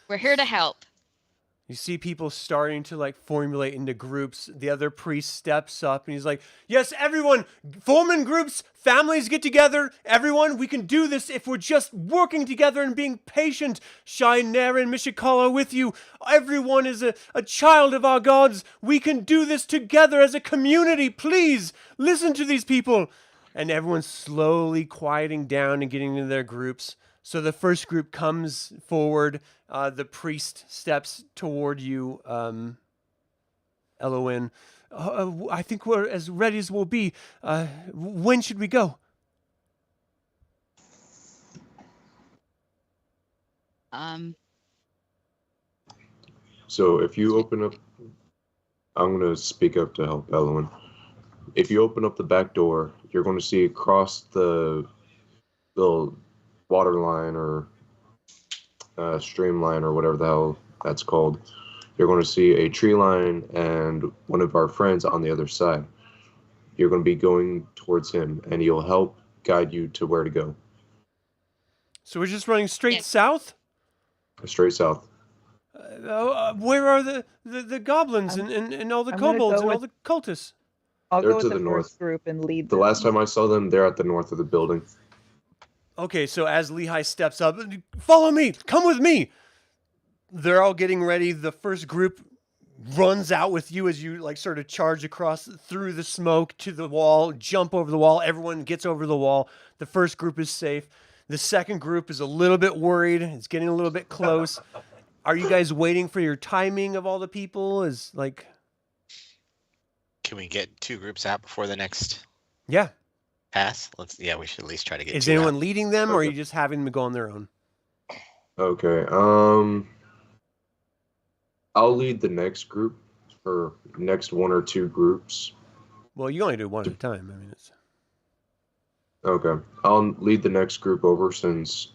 We're here to help. You see people starting to like formulate into groups. The other priest steps up and he's like, yes, everyone, form in groups, families get together. Everyone, we can do this if we're just working together and being patient. Niedar and Mishakal are with you. Everyone is a child of our gods. We can do this together as a community. Please listen to these people. And everyone's slowly quieting down and getting into their groups. So the first group comes forward. The priest steps toward you, Elowyn. I think we're as ready as we'll be. When should we go? So if you open up, I'm going to speak up to help Elowyn. If you open up the back door, you're going to see across the little water line or streamline or whatever the hell that's called, you're going to see a tree line and one of our friends on the other side. You're going to be going towards him, and he'll help guide you to where to go. So we're just running straight south? Straight south. Where are the goblins and all the I'm gonna kobolds go and all with- the cultists? I'll They're go to with the the north. first group and lead The them. last time I saw them, they're at the north of the building. Okay, so as Lehi steps up, follow me, come with me. They're all getting ready. The first group runs out with you as you like sort of charge across through the smoke to the wall, jump over the wall. Everyone gets over the wall. The first group is safe. The second group is a little bit worried. It's getting a little bit close. Are you guys waiting for your timing of all the people? Is like, Can we get 2 groups out before the next yeah. pass? Yeah, we should at least try to get Is 2 anyone out. leading them, or are Okay. you just having them go on their own? Okay. I'll lead the next group, or next 1 or 2 groups. Well, you only do one at a time. I mean, it's Okay. I'll lead the next group over since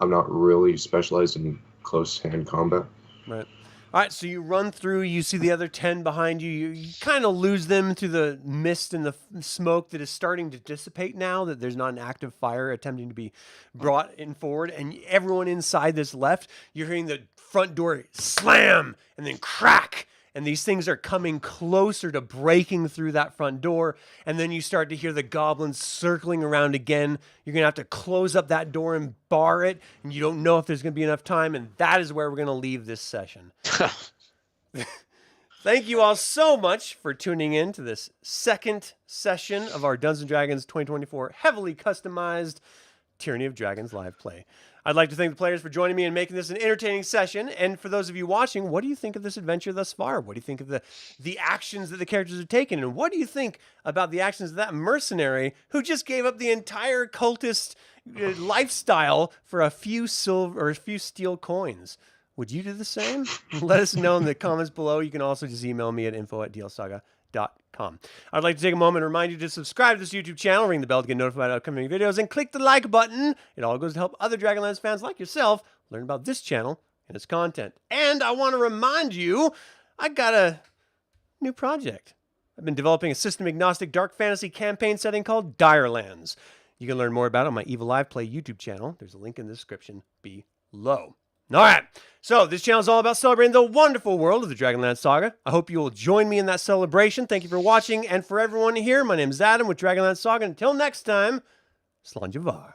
I'm not really specialized in close hand combat. right. All right, so you run through, you see the other 10 behind you. You kind of lose them through the mist and the smoke that is starting to dissipate now that there's not an active fire attempting to be brought in forward. And everyone inside this left, you're hearing the front door slam and then crack. And these things are coming closer to breaking through that front door. And then you start to hear the goblins circling around again. You're going to have to close up that door and bar it. And you don't know if there's going to be enough time. And that is where we're going to leave this session. Thank you all so much for tuning in to this second session of our Dungeons & Dragons 2024 heavily customized Tyranny of Dragons live play. I'd like to thank the players for joining me and making this an entertaining session. And for those of you watching, what do you think of this adventure thus far? What do you think of the actions that the characters have taken? And what do you think about the actions of that mercenary who just gave up the entire cultist lifestyle for a few silver or a few steel coins? Would you do the same? Let us know in the comments below. You can also just email me at info@dlsaga.com. I'd like to take a moment and remind you to subscribe to this YouTube channel, ring the bell to get notified about upcoming videos, and click the like button. It all goes to help other Dragonlance fans like yourself learn about this channel and its content. And I want to remind you, I got a new project. I've been developing a system-agnostic dark fantasy campaign setting called Direlands. You can learn more about it on my Evil Live Play YouTube channel. There's a link in the description below. All right, so this channel is all about celebrating the wonderful world of the DragonLance Saga. I hope you will join me in that celebration. Thank you for watching, and for everyone here, my name is Adam with DragonLance Saga. Until next time, Slanjavar.